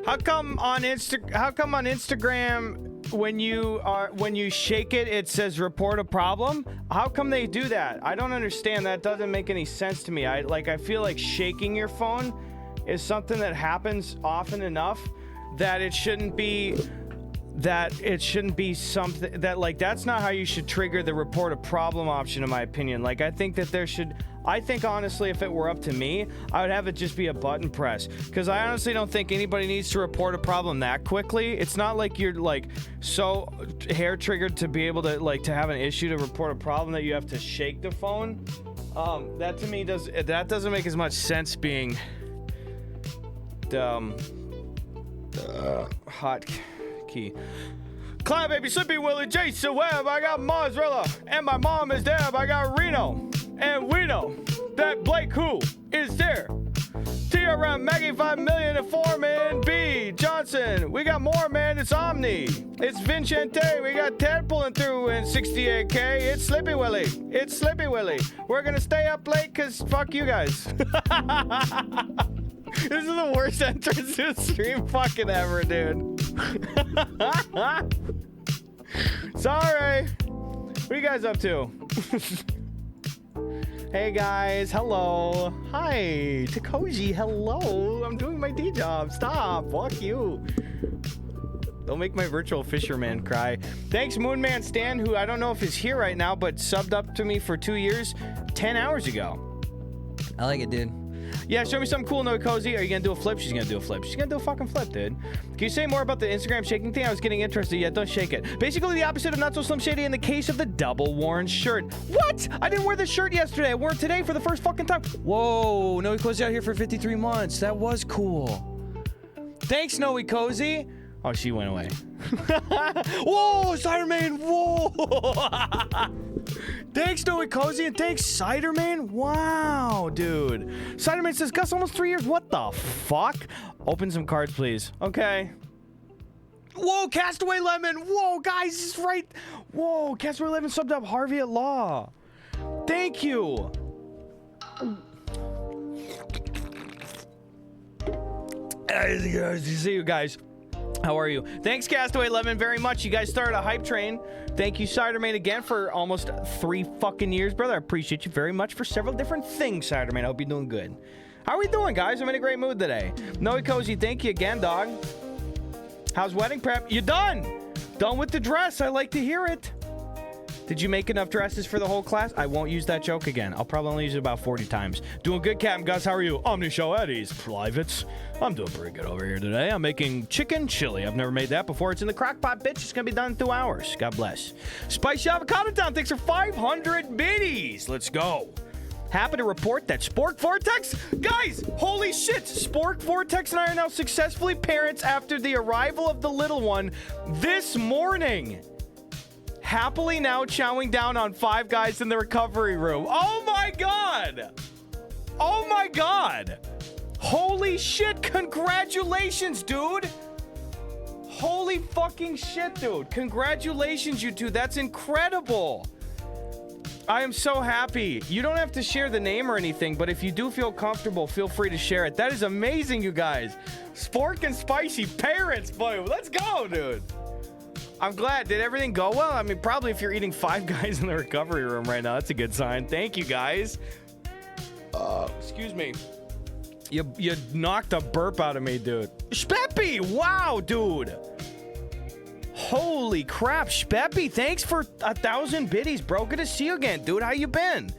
How come on Instagram when you shake it, it says report a problem? How come they do that? I don't understand. That doesn't make any sense to me. I feel like shaking your phone is something that happens often enough that it shouldn't be something that, like, that's not how you should trigger the report a problem option, in my opinion. Like, I think honestly, if it were up to me, I would have it just be a button press, because I honestly don't think anybody needs to report a problem that quickly. It's not like you're like so hair triggered to be able to like to have an issue to report a problem that you have to shake the phone. That to me doesn't make as much sense, being hot key. Clown Baby, Slippy Willie, Jason Webb, I got Mozzarella, and my mom is Deb, I got Reno, and we know that Blake who is there. TRM, Maggie 5 million, and Foreman, B, Johnson, we got more, man, it's Omni, it's Vincente, we got Ted pulling through in 68K, it's Slippy Willie, we're gonna stay up late because fuck you guys. This is the worst entrance to a stream fucking ever, dude. Sorry. What are you guys up to? Hey guys, hello. Hi, Takoji, hello. I'm doing my D job. Stop. Fuck you. Don't make my virtual fisherman cry. Thanks, Moonman Stan, who I don't know if is here right now, but subbed up to me for 2 years, 10 hours ago. I like it, dude. Yeah, show me something cool, No Cozy. Are you gonna do a flip? She's gonna do a flip. She's gonna do a fucking flip, dude. Can you say more about the Instagram shaking thing? I was getting interested. Yeah, don't shake it. Basically the opposite of Not So Slim Shady in the case of the double worn shirt. What? I didn't wear this shirt yesterday. I wore it today for the first fucking time. Whoa, Noe Cozy out here for 53 months. That was cool. Thanks, Noe Cozy. Oh, she went away. Whoa, Ciderman. Whoa. Thanks, Noe Cozy, and thanks, Ciderman. Wow, dude. Ciderman says, Gus, almost 3 years. What the fuck? Open some cards, please. Okay. Whoa, Castaway Lemon. Whoa, guys, this is right. Whoa, Castaway Lemon subbed up Harvey at Law. Thank you. See you guys. How are you? Thanks, Castaway Lemon, very much. You guys started a hype train. Thank you, Ciderman, again for almost 3 fucking years, brother. I appreciate you very much for several different things, Ciderman. I hope you're doing good. How are we doing, guys? I'm in a great mood today. Noe Cozy, thank you again, dog. How's wedding prep? You done? Done with the dress. I like to hear it. Did you make enough dresses for the whole class? I won't use that joke again. I'll probably only use it about 40 times. Doing good, Captain Gus. How are you? Omni Show Eddie's Privates. I'm doing pretty good over here today. I'm making chicken chili. I've never made that before. It's in the crock pot, bitch. It's going to be done in 2 hours. God bless. Spicy Avocado Town, thanks for 500 biddies. Let's go. Happy to report that Spork Vortex, guys, holy shit, Spork Vortex and I are now successfully parents after the arrival of the little one this morning. Happily now chowing down on Five Guys in the recovery room. Oh my god! Oh my god! Holy shit, congratulations, dude! Holy fucking shit, dude. Congratulations, you two. That's incredible. I am so happy. You don't have to share the name or anything, but if you do feel comfortable, feel free to share it. That is amazing, you guys. Spork and Spicy parents, boy. Let's go, dude. I'm glad. Did everything go well? I mean, probably if you're eating Five Guys in the recovery room right now, that's a good sign. Thank you, guys. Excuse me. You knocked a burp out of me, dude. Speppy! Wow, dude. Holy crap, Speppy. Thanks for 1,000 biddies, bro. Good to see you again, dude. How you been?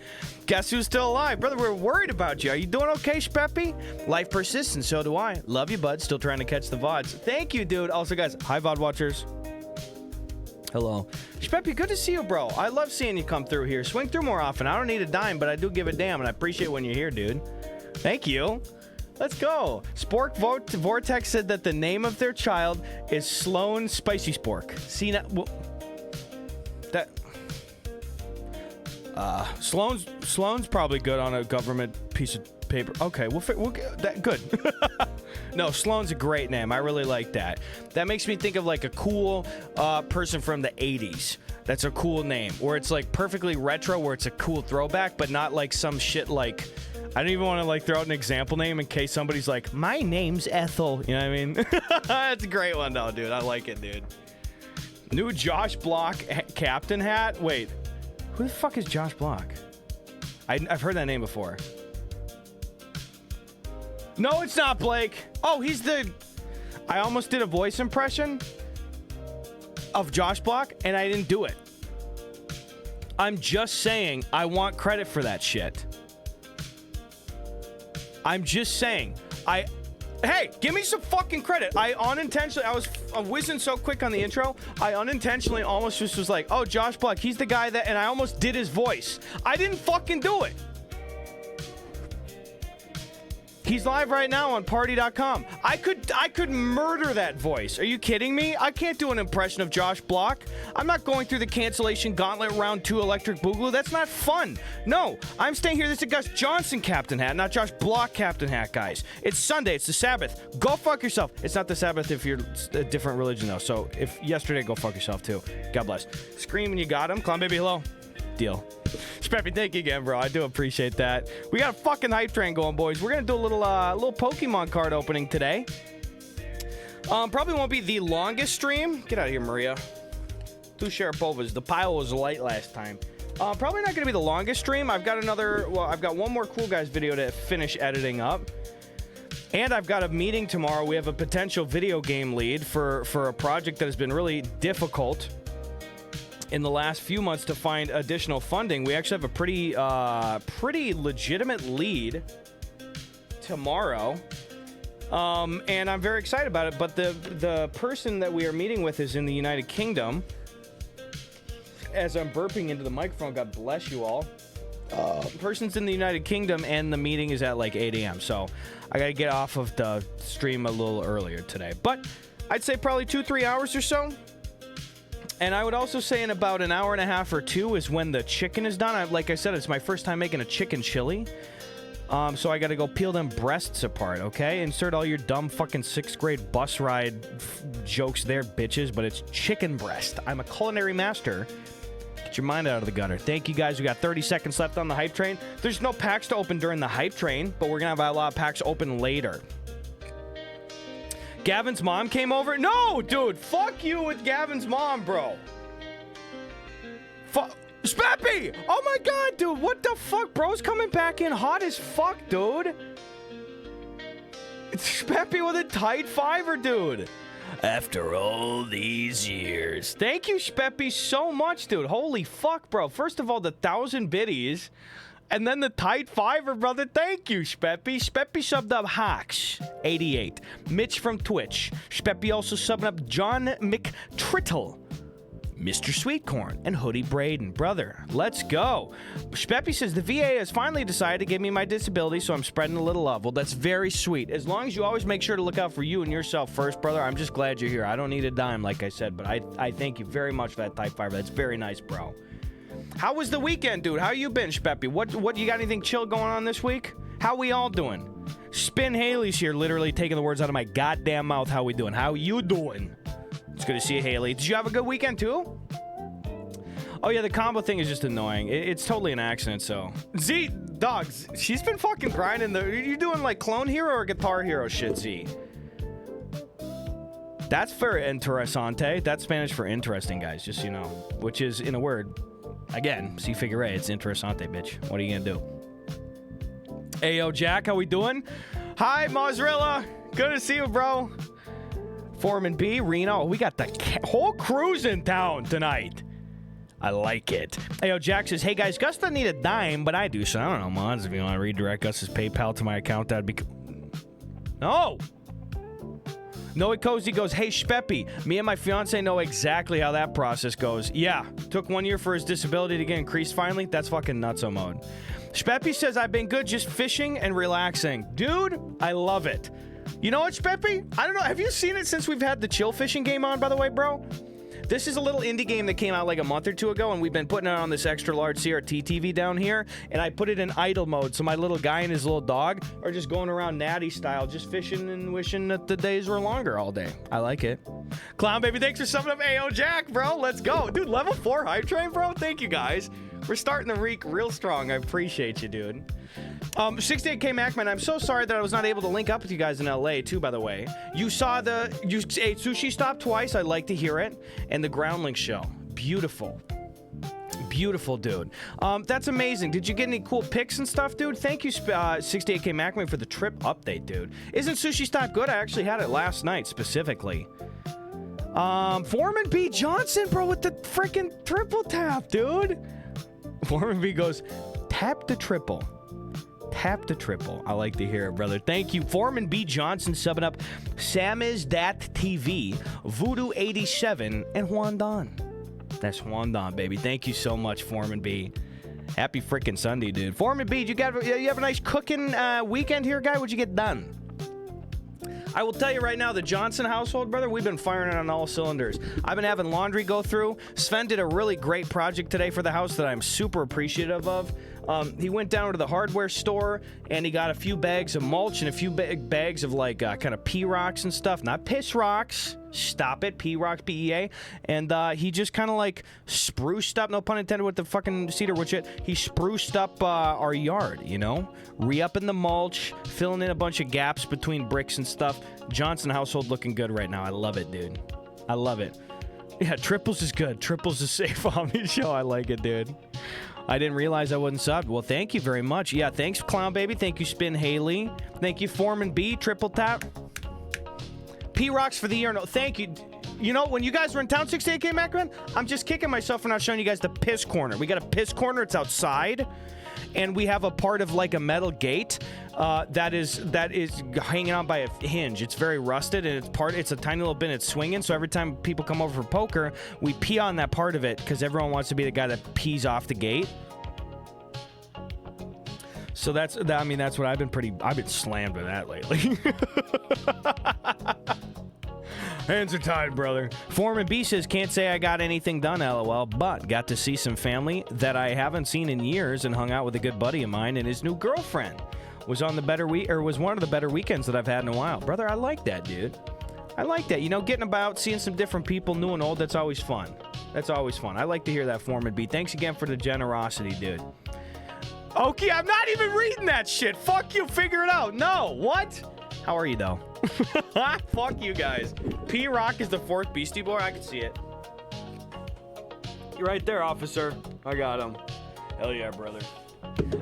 Guess who's still alive? Brother, we're worried about you. Are you doing okay, Speppy? Life persists, and so do I. Love you, bud. Still trying to catch the VODs. Thank you, dude. Also, guys, hi, VOD watchers. Hello. Speppy, good to see you, bro. I love seeing you come through here. Swing through more often. I don't need a dime, but I do give a damn, and I appreciate when you're here, dude. Thank you. Let's go. Spork Vortex said that the name of their child is Sloan Spicy Spork. See, now, well, that... Sloan's probably good on a government piece of paper. Okay, we'll get that. Good. No, Sloan's a great name. I really like that. That makes me think of like a cool person from the 80s. That's a cool name. Where it's like perfectly retro, where it's a cool throwback, but not like some shit like... I don't even want to like throw out an example name in case somebody's like, my name's Ethel. You know what I mean? That's a great one though, dude. I like it, dude. New Josh Block captain hat. Wait, who the fuck is Josh Block? I've heard that name before. No, it's not Blake. Oh, he's the... I almost did a voice impression of Josh Block, and I didn't do it. I'm just saying I want credit for that shit. I'm just saying. Hey, give me some fucking credit. I was whizzing so quick on the intro, I unintentionally almost just was like, oh, Josh Block, he's the guy that... And I almost did his voice. I didn't fucking do it. He's live right now on party.com. I could murder that voice. Are you kidding me? I can't do an impression of Josh Block. I'm not going through the cancellation gauntlet round 2 electric boogaloo. That's not fun. No, I'm staying here. This is a Gus Johnson captain hat, not Josh Block captain hat, guys. It's Sunday. It's the Sabbath. Go fuck yourself. It's not the Sabbath if you're a different religion, though. So if yesterday, go fuck yourself, too. God bless. Scream when you got him. Clown baby, hello. Deal. Speppy, thank you again, bro. I do appreciate that. We got a fucking hype train going, boys. We're gonna do a little Pokemon card opening today. Probably won't be the longest stream. Get out of here, Maria. 2 Sharapovas. The pile was light last time. Probably not gonna be the longest stream. I've got one more Cool Guys video to finish editing up. And I've got a meeting tomorrow. We have a potential video game lead for a project that has been really difficult in the last few months to find additional funding. We actually have a pretty legitimate lead tomorrow, and I'm very excited about it. But the person that we are meeting with is in the United Kingdom. As I'm burping into the microphone, God bless you all. Person's in the United Kingdom, and the meeting is at like 8 a.m. So I gotta get off of the stream a little earlier today. But I'd say probably 2-3 hours or so. And I would also say in about an hour and a half or 2 is when the chicken is done. Like I said, it's my first time making a chicken chili. So I got to go peel them breasts apart, okay? Insert all your dumb fucking 6th grade bus ride jokes there, bitches. But it's chicken breast. I'm a culinary master. Get your mind out of the gutter. Thank you, guys. We got 30 seconds left on the hype train. There's no packs to open during the hype train, but we're going to have a lot of packs open later. Gavin's mom came over? No, dude. Fuck you with Gavin's mom, bro. Speppy! Oh my god, dude. What the fuck? Bro's coming back in hot as fuck, dude. It's Speppy with a tight 5er, dude. After all these years. Thank you, Speppy, so much, dude. Holy fuck, bro. First of all, the 1,000 biddies. And then the tight 5er, brother. Thank you, Speppy. Speppy subbed up Hawks, 88. Mitch from Twitch. Speppy also subbed up John McTrittle, Mr. Sweetcorn, and Hoodie Braden. Brother, let's go. Speppy says, the VA has finally decided to give me my disability, so I'm spreading a little love. Well, that's very sweet. As long as you always make sure to look out for you and yourself first, brother, I'm just glad you're here. I don't need a dime, like I said, but I thank you very much for that type 5. That's very nice, bro. How was the weekend, dude? How you been, Speppy? What you got anything chill going on this week? How we all doing? Spin Haley's here, literally taking the words out of my goddamn mouth. How we doing? How you doing? It's good to see you, Haley. Did you have a good weekend, too? Oh, yeah, the combo thing is just annoying. It's totally an accident, so. Z, dogs, she's been fucking grinding. You doing, like, Clone Hero or Guitar Hero shit, Z? That's for interesante. That's Spanish for interesting, guys, just so you know. Which is, in a word, again, C figure eight. It's interesante, bitch. What are you gonna do? Ayo, Jack, how we doing? Hi, Mozzarella. Good to see you, bro. Foreman B, Reno. We got the whole crew's in town tonight. I like it. Ayo, Jack says, hey, guys, Gus doesn't need a dime, but I do, so I don't know, mods. If you want to redirect Gus's PayPal to my account, that'd be... No! Noah Cozy goes, hey, Speppy, me and my fiance know exactly how that process goes. Yeah, took 1 year for his disability to get increased finally. That's fucking nutso mode. Speppy says, I've been good just fishing and relaxing. Dude, I love it. You know what, Speppy? I don't know. Have you seen it since we've had the chill fishing game on, by the way, bro? This is a little indie game that came out like a month or 2 ago, and we've been putting it on this extra large CRT TV down here, and I put it in idle mode, so my little guy and his little dog are just going around natty style, just fishing and wishing that the days were longer all day. I like it. Clown Baby, thanks for summing up AO Jack, bro. Let's go. Dude, level 4 hype train, bro. Thank you, guys. We're starting to reek real strong. I appreciate you, dude. 68K Macman, I'm so sorry that I was not able to link up with you guys in LA, too, by the way. You saw you ate Sushi Stop twice. I'd like to hear it. And the Groundlink show. Beautiful. Beautiful, dude. That's amazing. Did you get any cool pics and stuff, dude? Thank you, 68K Macman, for the trip update, dude. Isn't Sushi Stop good? I actually had it last night, specifically. Foreman B. Johnson, bro, with the freaking triple tap, dude. Foreman B goes, tap the triple. Tap the triple. I like to hear it, brother. Thank you. Foreman B. Johnson subbing up. Sam is that TV, Voodoo 87, and Juan Don. That's Juan Don, baby. Thank you so much, Foreman B. Happy freaking Sunday, dude. Foreman B, you have a nice cooking weekend here, guy? What'd you get done? I will tell you right now, the Johnson household, brother, we've been firing on all cylinders. I've been having laundry go through. Sven did a really great project today for the house that I'm super appreciative of. He went down to the hardware store and he got a few bags of mulch and a few bags of like kind of pea rocks and stuff. Not piss rocks. Stop it. Pea rocks, PEA. And he just kind of like spruced up, no pun intended with the fucking cedar wood shit. He spruced up our yard, you know? Re-upping the mulch, filling in a bunch of gaps between bricks and stuff. Johnson household looking good right now. I love it, dude. I love it. Yeah, triples is good. Triples is safe on me show. I like it, dude. I didn't realize I wasn't subbed. Well, thank you very much. Yeah, thanks, Clown Baby. Thank you, Spin Haley. Thank you, Foreman B. Triple tap. P-Rocks for the year. No, thank you. You know, when you guys were in town, 68K Macman, I'm just kicking myself for not showing you guys the piss corner. We got a piss corner. It's outside. And we have a part of like a metal gate that is hanging on by a hinge. It's very rusted, and it's a tiny little bit. It's swinging. So every time people come over for poker, we pee on that part of it because everyone wants to be the guy that pees off the gate. So that's what I've been slammed with that lately. Hands are tied, brother. Foreman B says, can't say I got anything done, LOL, but got to see some family that I haven't seen in years and hung out with a good buddy of mine and his new girlfriend. Was one of the better weekends that I've had in a while. Brother, I like that, dude. I like that. You know, getting about, seeing some different people, new and old, that's always fun. That's always fun. I like to hear that, Foreman B. Thanks again for the generosity, dude. Okay, I'm not even reading that shit. Fuck you, figure it out. No, what? How are you, though? Fuck you guys. P-Rock is the fourth Beastie Boy. I can see it. You're right there, officer. I got him. Hell yeah, brother.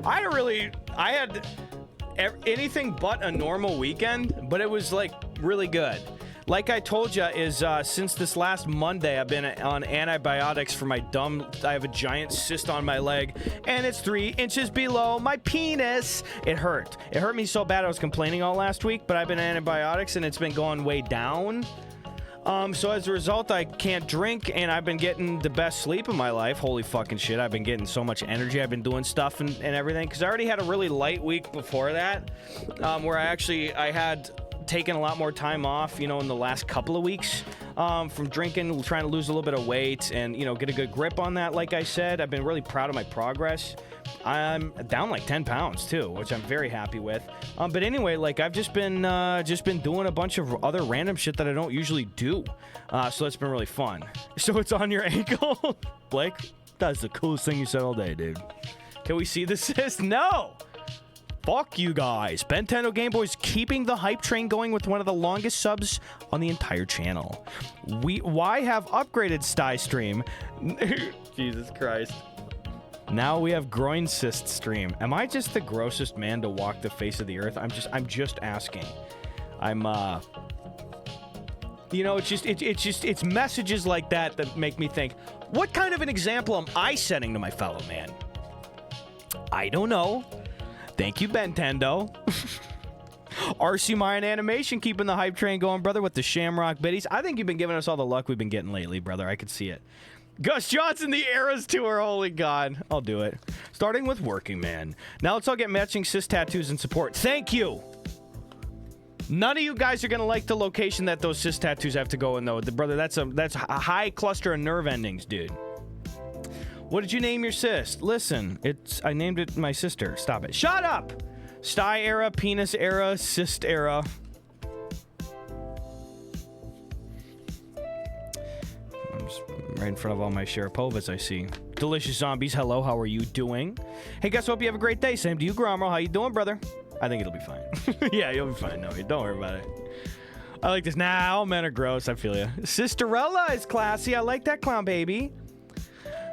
I had anything but a normal weekend, but it was like really good. Like I told you, since this last Monday, I've been on antibiotics for my I have a giant cyst on my leg, and it's 3 inches below my penis. It hurt. It hurt me so bad I was complaining all last week, but I've been on antibiotics, and it's been going way down. So as a result, I can't drink, and I've been getting the best sleep of my life. Holy fucking shit, I've been getting so much energy. I've been doing stuff and everything, because I already had a really light week before that, where I had taken a lot more time off, you know, in the last couple of weeks from drinking, trying to lose a little bit of weight and, you know, get a good grip on that. Like I said, I've been really proud of my progress. I'm down like 10 pounds too, which I'm very happy with. But anyway, like I've just been doing a bunch of other random shit that I don't usually do. So it's been really fun. So it's on your ankle? Blake, that's the coolest thing you said all day, dude. Can we see the cyst? No! Fuck you guys. Nintendo Game Boy's keeping the hype train going with one of the longest subs on the entire channel. Why have upgraded Sty Stream? Jesus Christ. Now we have groin cyst stream. Am I just the grossest man to walk the face of the earth? I'm just asking. You know, it's messages like that make me think, what kind of an example am I setting to my fellow man? I don't know. Thank you, Nintendo. RC Mayan Animation keeping the hype train going, brother, with the Shamrock Biddies. I think you've been giving us all the luck we've been getting lately, brother. I could see it. Gus Johnson, the Eras Tour. Holy God. I'll do it. Starting with Working Man. Now let's all get matching cis tattoos and support. Thank you. None of you guys are going to like the location that those cis tattoos have to go in, though. Brother, that's a high cluster of nerve endings, dude. What did you name your cyst? Listen, I named it my sister. Stop it. Shut up! Sty era, penis era, cyst era. I'm just right in front of all my Sharapovas I see. Delicious Zombies, hello, how are you doing? Hey, guys, hope you have a great day. Same to you, Gromro. How you doing, brother? I think it'll be fine. Yeah, you'll be fine. No, don't worry about it. I like this. Nah, all men are gross. I feel you. Sisterella is classy. I like that, clown baby.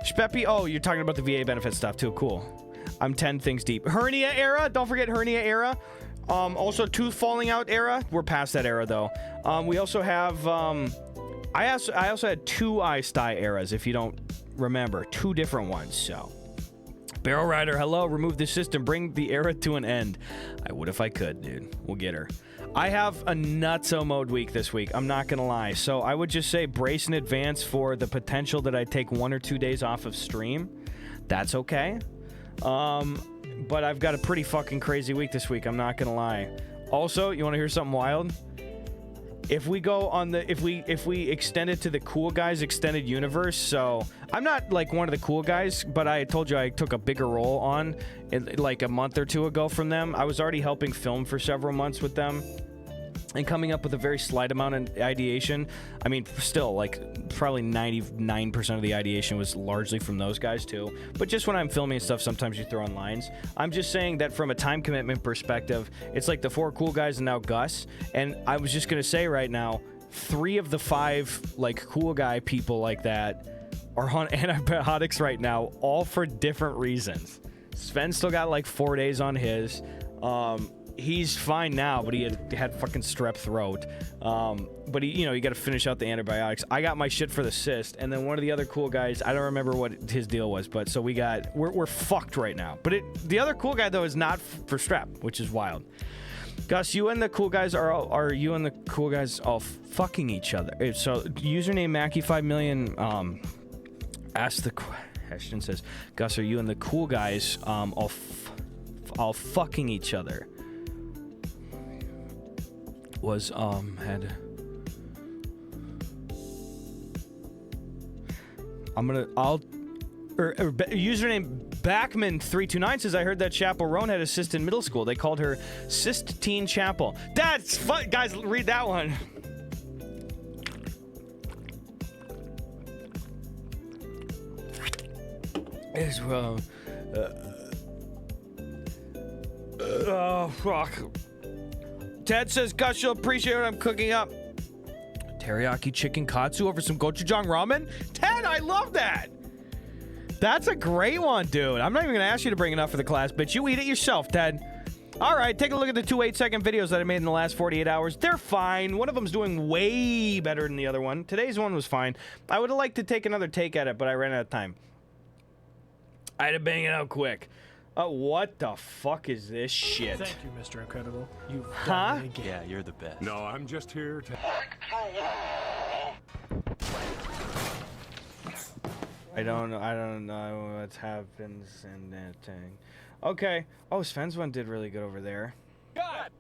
Speppy. Oh, you're talking about the VA benefit stuff, too. Cool. I'm 10 things deep. Hernia era. Don't forget hernia era. Also, tooth falling out era. We're past that era, though. We also have... I also had 2 eye sty eras, if you don't remember. 2 different ones, so... Barrel Rider, hello. Remove the system. Bring the era to an end. I would if I could, dude. We'll get her. I have a nutso mode week this week. I'm not going to lie. So I would just say brace in advance for the potential that I take 1 or 2 days off of stream. That's okay. But I've got a pretty fucking crazy week this week. I'm not going to lie. Also, you want to hear something wild? If we go on the if we extend it to the cool guys extended universe, so I'm not like one of the cool guys, but I told you I took a bigger role on like a month or 2 ago from them. I was already helping film for several months with them and coming up with a very slight amount of ideation. I mean, still, like, probably 99% of the ideation was largely from those guys, too. But just when I'm filming stuff, sometimes you throw in lines. I'm just saying that from a time commitment perspective, it's like the 4 cool guys and now Gus. And I was just going to say right now, 3 of the 5, like, cool guy people like that are on antibiotics right now, all for different reasons. Sven still got, like, 4 days on his. He's fine now, but he had fucking strep throat. But he, you got to finish out the antibiotics. I got my shit for the cyst, and then one of the other cool guys, I don't remember what his deal was, but so we're fucked right now. But the other cool guy though is not for strep, which is wild. Gus, you and the cool guys are you and the cool guys all fucking each other? So username Mackie5million asked the question, says, Gus, are you and the cool guys all fucking each other? Was had username Backman329 says, I heard that Chapel Roan had a cyst in middle school. They called her Cystine Chapel. That's fun, guys. Read that one. As well. Oh fuck. Ted says, Gus, you'll appreciate what I'm cooking up. Teriyaki chicken katsu over some gochujang ramen? Ted, I love that! That's a great one, dude. I'm not even going to ask you to bring enough for the class, but you eat it yourself, Ted. All right, take a look at the 2 8-second videos that I made in the last 48 hours. They're fine. One of them's doing way better than the other one. Today's one was fine. I would have liked to take another take at it, but I ran out of time. I had to bang it out quick. What the fuck is this shit? Thank you, Mr. Incredible. You've done it again. Yeah, you're the best. No, I'm just here to... I don't know what happens in that thing. Okay. Oh, Sven's one did really good over there. God!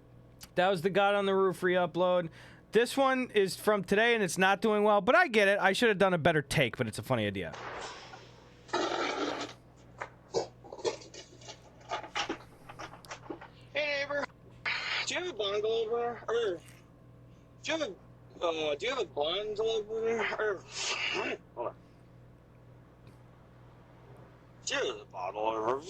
That was the God on the Roof re-upload. This one is from today, and it's not doing well, but I get it. I should have done a better take, but it's a funny idea. Do you have a bundle over? Or do you have a bundle over? Or hold on. Do you have a bottle over?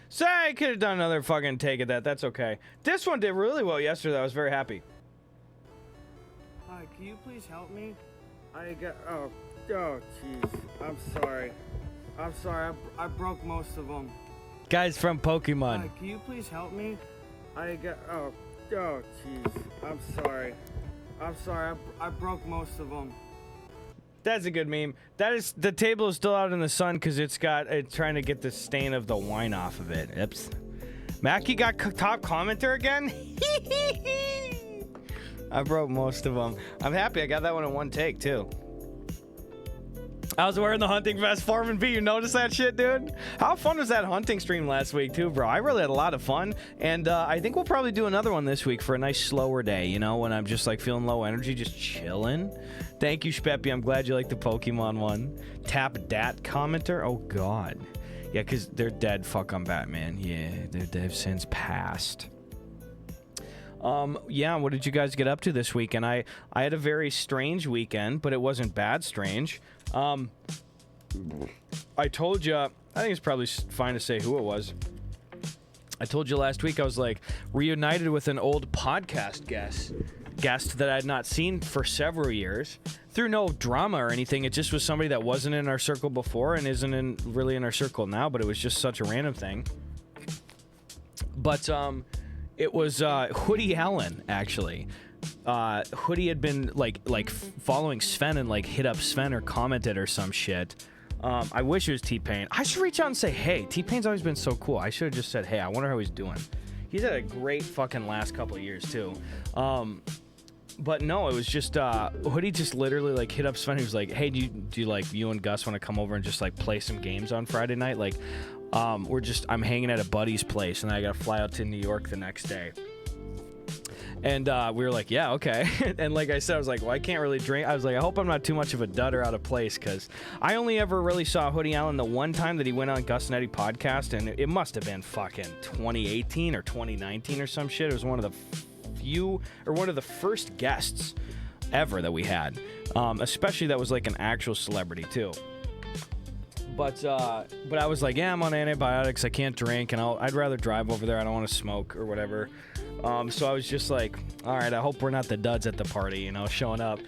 Say I could have done another fucking take at that. That's okay. This one did really well yesterday. I was very happy. Hi, can you please help me? I got oh jeez. I'm sorry. I broke most of them. Guys from Pokemon. Hi, can you please help me? I got oh jeez. I'm sorry. I broke most of them. That's a good meme. That is, the table is still out in the sun because it's trying to get the stain of the wine off of it. Oops. Mackie got top commenter again? I broke most of them. I'm happy I got that one in one take too. I was wearing the hunting vest, Foreman B. You notice that shit, dude? How fun was that hunting stream last week, too, bro? I really had a lot of fun, and I think we'll probably do another one this week for a nice slower day, you know, when I'm just, like, feeling low energy, just chilling. Thank you, Speppy. I'm glad you like the Pokemon one. Tap Dat commenter? Oh, God. Yeah, because they're dead. Fuck on Batman. Yeah, they've since passed. Yeah, what did you guys get up to this weekend? I had a very strange weekend, but it wasn't bad strange. I told you, I think it's probably fine to say who it was. I told you last week I was like reunited with an old podcast guest that I had not seen for several years. Through no drama or anything, it just was somebody that wasn't in our circle before and isn't really in our circle now, but it was just such a random thing. But it was Hoodie Allen, actually. Hoodie had been like following Sven and like hit up Sven or commented or some shit. I wish it was T-Pain. I should reach out and say, hey, T-Pain's always been so cool. I should have just said, hey, I wonder how he's doing. He's had a great fucking last couple of years too. But no, it was just Hoodie just literally like hit up Sven. He was like, hey, do you like you and Gus want to come over and just like play some games on Friday night? Like I'm hanging at a buddy's place and I gotta fly out to New York the next day. And we were like, yeah, okay. And like I said, I was like, well, I can't really drink. I was like, I hope I'm not too much of a dud or out of place, because I only ever really saw Hoodie Allen the one time that he went on Gus and Eddie podcast, and it must have been fucking 2018 or 2019 or some shit. It was one of the first guests ever that we had, especially that was like an actual celebrity too. But I was like, yeah, I'm on antibiotics. I can't drink, and I'd rather drive over there. I don't want to smoke or whatever. So I was just like, all right, I hope we're not the duds at the party, you know, showing up.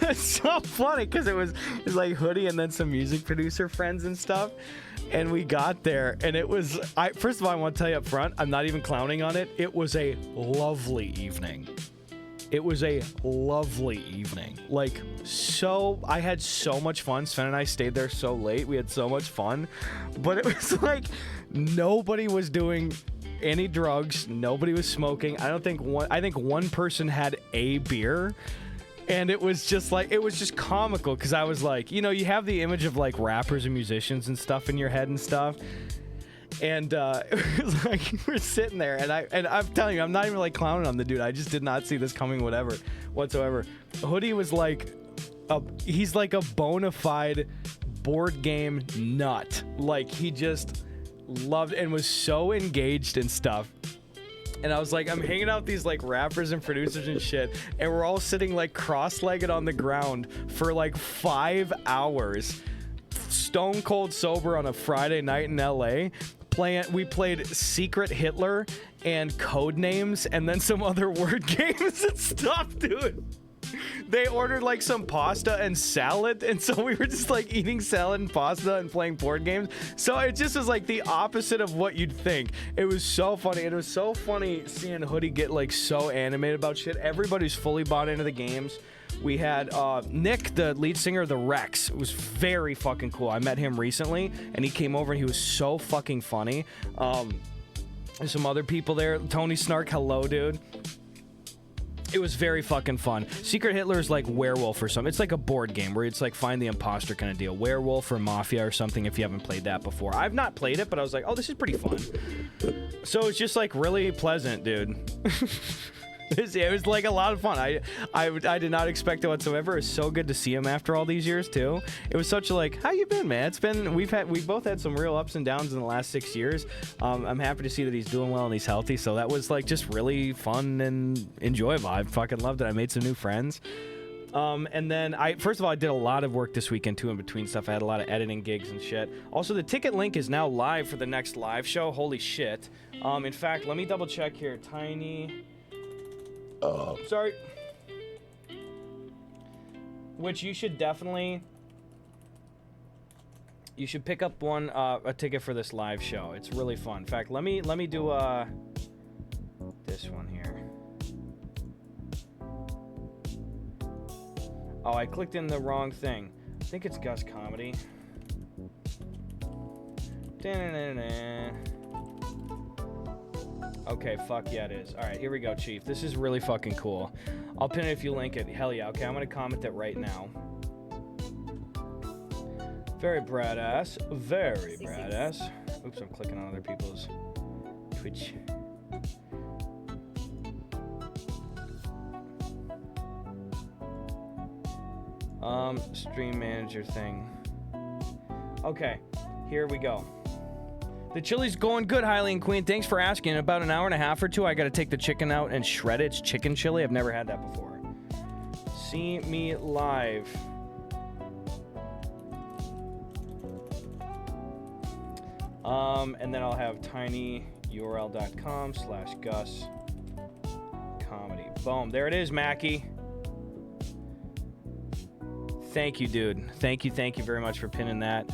It's so funny because it was like Hoodie and then some music producer friends and stuff. And we got there, and it was, first of all, I want to tell you up front, I'm not even clowning on it. It was a lovely evening. It was a lovely evening. Like, I had so much fun. Sven and I stayed there so late. We had so much fun. But it was like nobody was doing any drugs. Nobody was smoking. I think one person had a beer. And it was just comical because I was like, you know, you have the image of like rappers and musicians and stuff in your head and stuff. And it was like we're sitting there, and I'm telling you, I'm not even like clowning on the dude. I just did not see this coming, whatsoever. Hoodie was like, he's like a bona fide board game nut. Like he just loved and was so engaged and stuff. And I was like, I'm hanging out with these like rappers and producers and shit, and we're all sitting like cross-legged on the ground for like 5 hours, stone cold sober on a Friday night in LA. We played Secret Hitler and Code Names and then some other word games and stuff, dude. They ordered like some pasta and salad, and so we were just like eating salad and pasta and playing board games. So it just was like the opposite of what you'd think. It was so funny. It was so funny seeing Hoodie get like so animated about shit. Everybody's fully bought into the games. We had Nick, the lead singer of the Rex. It was very fucking cool. I met him recently, and he came over, and he was so fucking funny. There's some other people there. Tony Snark, hello, dude. It was very fucking fun. Secret Hitler is like Werewolf or something. It's like a board game where it's like find the imposter kind of deal. Werewolf or Mafia or something if you haven't played that before. I've not played it, but I was like, oh, this is pretty fun. So it's just like really pleasant, dude. It was like a lot of fun. I did not expect it whatsoever. It was so good to see him after all these years too. It was such a like, how you been, man? We've both had some real ups and downs in the last 6 years. I'm happy to see that he's doing well and he's healthy. So that was like just really fun and enjoyable. I fucking loved it. I made some new friends. And then first of all, I did a lot of work this weekend too in between stuff. I had a lot of editing gigs and shit. Also, the ticket link is now live for the next live show. Holy shit. In fact, let me double check here. Tiny. Sorry. Which you should definitely. You should pick up a ticket for this live show. It's really fun. In fact, let me do this one here. Oh, I clicked in the wrong thing. I think it's Gus Comedy. Da-na-na-na. Okay, fuck yeah, it is. All right, here we go, Chief. This is really fucking cool. I'll pin it if you link it. Hell yeah. Okay, I'm gonna comment that right now. Very badass. Very badass. Oops, I'm clicking on other people's Twitch. Stream manager thing. Okay, here we go. The chili's going good, Hylian Queen. Thanks for asking. In about an hour and a half or two, I got to take the chicken out and shred it. It's chicken chili. I've never had that before. See me live. And then I'll have tinyurl.com/Gus Comedy. Boom. There it is, Mackie. Thank you, dude. Thank you very much for pinning that.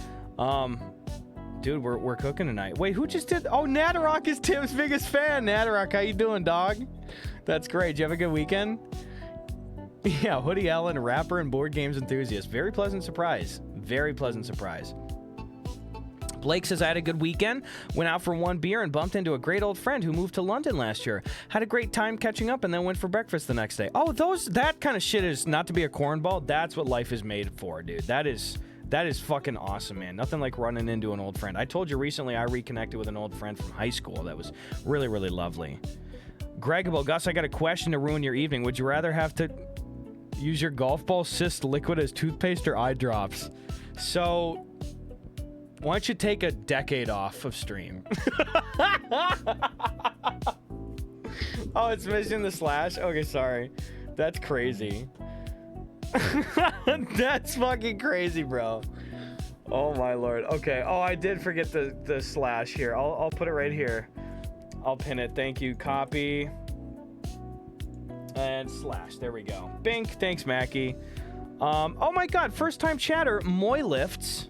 Dude, we're cooking tonight. Wait, who just did? Oh, Natarok is Tim's biggest fan. Natarok, how you doing, dog? That's great. Did you have a good weekend? Yeah, Hoodie Allen, rapper and board games enthusiast. Very pleasant surprise. Very pleasant surprise. Blake says, I had a good weekend, went out for one beer and bumped into a great old friend who moved to London last year. Had a great time catching up and then went for breakfast the next day. Oh, that kind of shit is not to be a cornball. That's what life is made for, dude. That is fucking awesome, man. Nothing like running into an old friend. I told you recently I reconnected with an old friend from high school. That was really, really lovely. Gregable, Gus, I got a question to ruin your evening. Would you rather have to use your golf ball cyst liquid as toothpaste or eye drops? So, why don't you take a decade off of stream? Oh, it's missing the slash? Okay, sorry. That's crazy. That's fucking crazy, bro. Oh, my lord. Okay. Oh, I did forget the slash here. I'll put it right here. I'll pin it. Thank you. Copy. And slash. There we go. Bink. Thanks, Mackie. Oh, my God. First-time chatter. Moy Lifts.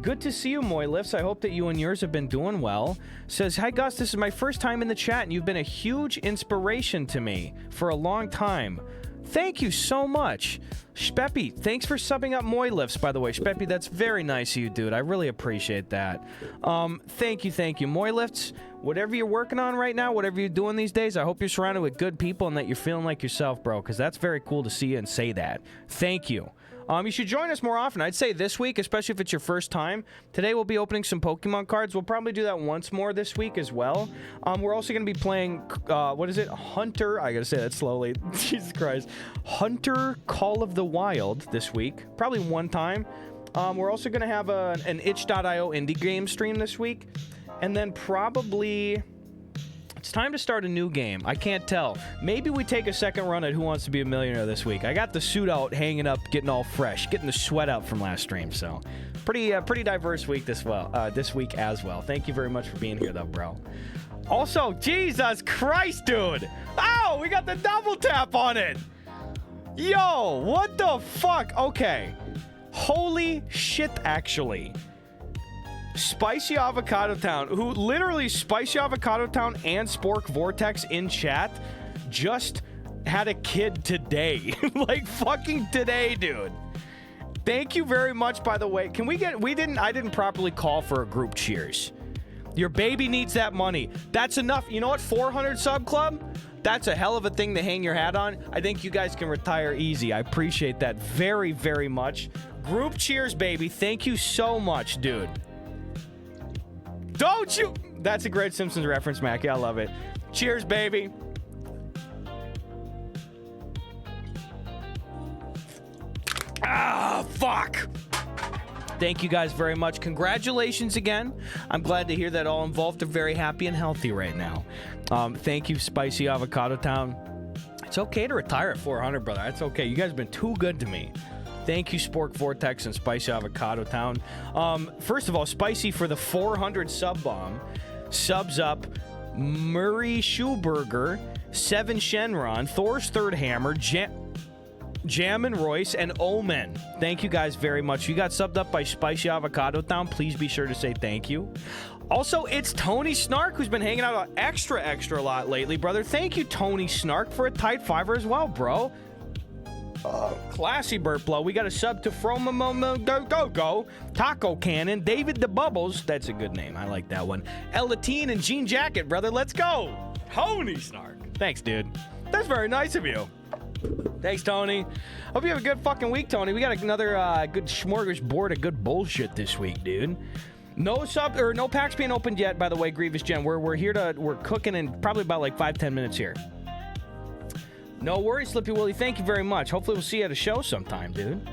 Good to see you, Moy Lifts. I hope that you and yours have been doing well. Says, hi, Gus. This is my first time in the chat, and you've been a huge inspiration to me for a long time. Thank you so much. Speppy, thanks for subbing up Moy Lifts, by the way. Speppy, that's very nice of you, dude. I really appreciate that. Thank you. Moy Lifts, whatever you're working on right now, whatever you're doing these days, I hope you're surrounded with good people and that you're feeling like yourself, bro, because that's very cool to see you and say that. Thank you. You should join us more often. I'd say this week, especially if it's your first time. Today we'll be opening some Pokemon cards. We'll probably do that once more this week as well. We're also going to be playing, what is it? Hunter. I got to say that slowly. Jesus Christ. Hunter Call of the Wild this week. Probably one time. We're also going to have an itch.io indie game stream this week. And then probably... it's time to start a new game. I can't tell. Maybe we take a second run at Who Wants to Be a Millionaire this week. I got the suit out, hanging up, getting all fresh, getting the sweat out from last stream. So, pretty diverse week this week as well. Thank you very much for being here, though, bro. Also, Jesus Christ, dude! Oh, we got the double tap on it. Yo, what the fuck? Okay, holy shit, actually. Spicy Avocado Town, who literally Spicy Avocado Town and Spork Vortex in chat just had a kid today. Like fucking today, dude. Thank you very much, by the way. Can we get, I didn't properly call for a group cheers. Your baby needs that money. That's enough. You know what? 400 sub club? That's a hell of a thing to hang your hat on. I think you guys can retire easy. I appreciate that very, very much. Group cheers, baby. Thank you so much, dude. Don't you? That's a great Simpsons reference, Mackie. I love it. Cheers, baby. Ah, fuck. Thank you guys very much. Congratulations again. I'm glad to hear that all involved are very happy and healthy right now. Thank you, Spicy Avocado Town. It's okay to retire at 400, brother. That's okay. You guys have been too good to me. Thank you, Spork Vortex and Spicy Avocado Town. First of all, Spicy for the 400 sub bomb. Subs up Murray Schuberger, Seven Shenron, Thor's Third Hammer, Jam and Royce, and Omen. Thank you guys very much. You got subbed up by Spicy Avocado Town. Please be sure to say thank you. Also, it's Tony Snark who's been hanging out extra lot lately, brother. Thank you, Tony Snark, for a tight fiver as well, bro. Classy burp blow. We got a sub to Go, Taco Cannon, David the Bubbles. That's a good name. I like that one. Elatine and Jean Jacket, brother. Let's go. Tony Snark. Thanks, dude. That's very nice of you. Thanks, Tony. Hope you have a good fucking week, Tony. We got another good smorgasbord of good bullshit this week, dude. No packs being opened yet, by the way, Grievous Gen. We're cooking in probably about like 5-10 minutes here. No worries, Slippy Willie. Thank you very much. Hopefully we'll see you at a show sometime, dude.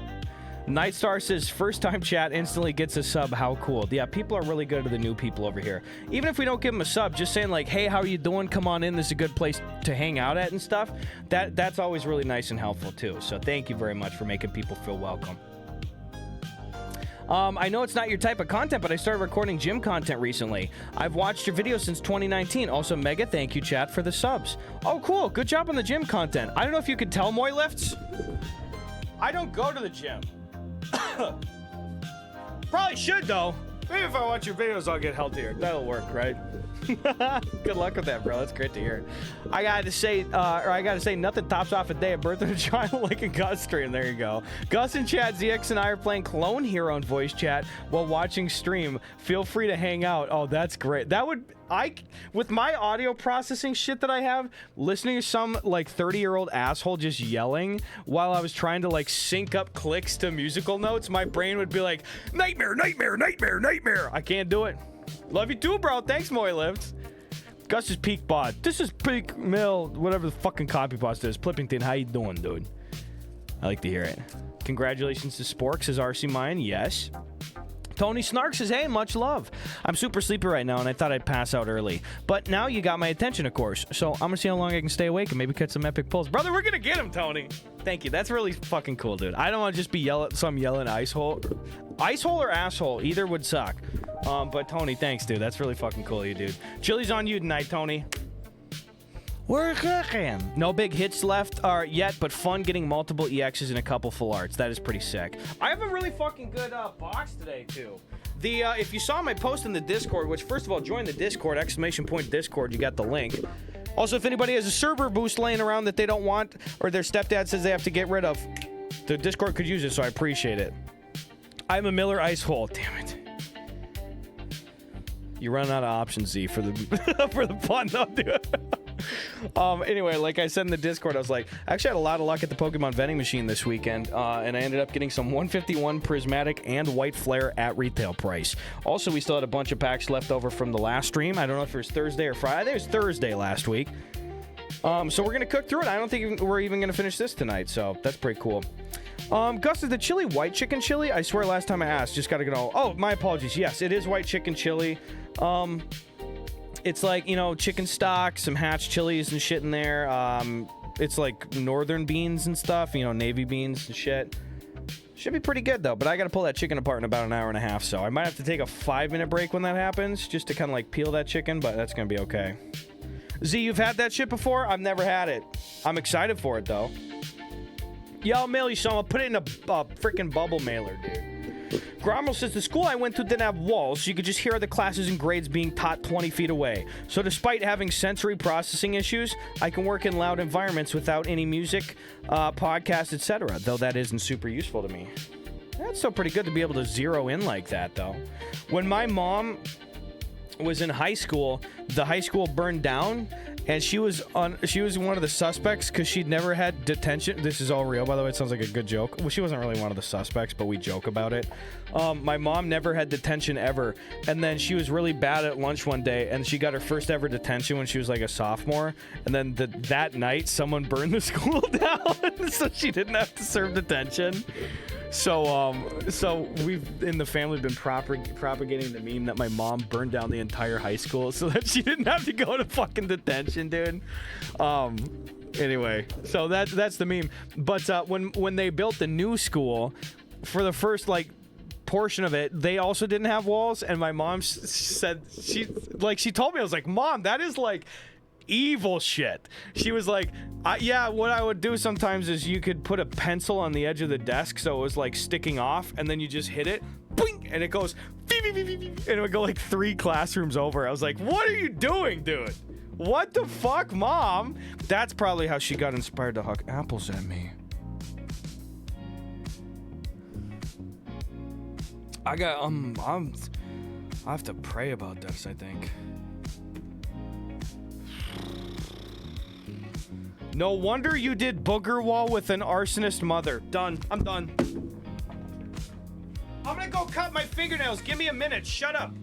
Nightstar says, first time chat instantly gets a sub. How cool. Yeah, people are really good to the new people over here. Even if we don't give them a sub, just saying like, hey, how are you doing? Come on in. This is a good place to hang out at and stuff. That's always really nice and helpful too. So thank you very much for making people feel welcome. I know it's not your type of content, but I started recording gym content recently. I've watched your videos since 2019. Also, mega thank you, chat, for the subs. Oh, cool. Good job on the gym content. I don't know if you could tell, Moy Lifts. I don't go to the gym. Probably should, though. Maybe if I watch your videos, I'll get healthier. That'll work, right? Good luck with that, bro. That's great to hear. I gotta say, nothing tops off a day of birth of a child like a Gus stream. There you go. Gus in chat, ZX and I are playing Clone Hero in voice chat while watching stream. Feel free to hang out. Oh, that's great. That would, with my audio processing shit that I have, listening to some like 30-year-old asshole just yelling while I was trying to like sync up clicks to musical notes, my brain would be like, nightmare, nightmare, nightmare, nightmare. I can't do it. Love you too, bro. Thanks, Moy Lived. Gus is peak bot. This is peak mill, whatever the fucking copy pasta is. Plippington, how you doing, dude? I like to hear it. Congratulations to Spork, says RC Mine. Yes. Tony Snark says, hey, much love. I'm super sleepy right now, and I thought I'd pass out early. But now you got my attention, of course. So I'm going to see how long I can stay awake and maybe catch some epic pulls. Brother, we're going to get him, Tony. Thank you. That's really fucking cool, dude. I don't want to just be some yelling ice hole. Ice hole or asshole. Either would suck. But Tony, thanks, dude. That's really fucking cool of you, dude. Chili's on you tonight, Tony. We're cooking. No big hits left yet, but fun getting multiple EXs and a couple full arts. That is pretty sick. I have a really fucking good box today, too. If you saw my post in the Discord, which, first of all, join the Discord, !Discord, you got the link. Also, if anybody has a server boost laying around that they don't want, or their stepdad says they have to get rid of, the Discord could use it, so I appreciate it. I'm a Miller Ice Hole. Damn it. You run out of options, Z, for the for the pun, though, dude. Anyway, like I said in the Discord, I was like, I actually had a lot of luck at the Pokemon vending machine this weekend, and I ended up getting some 151 Prismatic and White Flare at retail price. Also, we still had a bunch of packs left over from the last stream. I don't know if it was Thursday or Friday. I think it was Thursday last week. So we're going to cook through it. I don't think we're even going to finish this tonight, so that's pretty cool. Gus, is the chili white chicken chili? I swear last time I asked, just gotta go. Oh, my apologies. Yes, it is white chicken chili. It's like, you know, chicken stock, some hatch chilies and shit in there. It's like northern beans and stuff, you know, navy beans and shit. Should be pretty good, though, but I gotta pull that chicken apart in about an hour and a half, so I might have to take a 5-minute break when that happens, just to kind of like peel that chicken, but that's gonna be okay. Z, you've had that shit before? I've never had it. I'm excited for it, though. Yeah, I'll mail you some. I'll put it in a freaking bubble mailer, dude. Grommel says, the school I went to didn't have walls, so you could just hear the classes and grades being taught 20 feet away. So despite having sensory processing issues, I can work in loud environments without any music, podcasts, etc., though that isn't super useful to me. That's still pretty good to be able to zero in like that, though. When my mom was in high school, the high school burned down, and she was one of the suspects because she'd never had detention. This is all real, by the way. It sounds like a good joke. Well, she wasn't really one of the suspects, but we joke about it. My mom never had detention ever, and then she was really bad at lunch one day, and she got her first ever detention when she was like a sophomore, and then that night someone burned the school down, so she didn't have to serve detention. So we've in the family been propagating the meme that my mom burned down the entire high school so that she didn't have to go to fucking detention, dude. Anyway, so that's the meme. But when they built the new school, for the first like portion of it, they also didn't have walls, and my mom said she told me, I was like, Mom, that is like evil shit. She was like, yeah, what I would do sometimes is you could put a pencil on the edge of the desk so it was like sticking off, and then you just hit it, boing, and it goes, and it would go like 3 classrooms over. I was like, what are you doing, dude? What the fuck, Mom? That's probably how she got inspired to huck apples at me. I have to pray about this, I think. No wonder you did booger wall with an arsonist mother. Done. I'm done. I'm gonna go cut my fingernails. Give me a minute. Shut up.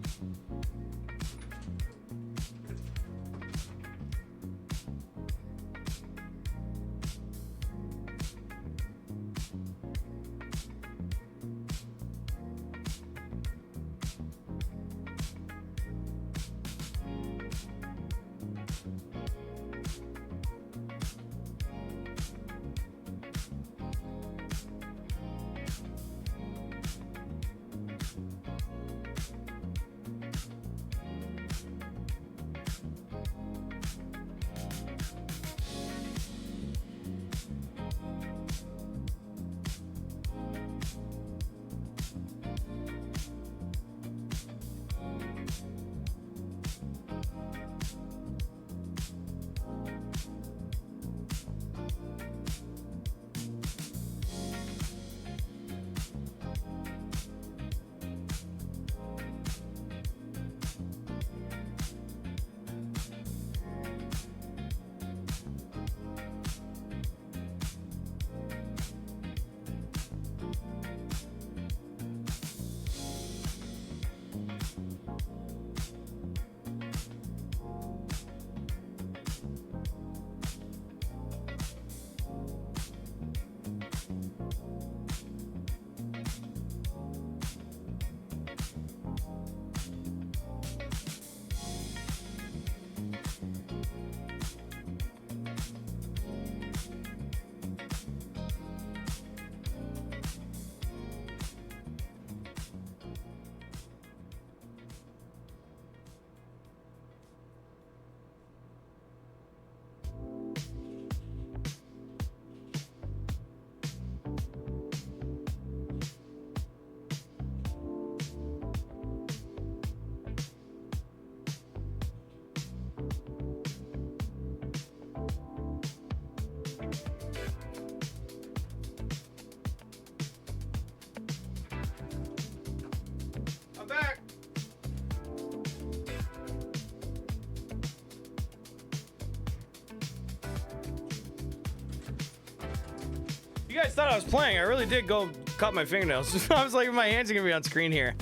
guys thought I was playing. I really did go cut my fingernails. I was like, my hands are gonna be on screen here.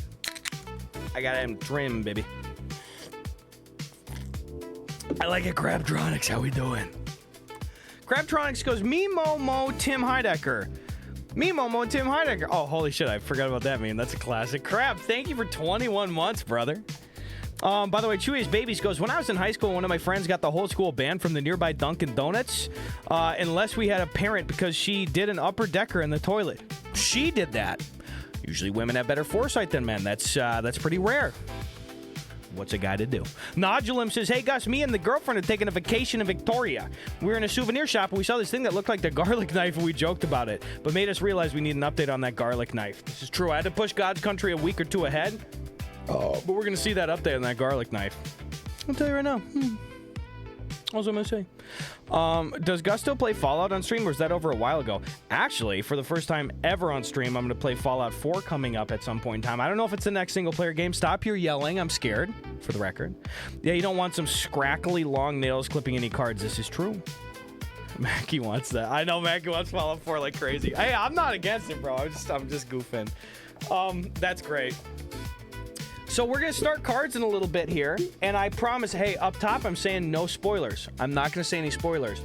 I got him trim, baby. I like it, Crabtronics. How we doing? Crabtronics goes, me, Momo, Tim Heidecker. Me, Momo, Tim Heidecker. Oh, holy shit, I forgot about that meme. That's a classic. Crab, thank you for 21 months, brother. By the way, Chewy's Babies goes, when I was in high school, one of my friends got the whole school banned from the nearby Dunkin' Donuts, unless we had a parent because she did an upper decker in the toilet. She did that. Usually women have better foresight than men. That's pretty rare. What's a guy to do? Nodulum says, hey, Gus, me and the girlfriend are taking a vacation in Victoria. We were in a souvenir shop, and we saw this thing that looked like the garlic knife, and we joked about it, but made us realize we need an update on that garlic knife. This is true. I had to push God's Country a week or two ahead, but we're going to see that update on that garlic knife. I'll tell you right now. What was I going to say? Does Gus still play Fallout on stream, or is that over a while ago? Actually, for the first time ever on stream, I'm going to play Fallout 4 coming up at some point in time. I don't know if it's the next single-player game. Stop your yelling. I'm scared, for the record. Yeah, you don't want some scrackly long nails clipping any cards. This is true. Mackie wants that. I know Mackie wants Fallout 4 like crazy. Hey, I'm not against it, bro. I'm just goofing. That's great. So we're going to start cards in a little bit here, and I promise, hey, up top, I'm saying no spoilers. I'm not going to say any spoilers.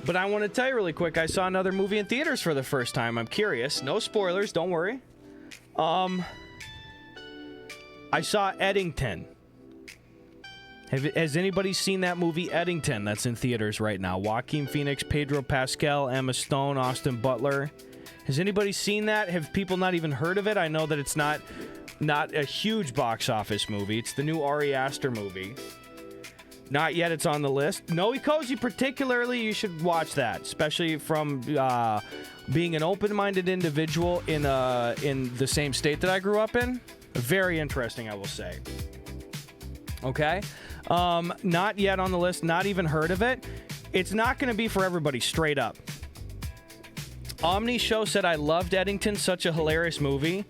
But I want to tell you really quick, I saw another movie in theaters for the first time. I'm curious. No spoilers, don't worry. I saw Eddington. Has anybody seen that movie, Eddington, that's in theaters right now? Joaquin Phoenix, Pedro Pascal, Emma Stone, Austin Butler. Has anybody seen that? Have people not even heard of it? I know that it's not a huge box office movie. It's the new Ari Aster movie. Not yet. It's on the list. Noe Cozy, particularly, you should watch that, especially from being an open-minded individual in the same state that I grew up in. Very interesting, I will say. Okay? Not yet on the list. Not even heard of it. It's not going to be for everybody, straight up. Omni Show said, I loved Eddington, such a hilarious movie.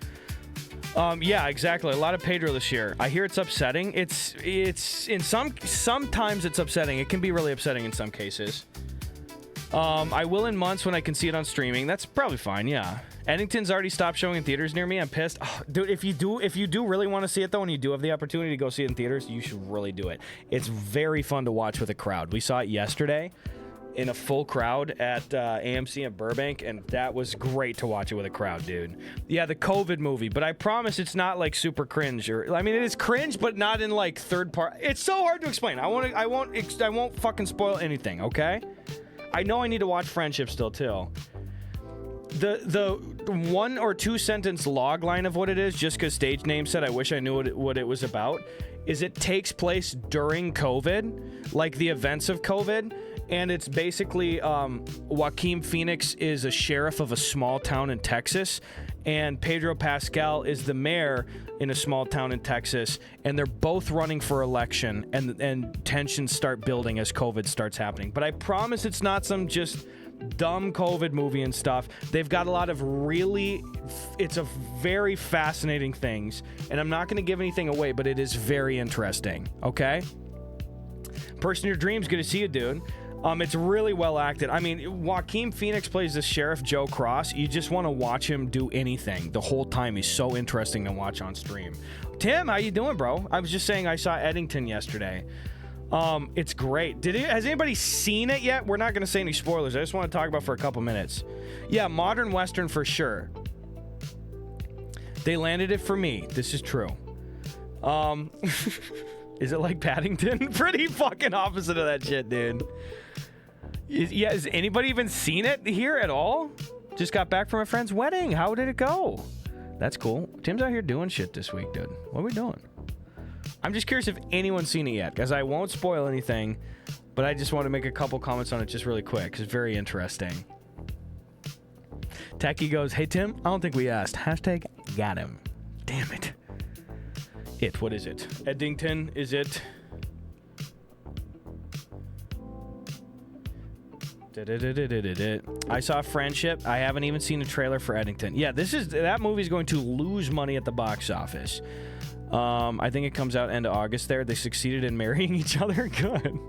Yeah, exactly. A lot of Pedro this year. I hear it's upsetting. It's in sometimes it's upsetting. It can be really upsetting in some cases. I will in months when I can see it on streaming. That's probably fine, yeah. Eddington's already stopped showing in theaters near me. I'm pissed. Oh, dude, if you do really want to see it though, and you do have the opportunity to go see it in theaters, you should really do it. It's very fun to watch with a crowd. We saw it yesterday in a full crowd at AMC in Burbank, and that was great to watch it with a crowd, dude. Yeah, the COVID movie, but I promise it's not like super cringe, or I mean it is cringe, but not in like third part. It's so hard to explain. I won't fucking spoil anything, okay? I know I need to watch Friendship still too. The 1 or 2 sentence log line of what it is, just because stage name said I wish I knew what it was about, is it takes place during COVID, like the events of COVID. And it's basically Joaquin Phoenix is a sheriff of a small town in Texas, and Pedro Pascal is the mayor in a small town in Texas, and they're both running for election, and tensions start building as COVID starts happening. But I promise it's not some just dumb COVID movie and stuff. They've got a lot of it's a very fascinating things, and I'm not going to give anything away, but it is very interesting, okay? Person in Your Dreams, good to see you, dude. It's really well acted. I mean, Joaquin Phoenix plays the Sheriff Joe Cross. You just want to watch him do anything the whole time. He's so interesting to watch on stream. Tim, how you doing, bro? I was just saying I saw Eddington yesterday. It's great. Has anybody seen it yet? We're not going to say any spoilers. I just want to talk about it for a couple minutes. Yeah, modern Western for sure. They landed it for me. This is true. Is it like Paddington? Pretty fucking opposite of that shit, dude. Yeah, has anybody even seen it here at all? Just got back from a friend's wedding. How did it go? That's cool. Tim's out here doing shit this week, dude. What are we doing? I'm just curious if anyone's seen it yet, because I won't spoil anything, but I just want to make a couple comments on it just really quick, because it's very interesting. Techie goes, hey, Tim, I don't think we asked. Hashtag got him. Damn it. What is it? Eddington, is it? I saw Friendship. I haven't even seen a trailer for Eddington. Yeah, that movie's going to lose money at the box office. I think it comes out end of August there. They succeeded in marrying each other. Good.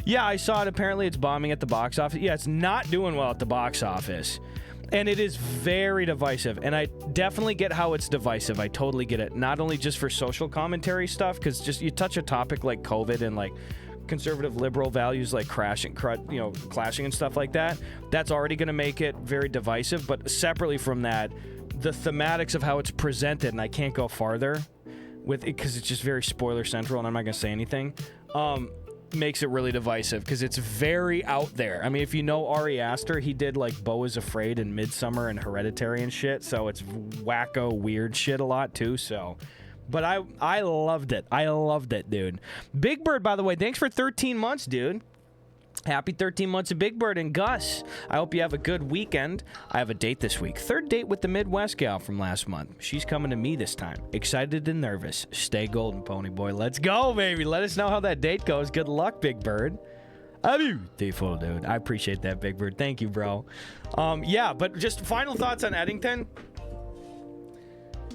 Yeah, I saw it. Apparently, it's bombing at the box office. Yeah, it's not doing well at the box office. And it is very divisive. And I definitely get how it's divisive. I totally get it. Not only just for social commentary stuff, because just you touch a topic like COVID and like conservative liberal values like clashing and stuff like that. That's already going to make it very divisive. But separately from that, the thematics of how it's presented, and I can't go farther with it because it's just very spoiler central, and I'm not going to say anything. Makes it really divisive because it's very out there. I mean, if you know Ari Aster, he did like Beau is Afraid and Midsummer and Hereditary and shit, so it's wacko weird shit a lot too. So, but I loved it. I loved it, dude. Big Bird, by the way, thanks for 13 months, dude. Happy 13 months of Big Bird. And Gus, I hope you have a good weekend. I have a date this week. Third date with the Midwest gal from last month. She's coming to me this time. Excited and nervous. Stay golden, pony boy. Let's go, baby. Let us know how that date goes. Good luck, Big Bird. Beautiful, dude. I appreciate that, Big Bird. Thank you, bro. Yeah, but just final thoughts on Eddington.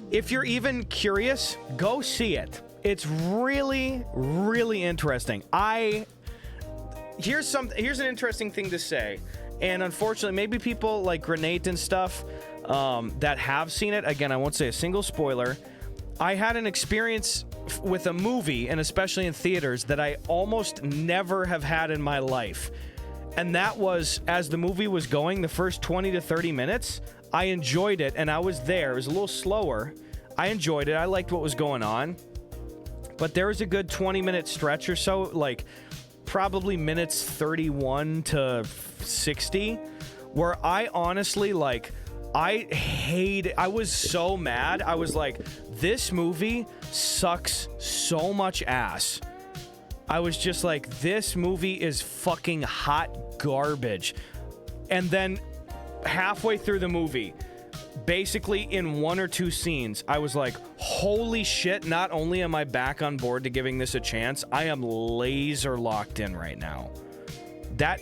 If you're even curious, go see it. It's really, really interesting. Here's an interesting thing to say, and unfortunately, maybe people like Grenade and stuff that have seen it. Again, I won't say a single spoiler. I had an experience with a movie, and especially in theaters, that I almost never have had in my life. And that was, as the movie was going, the first 20 to 30 minutes, I enjoyed it, and I was there. It was a little slower. I enjoyed it. I liked what was going on. But there was a good 20-minute stretch or so, like probably minutes 31 to 60, where I honestly, like, I was so mad. I was like, this movie sucks so much ass. I was just like, this movie is fucking hot garbage. And then halfway through the movie, basically in one or two scenes, I was like, holy shit, not only am I back on board to giving this a chance, I am laser locked in right now. That,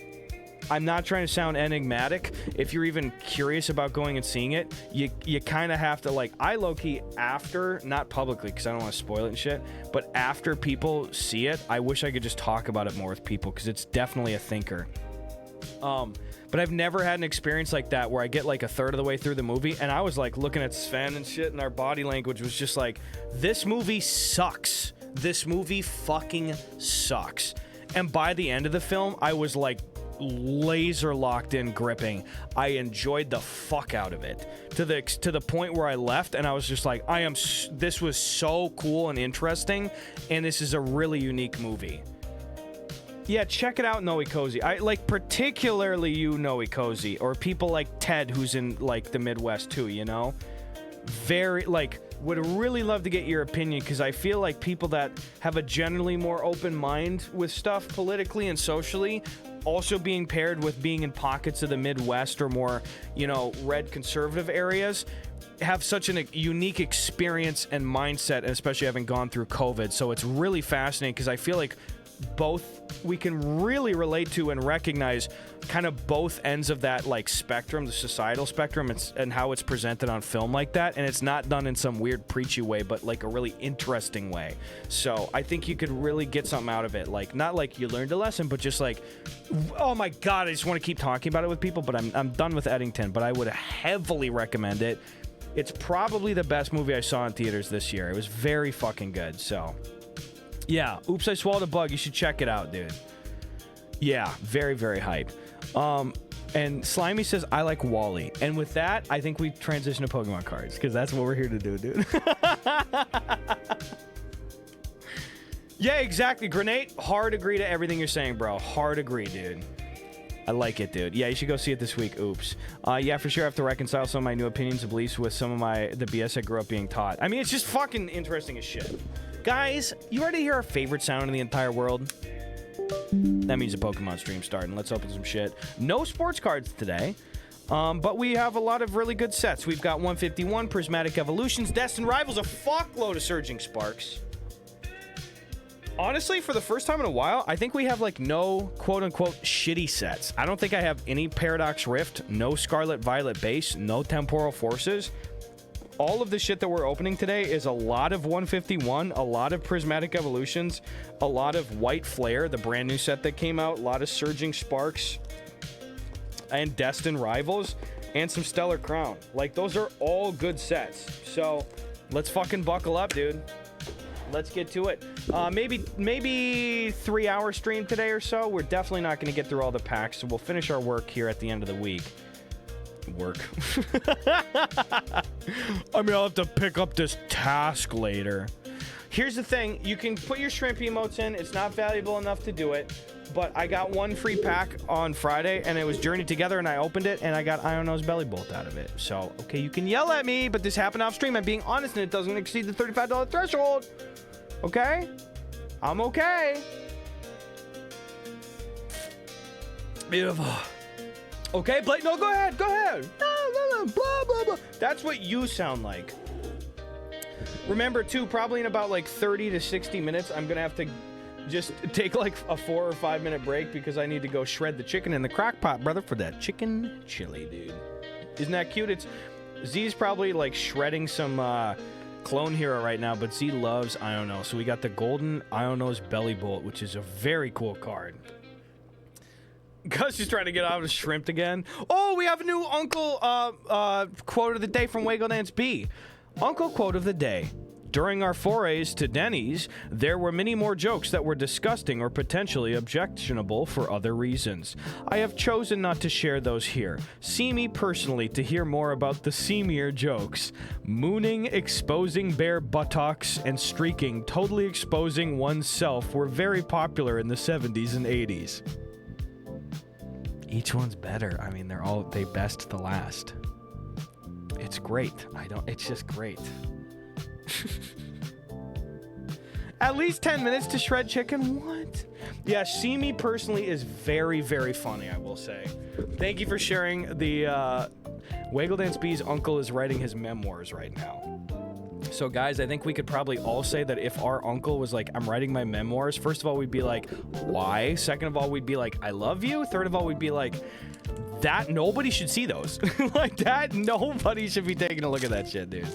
I'm not trying to sound enigmatic. If you're even curious about going and seeing it, you kind of have to, like, I low-key after, not publicly because I don't want to spoil it and shit, but after people see it, I wish I could just talk about it more with people because it's definitely a thinker. But I've never had an experience like that where I get like a third of the way through the movie and I was like looking at Sven and shit, and our body language was just like, this movie sucks. This movie fucking sucks. And by the end of the film, I was like laser locked in, gripping. I enjoyed the fuck out of it to the point where I left and I was just like, this was so cool and interesting, and this is a really unique movie. Yeah, check it out, Noe Cozy. I like particularly you, Noe Cozy, or people like Ted, who's in like the Midwest too, you know? Very, like, would really love to get your opinion, because I feel like people that have a generally more open mind with stuff politically and socially, also being paired with being in pockets of the Midwest or more, you know, red conservative areas, have such a unique experience and mindset, and especially having gone through COVID. So it's really fascinating because I feel like both we can really relate to and recognize kind of both ends of that, like, spectrum, the societal spectrum, and how it's presented on film like that. And it's not done in some weird preachy way, but like a really interesting way. So I think you could really get something out of it. Like, not like you learned a lesson, but just like, oh my God, I just want to keep talking about it with people, but I'm done with Eddington, but I would heavily recommend it. It's probably the best movie I saw in theaters this year. It was very fucking good. So yeah, Oops, I Swallowed a Bug. You should check it out, dude. Yeah, very, very hype. And Slimy says, I like Wall-E. And with that, I think we transition to Pokemon cards, because that's what we're here to do, dude. Yeah, exactly. Grenade, hard agree to everything you're saying, bro. Hard agree, dude. I like it, dude. Yeah, you should go see it this week. Oops. Yeah, for sure. I have to reconcile some of my new opinions and beliefs with some of the BS I grew up being taught. I mean, it's just fucking interesting as shit. Guys, you ready to hear our favorite sound in the entire world? That means a Pokemon stream starting. Let's open some shit. No sports cards today, but we have a lot of really good sets. We've got 151 Prismatic Evolutions, Destined Rivals, a fuckload of Surging Sparks. Honestly, for the first time in a while, I think we have like no quote-unquote shitty sets. I don't think I have any Paradox Rift, no Scarlet Violet base, no Temporal Forces. all of the shit that we're opening today is a lot of 151, a lot of Prismatic Evolutions, a lot of White Flare, the brand new set that came out, a lot of Surging Sparks, and Destined Rivals, and some Stellar Crown. Like, those are all good sets. So, let's fucking buckle up, dude. Let's get to it. Maybe 3-hour stream today or so. We're definitely not going to get through all the packs, so we'll finish our work here at the end of the week. Work. I mean, I'll have to pick up this task later. Here's the thing. You can put your shrimp emotes in. It's not valuable enough to do it. But I got one free pack on Friday, and it was Journey Together, and I opened it, and I got Iron Nose Belly Bolt out of it. So, okay, you can yell at me, but this happened off stream. I'm being honest, and it doesn't exceed the $35 threshold. Okay? I'm okay. Beautiful. Okay, Blake, no, go ahead. Blah, blah, blah. That's what you sound like. Remember, too, probably in about like 30 to 60 minutes, I'm going to have to just take like a 4 or 5 minute break because I need to go shred the chicken in the crock pot, brother, for that chicken chili, dude. Isn't that cute? Z's probably like shredding some Clone Hero right now, but Z loves Iron Nose. So we got the golden Iron Nose Belly Bolt, which is a very cool card. Gus is trying to get out of shrimp again. Oh, we have a new Uncle quote of the day from Waggle Dance B. Uncle quote of the day. During our forays to Denny's, there were many more jokes that were disgusting or potentially objectionable for other reasons. I have chosen not to share those here. See me personally to hear more about the seamier jokes. Mooning, exposing bare buttocks, and streaking, totally exposing oneself were very popular in the 70s and 80s. Each one's better. I mean, they best the last. It's great. It's just great. At least 10 minutes to shred chicken? What? Yeah, See Me personally is very, very funny, I will say. Thank you for sharing the Waggle Dance B's uncle is writing his memoirs right now. So guys, I think we could probably all say that if our uncle was like, I'm writing my memoirs, first of all, we'd be like, why? Second of all, we'd be like, I love you. Third of all, we'd be like, that nobody should see those. Like that, nobody should be taking a look at that shit, dude.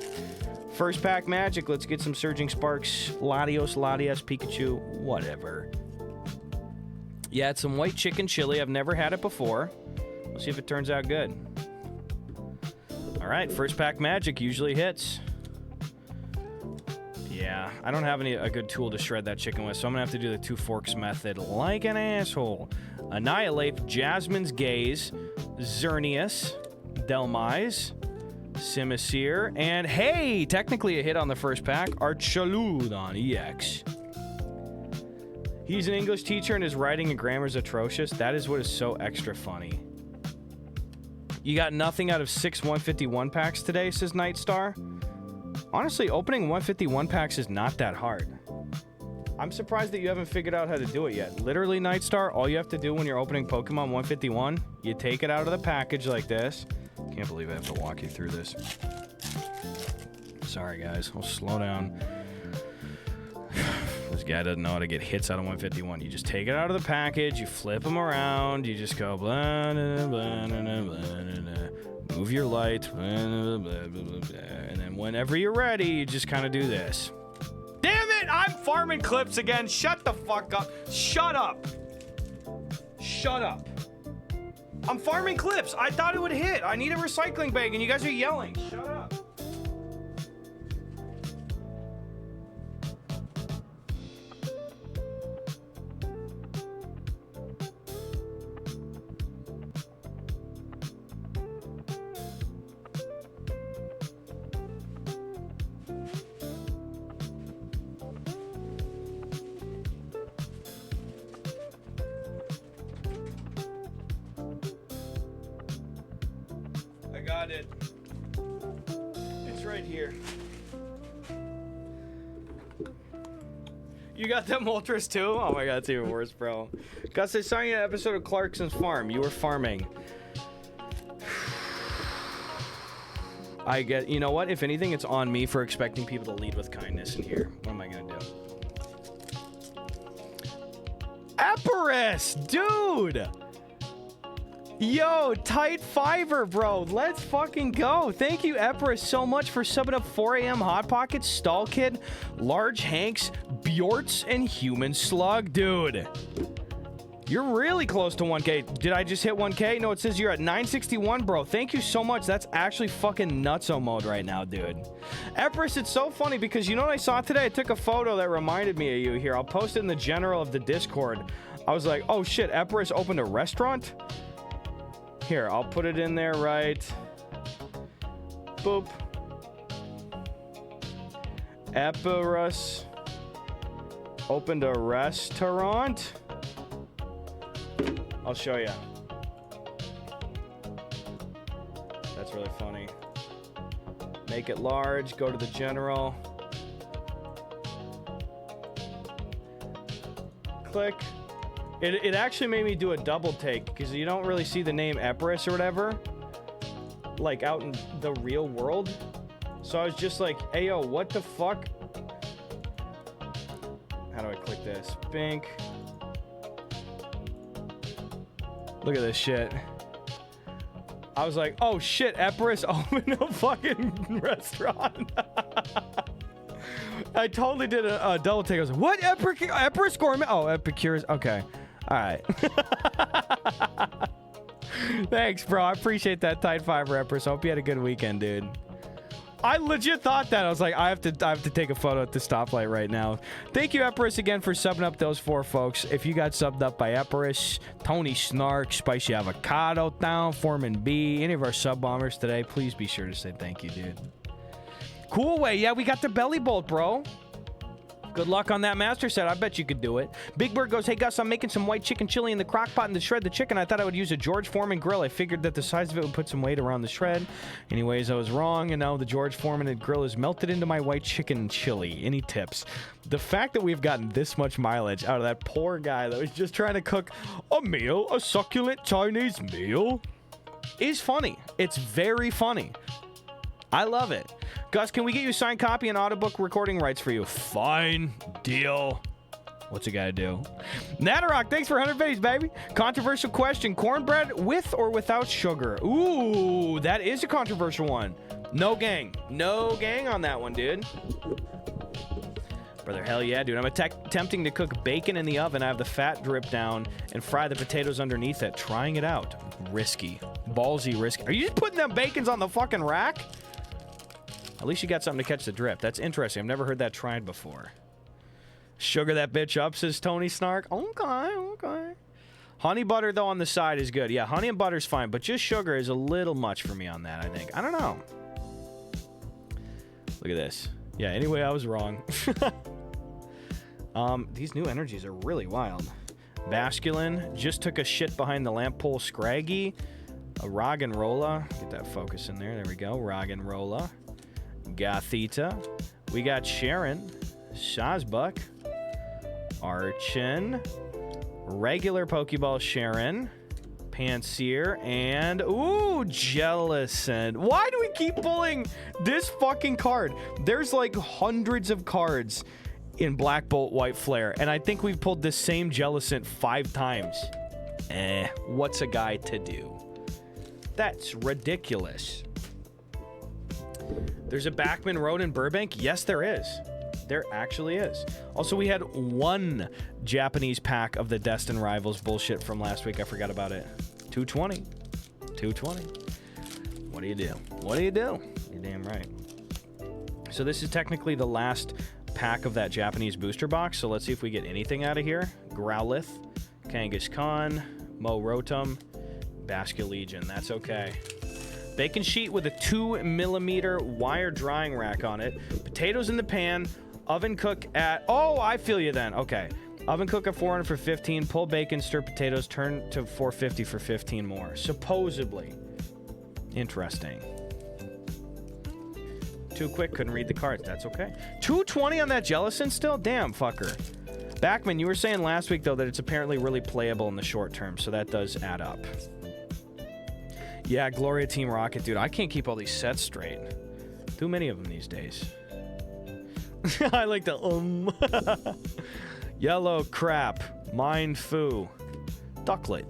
First pack magic. Let's get some Surging Sparks, Latios, Pikachu, whatever. Yeah, it's some white chicken chili. I've never had it before. We'll see if it turns out good. All right, first pack magic usually hits. Yeah, I don't have a good tool to shred that chicken with, so I'm gonna have to do the 2 forks method like an asshole. Annihilate, Jasmine's Gaze, Xerneas, Delmise, Simisear, and hey, technically a hit on the first pack, Archaloud on EX. He's an English teacher and his writing and grammar is atrocious. That is what is so extra funny. You got nothing out of 6 151 packs today, says Nightstar. Honestly, opening 151 packs is not that hard. I'm surprised that you haven't figured out how to do it yet. Literally, Nightstar, all you have to do when you're opening Pokemon 151, you take it out of the package like this. Can't believe I have to walk you through this. Sorry, guys. I'll slow down. This guy doesn't know how to get hits out of 151. You just take it out of the package, you flip them around, you just go blah, blah, blah, blah, blah, blah, move your light, blah, blah, blah, blah, blah, and then whenever you're ready, you just kind of do this. Damn it! I'm farming clips again. Shut the fuck up. Shut up. Shut up. I'm farming clips. I thought it would hit. I need a recycling bag, and you guys are yelling. Shut up. Got it. It's right here. You got them ultras too? Oh my god, it's even worse, bro. Gus, I saw you in an episode of Clarkson's Farm. You were farming. I get, you know what? If anything, it's on me for expecting people to lead with kindness in here. What am I gonna do? Epirus, dude! Yo, tight fiver, bro. Let's fucking go. Thank you, Empress, so much for subbing up 4 a.m. Hot Pockets, Stall Kid, Large Hanks, Bjorts, and Human Slug. Dude, you're really close to 1K. Did I just hit 1K? No, it says you're at 961, bro. Thank you so much. That's actually fucking nutso mode right now, dude. Empress, it's so funny because you know what I saw today? I took a photo that reminded me of you here. I'll post it in the general of the Discord. I was like, oh shit, Empress opened a restaurant? Here, I'll put it in there right. Boop. Epirus opened a restaurant. I'll show you. That's really funny. Make it large, go to the general. Click. It actually made me do a double take because you don't really see the name Epirus or whatever like out in the real world. So I was just like, hey yo, what the fuck? How do I click this? Bink. Look at this shit. I was like, oh shit, Epirus opened a fucking restaurant. I totally did a double take. I was like, what? Epirus Gourmet? Oh, Epicurus. Okay. All right. Thanks, bro. I appreciate that tight fiber, Empress. I hope you had a good weekend, dude. I legit thought that. I was like, I have to take a photo at the stoplight right now. Thank you, Epirus, again for subbing up those 4 folks. If you got subbed up by Epirus, Tony Snark, Spicy Avocado Down, Foreman B, any of our sub bombers today, please be sure to say thank you, dude. Cool way. Yeah, we got the belly bolt, bro. Good luck on that master set. I bet you could do it. Big Bird goes, hey, Gus, I'm making some white chicken chili in the crock pot and to shred the chicken. I thought I would use a George Foreman grill. I figured that the size of it would put some weight around the shred. Anyways, I was wrong, and now the George Foreman grill is melted into my white chicken chili. Any tips? The fact that we've gotten this much mileage out of that poor guy that was just trying to cook a meal, a succulent Chinese meal, is funny. It's very funny. I love it. Gus, can we get you a signed copy and audiobook recording rights for you? Fine. Deal. What's it gotta do? Natterrock, thanks for 100 base, baby. Controversial question. Cornbread with or without sugar? Ooh, that is a controversial one. No gang. No gang on that one, dude. Brother, hell yeah, dude. I'm attempting to cook bacon in the oven. I have the fat drip down and fry the potatoes underneath it. Trying it out. Risky. Ballsy risky. Are you just putting them bacons on the fucking rack? At least you got something to catch the drip. That's interesting. I've never heard that tried before. Sugar that bitch up, says Tony Snark. Okay. Honey butter, though, on the side is good. Yeah, honey and butter's fine, but just sugar is a little much for me on that, I think. I don't know. Look at this. Yeah, anyway, I was wrong. These new energies are really wild. Basculin just took a shit behind the lamp pole. Scraggy. A Roggenrola. Get that focus in there. There we go. Roggenrola. Gathita. We got Sharon. Shazbuck. Archin. Regular Pokeball Sharon. Panseer. And, ooh, Jellicent. Why do we keep pulling this fucking card? There's like hundreds of cards in Black Bolt White Flare, and I think we've pulled this same Jellicent 5 times. What's a guy to do? That's ridiculous. There's a Backman Road in Burbank? Yes, there is. There actually is. Also, we had 1 Japanese pack of the Destin Rivals bullshit from last week. I forgot about it. 220. 220. What do you do? What do you do? You're damn right. So this is technically the last pack of that Japanese booster box. So let's see if we get anything out of here. Growlithe, Kangaskhan, Mo Rotom, Basque Legion. That's okay. Bacon sheet with a 2mm wire drying rack on it. Potatoes in the pan. Oven cook at... Oh, I feel you then. Okay. Oven cook at 400 for 15. Pull bacon, stir potatoes, turn to 450 for 15 more. Supposedly. Interesting. Too quick, couldn't read the cards. That's okay. 220 on that Jellicent still? Damn, fucker. Backman, you were saying last week, though, that it's apparently really playable in the short term, so that does add up. Yeah, Gloria Team Rocket, dude. I can't keep all these sets straight. Too many of them these days. I like the Yellow crap. Mind foo. Ducklet.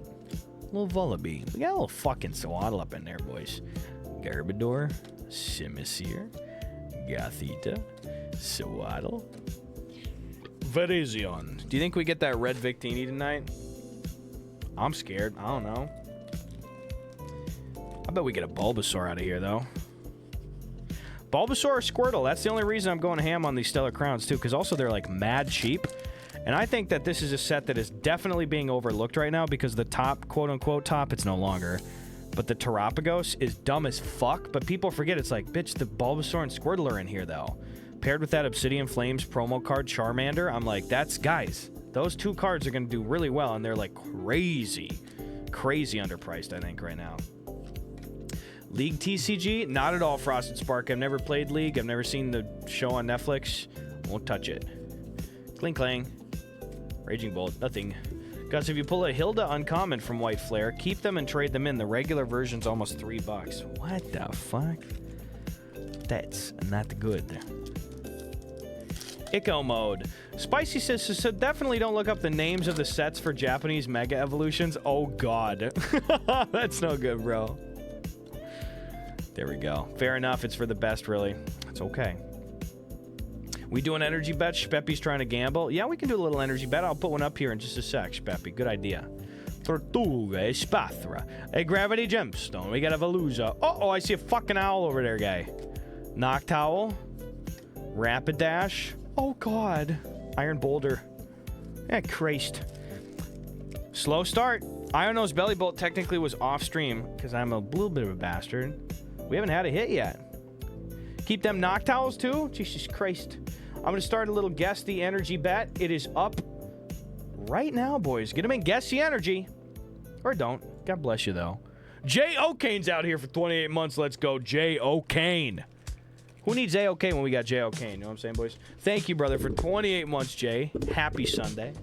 Little Vullaby. We got a little fucking Swaddle up in there, boys. Garbodor, Simisear, Gothita, Swaddle, Virizion. Do you think we get that red Victini tonight? I'm scared. I don't know. I bet we get a Bulbasaur out of here, though. Bulbasaur or Squirtle. That's the only reason I'm going ham on these Stellar Crowns, too, because also they're, like, mad cheap. And I think that this is a set that is definitely being overlooked right now because the top, quote-unquote top, it's no longer. But the Terapagos is dumb as fuck, but people forget it's like, bitch, the Bulbasaur and Squirtle are in here, though. Paired with that Obsidian Flames promo card Charmander, I'm like, that's, guys, those two cards are going to do really well, and they're, like, crazy underpriced, I think, right now. League TCG? Not at all, Frosted Spark. I've never played League. I've never seen the show on Netflix. Won't touch it. Cling Clang. Raging Bolt. Nothing. Gus, if you pull a Hilda uncommon from White Flare, keep them and trade them in. The regular version's almost $3. What the fuck? That's not good. Eco mode. Spicy says, so definitely don't look up the names of the sets for Japanese Mega Evolutions. Oh, God. That's no good, bro. There we go. Fair enough. It's for the best, really. It's okay. We do an energy bet. Speppy's trying to gamble. Yeah, we can do a little energy bet. I'll put one up here in just a sec, Speppy. Good idea. Tortuga, a Spathra, a Gravity Gemstone. We got a Veluza. Uh-oh, I see a fucking owl over there, guy. Noctowl. Rapidash. Oh, God. Iron Boulder. Yeah, Christ. Slow start. Iron Nose Belly Bolt technically was off stream because I'm a little bit of a bastard. We haven't had a hit yet. Keep them Noctowls too? Jesus Christ. I'm going to start a little Guess the Energy bet. It is up right now, boys. Get them in Guess the Energy. Or don't. God bless you, though. J. O'Kane's out here for 28 months. Let's go, J. O'Kane. Who needs A. O'Kane when we got J. O'Kane? You know what I'm saying, boys? Thank you, brother, for 28 months, Jay. Happy Sunday.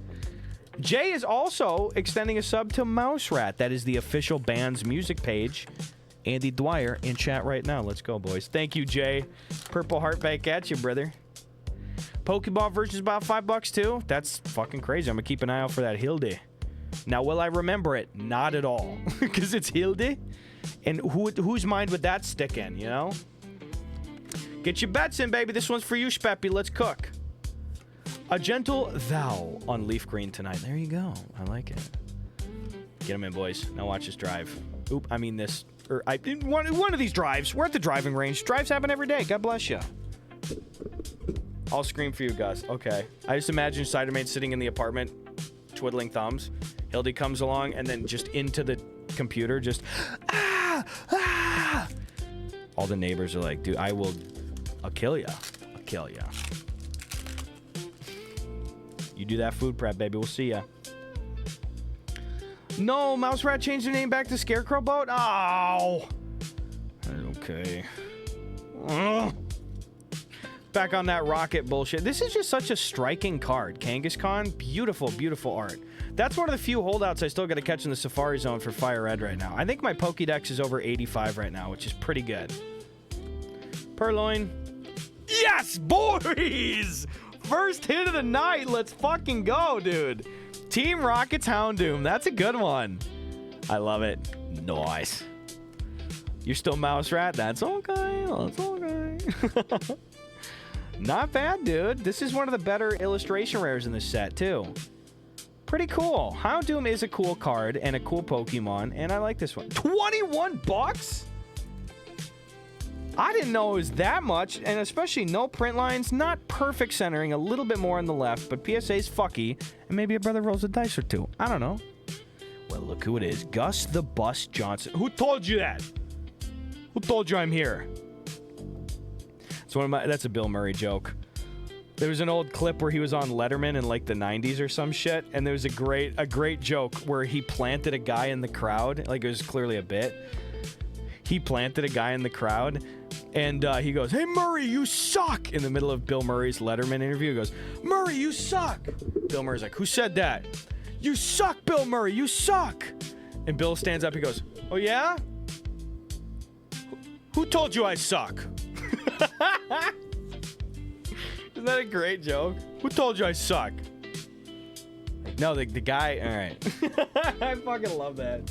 Jay is also extending a sub to Mouse Rat. That is the official band's music page. Andy Dwyer in chat right now. Let's go, boys. Thank you, Jay. Purple heart back at you, brother. Pokeball version's about $5 too. That's fucking crazy. I'm gonna keep an eye out for that Hilde. Now, will I remember it? Not at all, because it's Hilde. And whose mind would that stick in? You know. Get your bets in, baby. This one's for you, Speppy. Let's cook. A Gentle Thou on Leaf Green tonight. There you go. I like it. Get them in, boys. Now watch this drive. Oop, I mean this. Or one of these drives. We're at the driving range. Drives happen every day. God bless you. I'll scream for you, Gus. Okay. I just imagine Cidermate sitting in the apartment, twiddling thumbs. Hildy comes along, and then just into the computer, just ah! All the neighbors are like, dude, I'll kill ya. I'll kill ya. You do that food prep, baby. We'll see ya. No, Mouse Rat changed their name back to Scarecrow Boat? Oh! Okay. Ugh. Back on that rocket bullshit. This is just such a striking card. Kangaskhan, beautiful, beautiful art. That's one of the few holdouts I still got to catch in the Safari Zone for Fire Red right now. I think my Pokédex is over 85 right now, which is pretty good. Purloin. Yes, boys! First hit of the night. Let's fucking go, dude. Team Rocket's Houndoom. That's a good one. I love it. Nice. You're still Mouse Rat? That's okay. That's okay. Not bad, dude. This is one of the better illustration rares in this set, too. Pretty cool. Houndoom is a cool card and a cool Pokemon, and I like this one. 21 bucks? I didn't know it was that much, and especially no print lines, not perfect centering, a little bit more on the left, but PSA's fucky, and maybe a brother rolls a dice or two. I don't know. Well, look who it is. Gus the Bus Johnson. Who told you that? Who told you I'm here? It's one of my. That's a Bill Murray joke. There was an old clip where he was on Letterman in like the 90s or some shit, and there was a great joke where he planted a guy in the crowd, like it was clearly a bit. He planted a guy in the crowd, and he goes, "Hey Murray, you suck!" In the middle of Bill Murray's Letterman interview, he goes, "Murray, you suck!" Bill Murray's like, "Who said that?" "You suck, Bill Murray, you suck!" And Bill stands up, he goes, "Oh yeah? Who told you I suck?" Isn't that a great joke? Who told you I suck? No, the guy, all right. I fucking love that.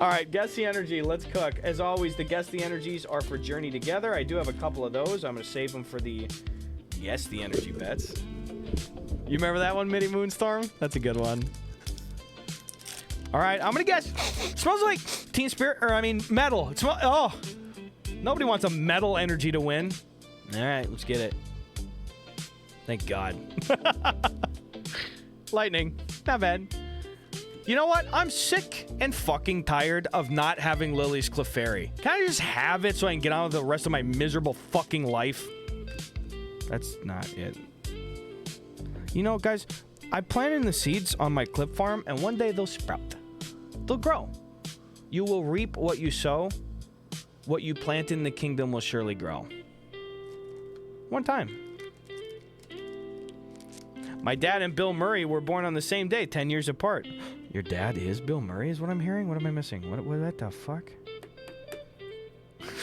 All right, guess the energy. Let's cook. As always, the guess the energies are for Journey Together. I do have a couple of those. I'm going to save them for the guess the energy bets. You remember that one, Midi Moonstorm? That's a good one. All right, I'm going to guess. Smells like Team Spirit, or I mean, metal. Oh, nobody wants a metal energy to win. All right, let's get it. Thank God. Lightning. Not bad. You know what? I'm sick and fucking tired of not having Lily's Clefairy. Can I just have it so I can get on with the rest of my miserable fucking life? That's not it. You know, guys, I planted the seeds on my clip farm, and one day they'll sprout. They'll grow. You will reap what you sow. What you plant in the kingdom will surely grow. One time. My dad and Bill Murray were born on the same day, 10 years apart. Your dad is Bill Murray, is what I'm hearing? What am I missing? What the fuck?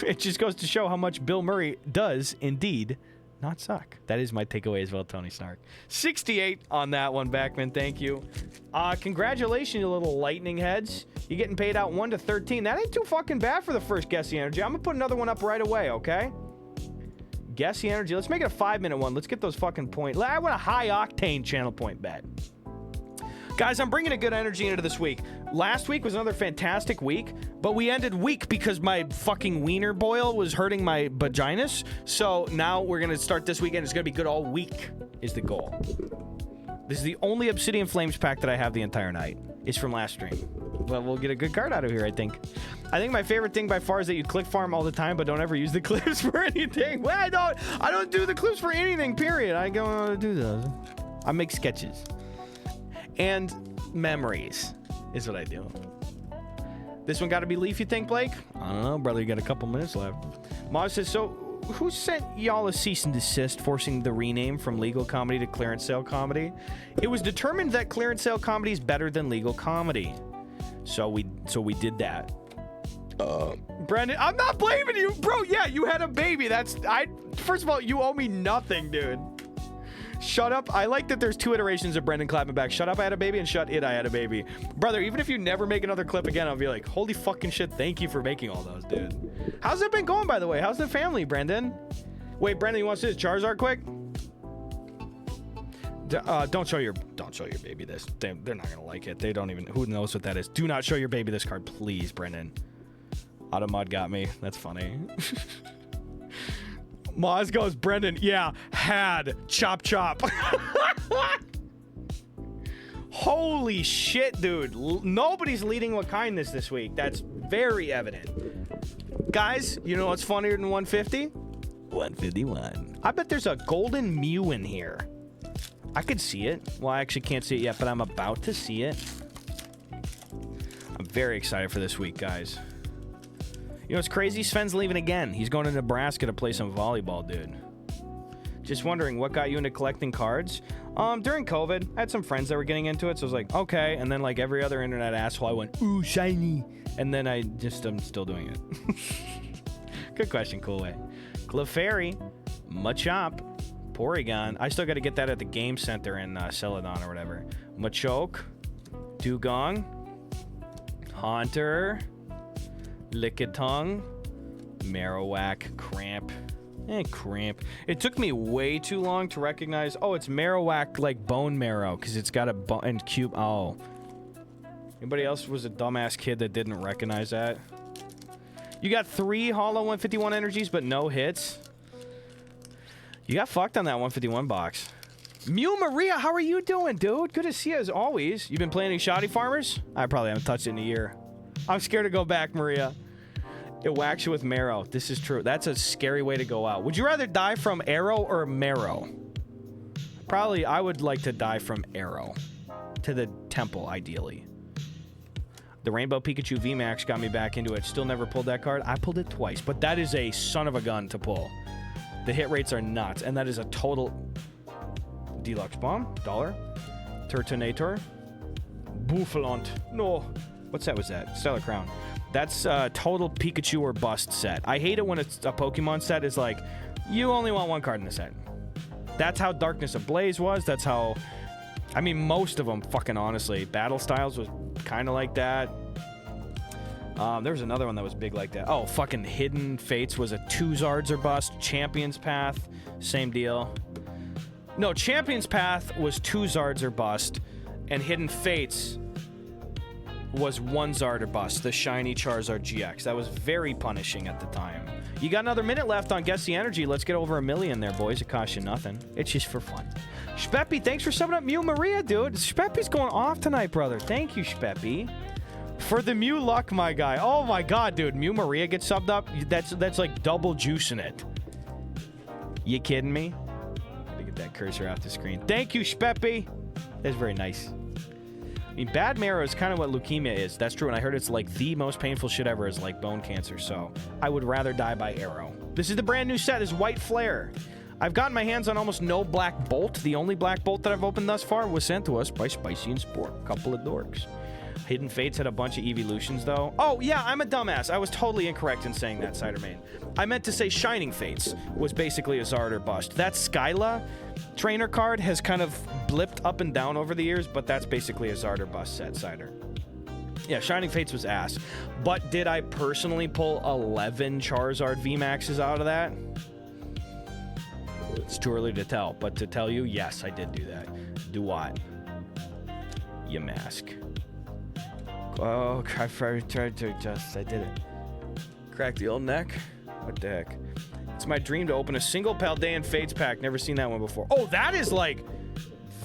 It just goes to show how much Bill Murray does, indeed, not suck. That is my takeaway as well, Tony Snark. 68 on that one, Backman. Thank you. Congratulations, you little lightning heads. You're getting paid out 1 to 13. That ain't too fucking bad for the first Guess the Energy. I'm going to put another one up right away, okay? Guess the Energy. Let's make it a 5-minute one. Let's get those fucking points. I want a high-octane channel point bet. Guys, I'm bringing a good energy into this week. Last week was another fantastic week, but we ended weak because my fucking wiener boil was hurting my vaginas. So now we're going to start this weekend. It's going to be good all week is the goal. This is the only Obsidian Flames pack that I have the entire night. It's from last stream. Well, we'll get a good card out of here, I think. I think my favorite thing by far is that you click farm all the time, but don't ever use the clips for anything. Well, I don't do the clips for anything, period. I go do those. I make sketches. And memories is what I do. This one got to be Leaf, you think, Blake? I don't know, brother. You got a couple minutes left. Maz says, so who sent y'all a cease and desist forcing the rename from legal comedy to clearance sale comedy? It was determined that clearance sale comedy is better than legal comedy. So we did that. Brandon, I'm not blaming you, bro. Yeah, you had a baby. First of all, you owe me nothing, dude. Shut up. I like that there's 2 iterations of Brendan clapping back. Shut up, I had a baby, and shut it, I had a baby. Brother, even if you never make another clip again, I'll be like, holy fucking shit, thank you for making all those, dude. How's it been going, by the way? How's the family, Brendan? Wait, Brendan, you want to see this Charizard quick? Don't show your baby this. They're not gonna like it. They don't even. Who knows what that is? Do not show your baby this card, please, Brendan. Automod got me. That's funny. Maz goes, Brendan. Yeah, had chop chop. Holy shit, dude. Nobody's leading with kindness this week. That's very evident. Guys, you know what's funnier than 150? 151. I bet there's a golden Mew in here. I could see it. Well, I actually can't see it yet, but I'm about to see it. I'm very excited for this week, guys. You know what's crazy? Sven's leaving again. He's going to Nebraska to play some volleyball, dude. Just wondering, what got you into collecting cards? During COVID, I had some friends that were getting into it, so I was like, okay. And then, like every other internet asshole, I went, ooh, shiny. And then I'm still doing it. Good question, cool way. Clefairy, Machop, Porygon. I still got to get that at the game center in Celadon or whatever. Machoke, Dugong, Haunter, Lickitung, Marowak, Cramp. Cramp. It took me way too long to recognize. Oh, it's Marowak, like bone marrow, because it's got a bone and cube. Oh. Anybody else was a dumbass kid that didn't recognize that? You got 3 hollow 151 energies, but no hits. You got fucked on that 151 box. Mew Maria, how are you doing, dude? Good to see you as always. You been playing any shoddy farmers? I probably haven't touched it in a year. I'm scared to go back, Maria. It whacks you with marrow. This is true. That's a scary way to go out. Would you rather die from arrow or marrow? Probably, I would like to die from arrow. To the temple, ideally. The Rainbow Pikachu VMAX got me back into it. Still never pulled that card. I pulled it twice, but that is a son of a gun to pull. The hit rates are nuts, and that is a total... Deluxe Bomb, $1. Turtonator. Bouffalant. No. What set was that? Stellar Crown. That's total Pikachu or bust set. I hate it when it's a Pokemon set is like, you only want 1 card in the set. That's how Darkness Ablaze was. That's how... I mean, most of them, fucking honestly. Battle Styles was kind of like that. There was another one that was big like that. Oh, fucking Hidden Fates was a 2 Zards or bust. Champion's Path, same deal. No, Champion's Path was 2 Zards or bust, and Hidden Fates was 1 Zard or bust, the shiny Charizard GX. That was very punishing at the time. You got another minute left on Guess the Energy. Let's get over 1 million there, boys. It costs you nothing. It's just for fun. Speppy, thanks for subbing up Mew Maria, dude. Speppy's going off tonight, brother. Thank you, Speppy. For the Mew luck, my guy. Oh my god, dude. Mew Maria gets subbed up. That's like double juice in it. You kidding me? Gotta get that cursor off the screen. Thank you, Speppy. That's very nice. I mean, bad marrow is kind of what leukemia is. That's true, and I heard it's like the most painful shit ever is like bone cancer, so I would rather die by arrow. This is the brand new set. This is White Flare. I've gotten my hands on almost no Black Bolt. The only Black Bolt that I've opened thus far was sent to us by Spicy and Sport. A couple of dorks. Hidden Fates had a bunch of evolutions, though. Oh, yeah, I'm a dumbass. I was totally incorrect in saying that, Cidermane. I meant to say Shining Fates was basically a Zard or bust. That Skyla trainer card has kind of blipped up and down over the years, but that's basically a Zard or bust set, Cider. Yeah, Shining Fates was ass. But did I personally pull 11 Charizard VMAXs out of that? It's too early to tell, but to tell you, yes, I did do that. Do what? You mask. Oh, I tried to adjust. I did it. Crack the old neck? What the heck? It's my dream to open a single Paldean Fates pack. Never seen that one before. Oh, that is like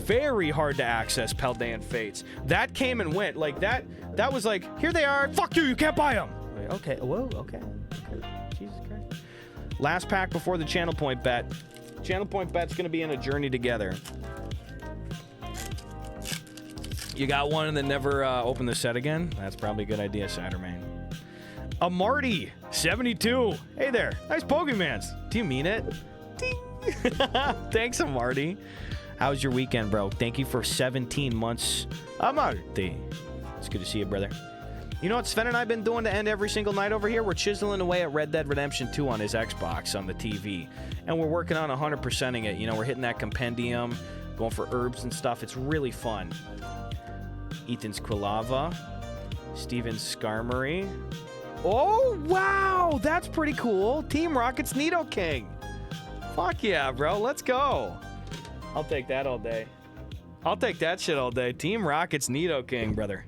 very hard to access, Paldean Fates. That came and went. Like that was like, here they are. Fuck you, you can't buy them. Like, okay, whoa, okay. Jesus Christ. Last pack before the channel point bet. Channel point bet's gonna be in a journey together. You got one and then never open the set again? That's probably a good idea, Ciderman. A Marty, 72. Hey there. Nice Pokemans. Do you mean it? Ding. Thanks, Marty. How's your weekend, bro? Thank you for 17 months. Marty. It's good to see you, brother. You know what Sven and I have been doing to end every single night over here? We're chiseling away at Red Dead Redemption 2 on his Xbox on the TV. And we're working on 100%ing it. You know, we're hitting that compendium, going for herbs and stuff. It's really fun. Ethan's Quilava. Steven Skarmory. Oh, wow! That's pretty cool. Team Rocket's Nidoking. Fuck yeah, bro. Let's go. I'll take that all day. I'll take that shit all day. Team Rocket's Nidoking, brother.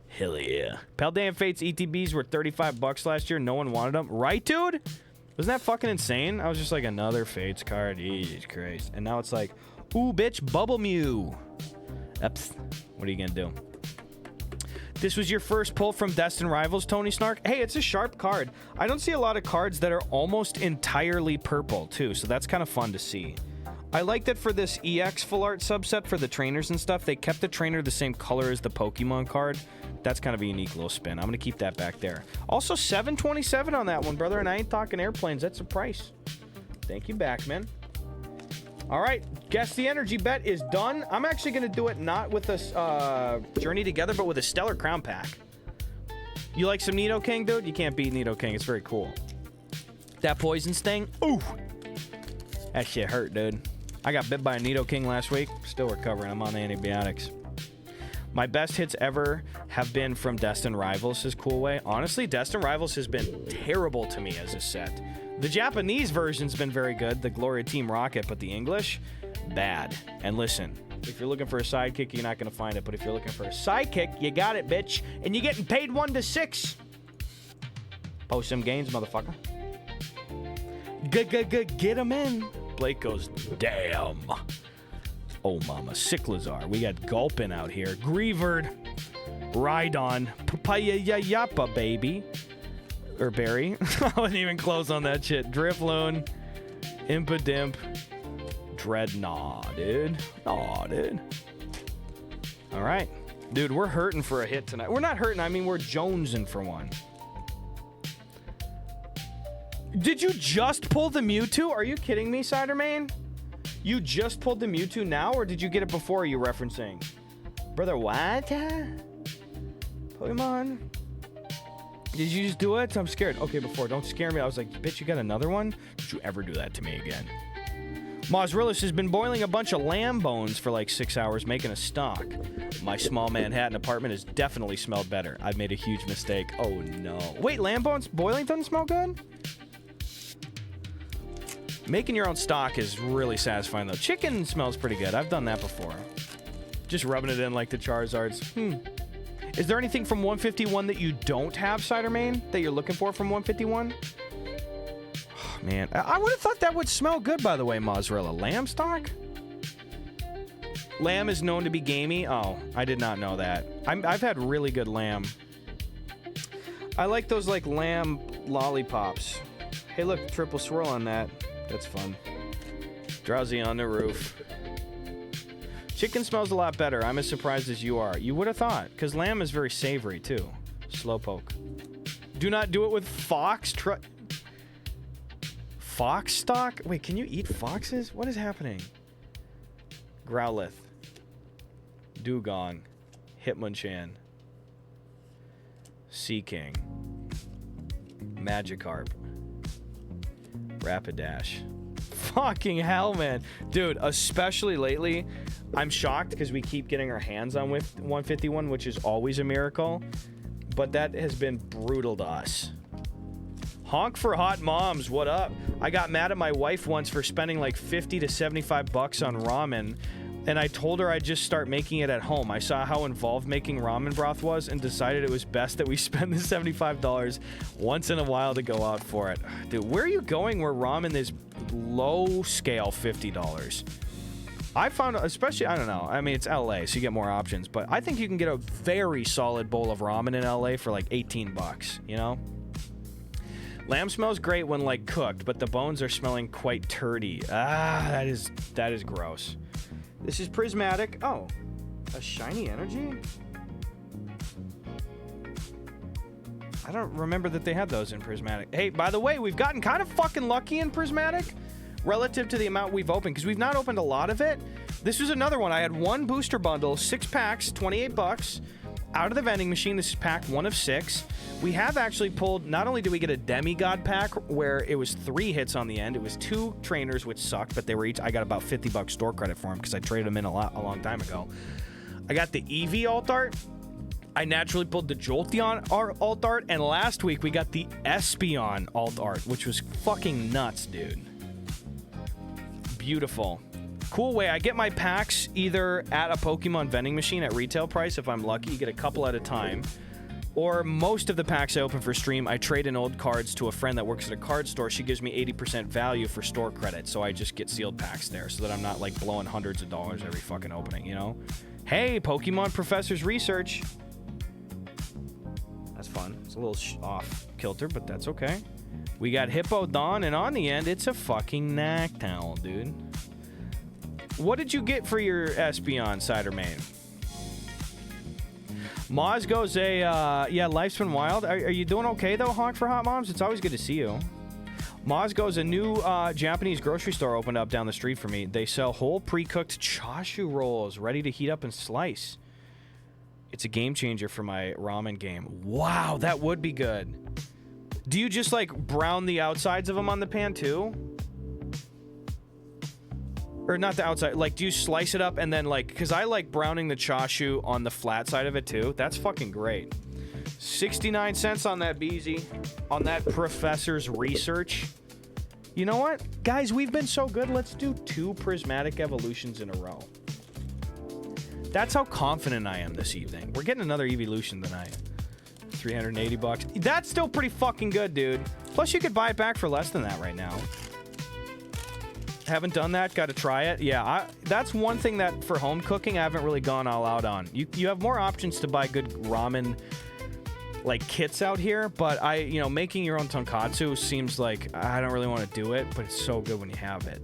Hell yeah. Paldean Fates ETBs were $35 last year. No one wanted them. Right, dude? Wasn't that fucking insane? I was just like, another Fates card. Jesus Christ. And now it's like, ooh, bitch, Bubble Mew. Oops. What are you gonna do? This was your first pull from Destined Rivals, Tony Snark? Hey, it's a sharp card. I don't see a lot of cards that are almost entirely purple, too, so that's kind of fun to see. I like that for this EX full art subset for the trainers and stuff, they kept the trainer the same color as the Pokemon card. That's kind of a unique little spin. I'm gonna keep that back there. Also, $7.27 on that one, brother, and I ain't talking airplanes. That's a price. Thank you back, man. All right, Guess the Energy bet is done. I'm actually going to do it not with a Journey Together, but with a Stellar Crown Pack. You like some Nidoking, dude? You can't beat Nidoking. It's very cool. That Poison Sting? Ooh. That shit hurt, dude. I got bit by a Nidoking last week. Still recovering. I'm on antibiotics. My best hits ever have been from Destined Rivals, says Cool Way. Honestly, Destined Rivals has been terrible to me as a set. The Japanese version's been very good, the Gloria Team Rocket, but the English, bad. And listen, if you're looking for a sidekick, you're not going to find it. But if you're looking for a sidekick, you got it, bitch. And you're getting paid 1 to 6. Post some gains, motherfucker. Get them in. Blake goes, damn. Oh, mama. Cyclizar. We got Gulpin out here. Greavard. Rhydon. Papaya Yappa, baby. Or Barry. I wasn't even close on that shit. Drifloon. Impidimp. Dreadnought, dude. Aw, dude. All right. Dude, we're hurting for a hit tonight. We're not hurting. I mean, we're jonesing for one. Did you just pull the Mewtwo? Are you kidding me, Ciderman? You just pulled the Mewtwo now, or did you get it before? Are you referencing? Brother, what? Pokemon? Did you just do it? I'm scared. Okay, before. Don't scare me. I was like, bitch, you got another one? Don't you ever do that to me again. Mozzrillis has been boiling a bunch of lamb bones for like 6 hours, making a stock. My small Manhattan apartment has definitely smelled better. I've made a huge mistake. Oh no. Wait, lamb bones boiling doesn't smell good? Making your own stock is really satisfying though. Chicken smells pretty good. I've done that before. Just rubbing it in like the Charizards. Is there anything from 151 that you don't have, Cider Main, that you're looking for from 151? Oh, man, I would have thought that would smell good, by the way, Mozzarella. Lamb stock? Lamb is known to be gamey? Oh, I did not know that. I've had really good lamb. I like those, like, lamb lollipops. Hey, look, triple swirl on that. That's fun. Drowsy on the roof. Chicken smells a lot better. I'm as surprised as you are. You would have thought, because lamb is very savory, too. Slowpoke. Do not do it with fox. Fox stock? Wait, can you eat foxes? What is happening? Growlithe. Dugong. Hitmonchan. Seaking. Magikarp. Rapidash. Fucking hell, man. Dude, especially lately, I'm shocked because we keep getting our hands on with 151, which is always a miracle. But that has been brutal to us. Honk for hot moms, what up? I got mad at my wife once for spending like 50 to 75 bucks on ramen, and I told her I'd just start making it at home. I saw how involved making ramen broth was and decided it was best that we spend the $75 once in a while to go out for it. Dude, where are you going where ramen is low scale $50? I found, especially, I don't know, I mean, it's LA, so you get more options, but I think you can get a very solid bowl of ramen in LA for like 18 bucks, you know? Lamb smells great when like cooked, but the bones are smelling quite turdy. Ah, that is gross. This is Prismatic. Oh, a shiny energy? I don't remember that they had those in Prismatic. Hey, by the way, we've gotten kind of fucking lucky in Prismatic relative to the amount we've opened, because we've not opened a lot of it. This was another one. I had one booster bundle, 6 packs, 28 bucks. Out of the vending machine. This is pack 1 of 6. We have actually pulled, not only did we get a demigod pack where it was 3 hits on the end, it was 2 trainers, which sucked, but they were each, I got about 50 bucks store credit for them because I traded them in a long time ago. I got the Eevee alt art. I naturally pulled the Jolteon alt art, and last week we got the Espeon alt art, which was fucking nuts, dude. Beautiful. Cool way. I get my packs either at a Pokemon vending machine at retail price if I'm lucky. You get a couple at a time. Or most of the packs I open for stream, I trade in old cards to a friend that works at a card store. She gives me 80% value for store credit, so I just get sealed packs there so that I'm not like blowing hundreds of dollars every fucking opening, you know? Hey, Pokemon Professor's Research. That's fun. It's a little off kilter, but that's okay. We got Hippowdon, and on the end, it's a fucking Nactowl, dude. What did you get for your Espeon, Cider Main? Moz goes yeah, life's been wild. Are you doing okay, though, Honk for Hot Moms? It's always good to see you. Moz goes, a new Japanese grocery store opened up down the street for me. They sell whole pre-cooked chashu rolls ready to heat up and slice. It's a game changer for my ramen game. Wow, that would be good. Do you just, like, brown the outsides of them on the pan, too? Or not the outside, like, do you slice it up and then, like, because I like browning the chashu on the flat side of it, too. That's fucking great. 69 cents on that Beezy, on that Professor's Research. You know what? Guys, we've been so good. Let's do 2 Prismatic Evolutions in a row. That's how confident I am this evening. We're getting another Evolution tonight. 380 bucks. That's still pretty fucking good, dude. Plus, you could buy it back for less than that right now. Haven't done that. Got to try it. Yeah, that's one thing that for home cooking I haven't really gone all out on. You have more options to buy good ramen like kits out here, but making your own tonkatsu seems like I don't really want to do it, but it's so good when you have it.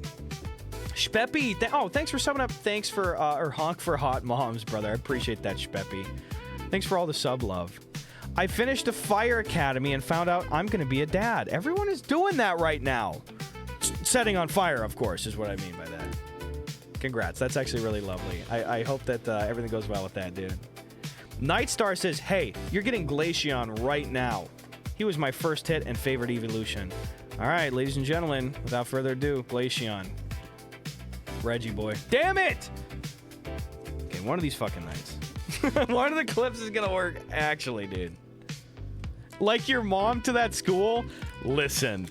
Shpeppy, thanks for subbing up. Thanks for or honk for hot moms, brother. I appreciate that, Shpeppy. Thanks for all the sub love. I finished the Fire Academy and found out I'm gonna be a dad. Everyone is doing that right now. Setting on fire, of course, is what I mean by that. Congrats. That's actually really lovely. I hope that everything goes well with that, dude. Nightstar says, hey, you're getting Glaceon right now. He was my first hit and favorite evolution. All right, ladies and gentlemen, without further ado, Glaceon. Reggie boy. Damn it! Okay, one of these fucking nights. One of the clips is gonna work, actually, dude. Like your mom to that school? Listen.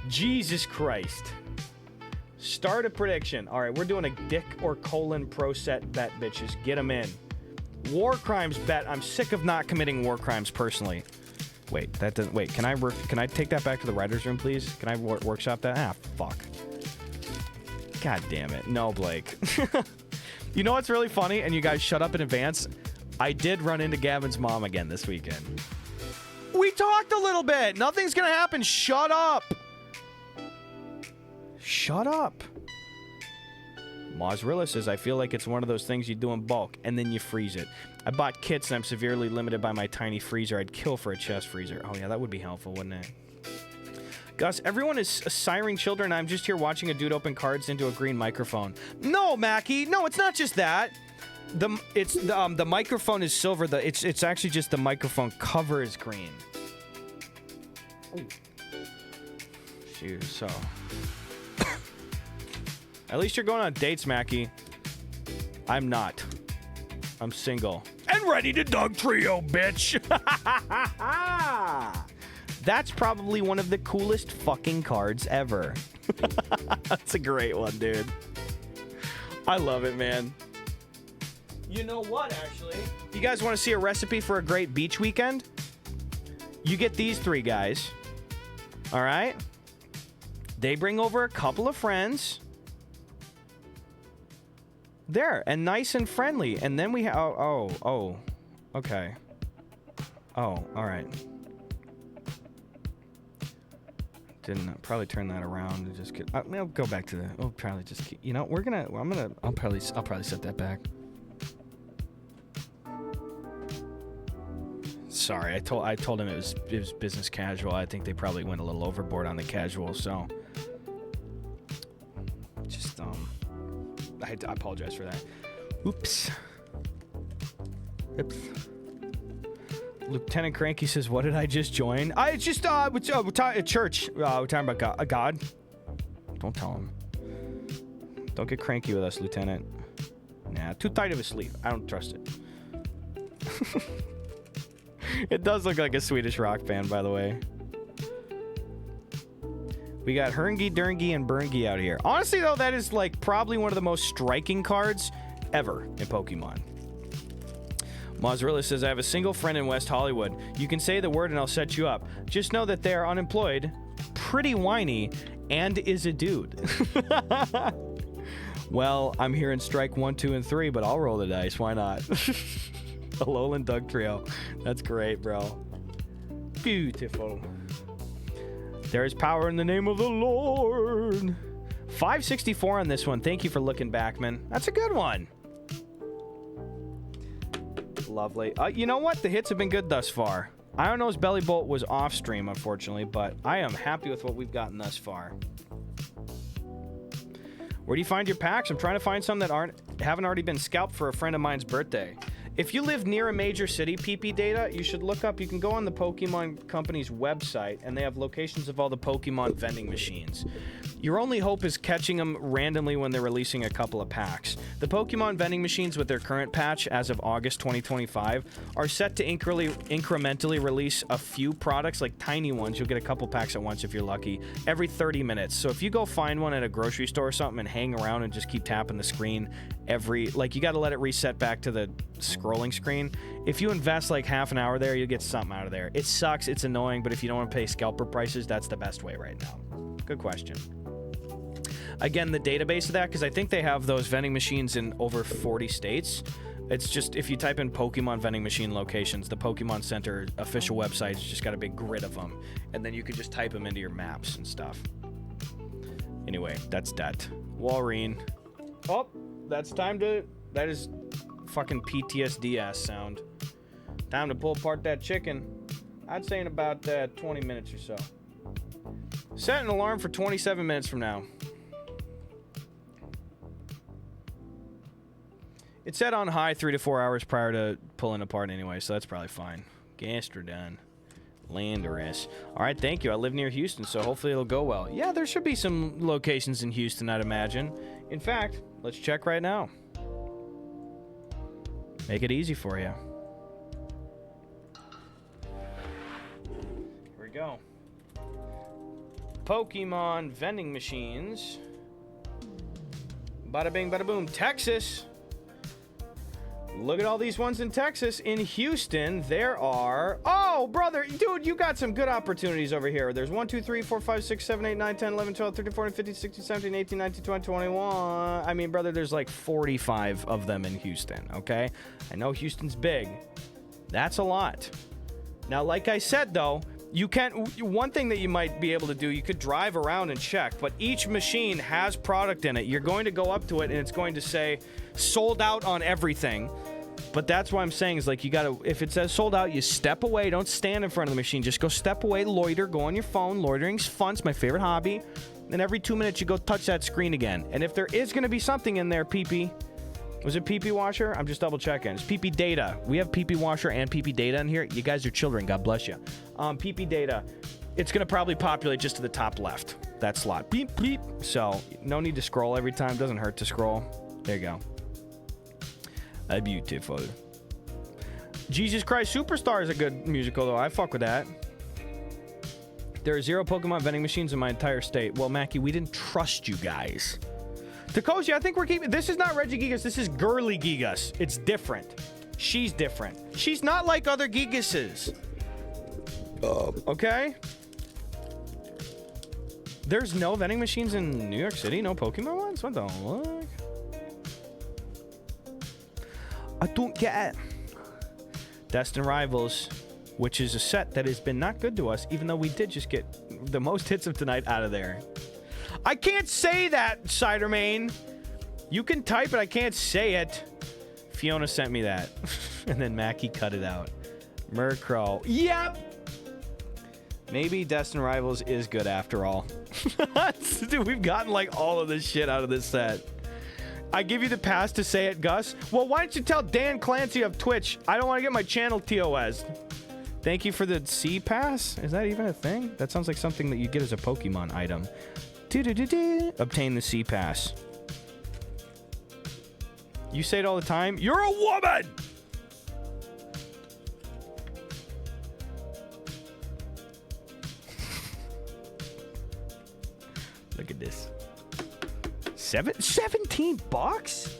Jesus Christ. Start a prediction. All right, we're doing a Dick or Colon pro set bet, bitches. Get them in. War crimes bet. I'm sick of not committing war crimes personally. Wait, that doesn't. Wait, can I take that back to the writer's room, please? Can I workshop that? Ah, fuck. God damn it. No, Blake. You know what's really funny? And you guys shut up in advance. I did run into Gavin's mom again this weekend. We talked a little bit. Nothing's gonna happen. Shut up. Shut up. Mozzarella says, I feel like it's one of those things you do in bulk, and then you freeze it. I bought kits, and I'm severely limited by my tiny freezer. I'd kill for a chest freezer. Oh, yeah, that would be helpful, wouldn't it? Gus, everyone is siring children. I'm just here watching a dude open cards into a green microphone. No, Mackie. No, it's not just that. The microphone is silver. It's actually just the microphone cover is green. Shoot, so... At least you're going on dates, Mackie. I'm not. I'm single. And ready to dog trio, bitch! That's probably one of the coolest fucking cards ever. That's a great one, dude. I love it, man. You know what, actually? You guys want to see a recipe for a great beach weekend? You get these three guys. All right? They bring over a couple of friends. There, and nice and friendly. And then we have... Oh. Okay. Oh, all right. Didn't probably turn that around and just get... I'll go back to the... I'll probably just keep... You know, I'll probably set that back. Sorry, I told him it was business casual. I think they probably went a little overboard on the casual, so... Just, I apologize for that. Oops. Lieutenant Cranky says, what did I just join? It's just, we're talking church. We're talking about God. Don't tell him. Don't get cranky with us, Lieutenant. Nah, too tight of a sleeve. I don't trust it. It does look like a Swedish rock band, by the way. We got Herngy, Durngy, and Burngy out here. Honestly, though, that is like probably one of the most striking cards ever in Pokemon. Mozzarella says, I have a single friend in West Hollywood. You can say the word and I'll set you up. Just know that they are unemployed, pretty whiny, and is a dude. Well, I'm here in strike 1, 2, and 3, but I'll roll the dice. Why not? A Alolan Doug trio. That's great, bro. Beautiful. There is power in the name of the Lord. 564 on this one. Thank you for looking back, man. That's a good one. Lovely. You know what? The hits have been good thus far. I don't know if Belly Bolt was off stream, unfortunately, but I am happy with what we've gotten thus far. Where do you find your packs? I'm trying to find some that haven't already been scalped for a friend of mine's birthday. If you live near a major city, PP Data, you should look up. You can go on the Pokemon Company's website, and they have locations of all the Pokemon vending machines. Your only hope is catching them randomly when they're releasing a couple of packs. The Pokemon vending machines with their current patch as of August 2025 are set to incrementally release a few products, like tiny ones. You'll get a couple packs at once if you're lucky, every 30 minutes. So if you go find one at a grocery store or something and hang around and just keep tapping the screen you got to let it reset back to the scrolling screen. If you invest like half an hour there, you'll get something out of there. It sucks, it's annoying, but if you don't want to pay scalper prices, that's the best way right now. Good question. Again, the database of that, because I think they have those vending machines in over 40 states. It's just, if you type in Pokemon vending machine locations, the Pokemon Center official website's just got a big grid of them, and then you could just type them into your maps and stuff. Anyway, that's that. Walreen. Oh, that is fucking PTSD ass sound. Time to pull apart that chicken. I'd say in about 20 minutes or so. Set an alarm for 27 minutes from now. It's set on high 3 to 4 hours prior to pulling apart anyway, so that's probably fine. Gastrodon. Landorus. All right, thank you. I live near Houston, so hopefully it'll go well. Yeah, there should be some locations in Houston, I'd imagine. In fact, let's check right now. Make it easy for you. Here we go. Pokemon vending machines. Bada bing, bada boom. Texas. Look at all these ones in Texas. In Houston, there are... Oh, brother. Dude, you got some good opportunities over here. There's 1, 2, 3, 4, 5, 6, 7, 8, 9, 10, 11, 12, 13, 14, 15, 16, 17, 18, 19, 20, 21. I mean, brother, there's like 45 of them in Houston, okay? I know Houston's big. That's a lot. Now, like I said, though, you can't... One thing that you might be able to do, you could drive around and check, but each machine has product in it. You're going to go up to it, and it's going to say, sold out on everything. But that's why I'm saying is like you gotta, if it says sold out, you step away. Don't stand in front of the machine. Just go step away, loiter, go on your phone. Loitering's fun. It's my favorite hobby. And every 2 minutes you go touch that screen again. And if there is gonna be something in there, PP, was it PP washer? I'm just double checking. It's PP data. We have PP washer and PP data in here. You guys are children. God bless you. PP data. It's gonna probably populate just to the top left. That slot. Beep beep. So no need to scroll every time. Doesn't hurt to scroll. There you go. Beautiful. Jesus Christ Superstar is a good musical, though. I fuck with that. There are 0 Pokemon vending machines in my entire state. Well, Mackie, we didn't trust you guys. Takoshi, I think we're keeping... This is not Reggie Gigas. This is Girly Gigas. It's different. She's different. She's not like other Gigases. Okay? There's no vending machines in New York City? No Pokemon ones? What the fuck? I don't get it. Destin Rivals, which is a set that has been not good to us, even though we did just get the most hits of tonight out of there. I can't say that, Cidermane. You can type it, I can't say it. Fiona sent me that. And then Mackie cut it out. Murkrow. Yep! Maybe Destin Rivals is good after all. Dude, we've gotten like all of this shit out of this set. I give you the pass to say it, Gus. Well, why don't you tell Dan Clancy of Twitch? I don't want to get my channel TOS. Thank you for the C pass. Is that even a thing? That sounds like something that you get as a Pokemon item. Obtain the C pass. You say it all the time. You're a woman! Look at this. 17 bucks?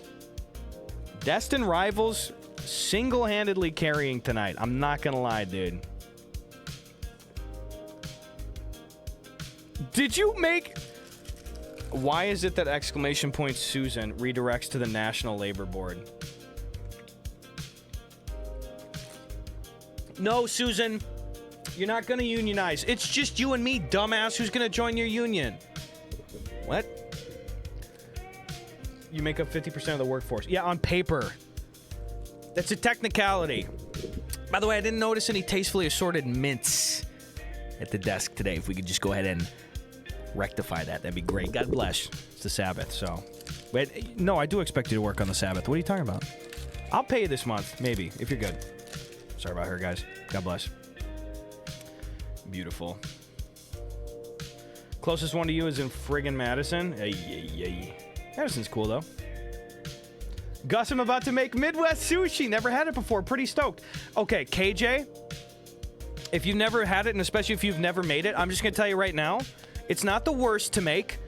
Destin Rivals single-handedly carrying tonight. I'm not gonna lie, dude. Did you make... Why is it that exclamation point Susan redirects to the National Labor Board? No, Susan. You're not gonna unionize. It's just you and me, dumbass, who's gonna join your union. What? You make up 50% of the workforce. Yeah, on paper. That's a technicality. By the way, I didn't notice any tastefully assorted mints at the desk today. If we could just go ahead and rectify that, that'd be great. God bless. It's the Sabbath, so. Wait, no, I do expect you to work on the Sabbath. What are you talking about? I'll pay you this month, maybe, if you're good. Sorry about her, guys. God bless. Beautiful. Closest one to you is in friggin' Madison. Madison's cool, though. Gus, I'm about to make Midwest sushi. Never had it before. Pretty stoked. Okay, KJ, if you've never had it, and especially if you've never made it, I'm just going to tell you right now, it's not the worst to make.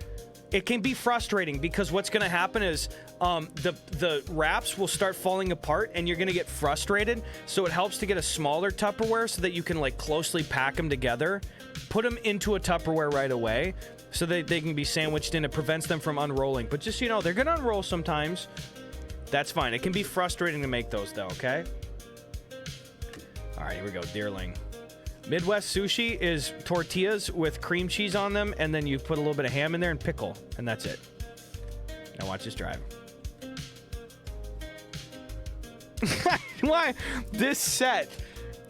It can be frustrating because what's going to happen is the wraps will start falling apart and you're going to get frustrated. So it helps to get a smaller Tupperware so that you can like closely pack them together. Put them into a Tupperware right away so that they can be sandwiched in. It prevents them from unrolling. But just so you know, they're going to unroll sometimes. That's fine. It can be frustrating to make those, though, okay? All right, here we go. Deerling. Midwest sushi is tortillas with cream cheese on them, and then you put a little bit of ham in there and pickle, and that's it. Now watch this drive. Why? This set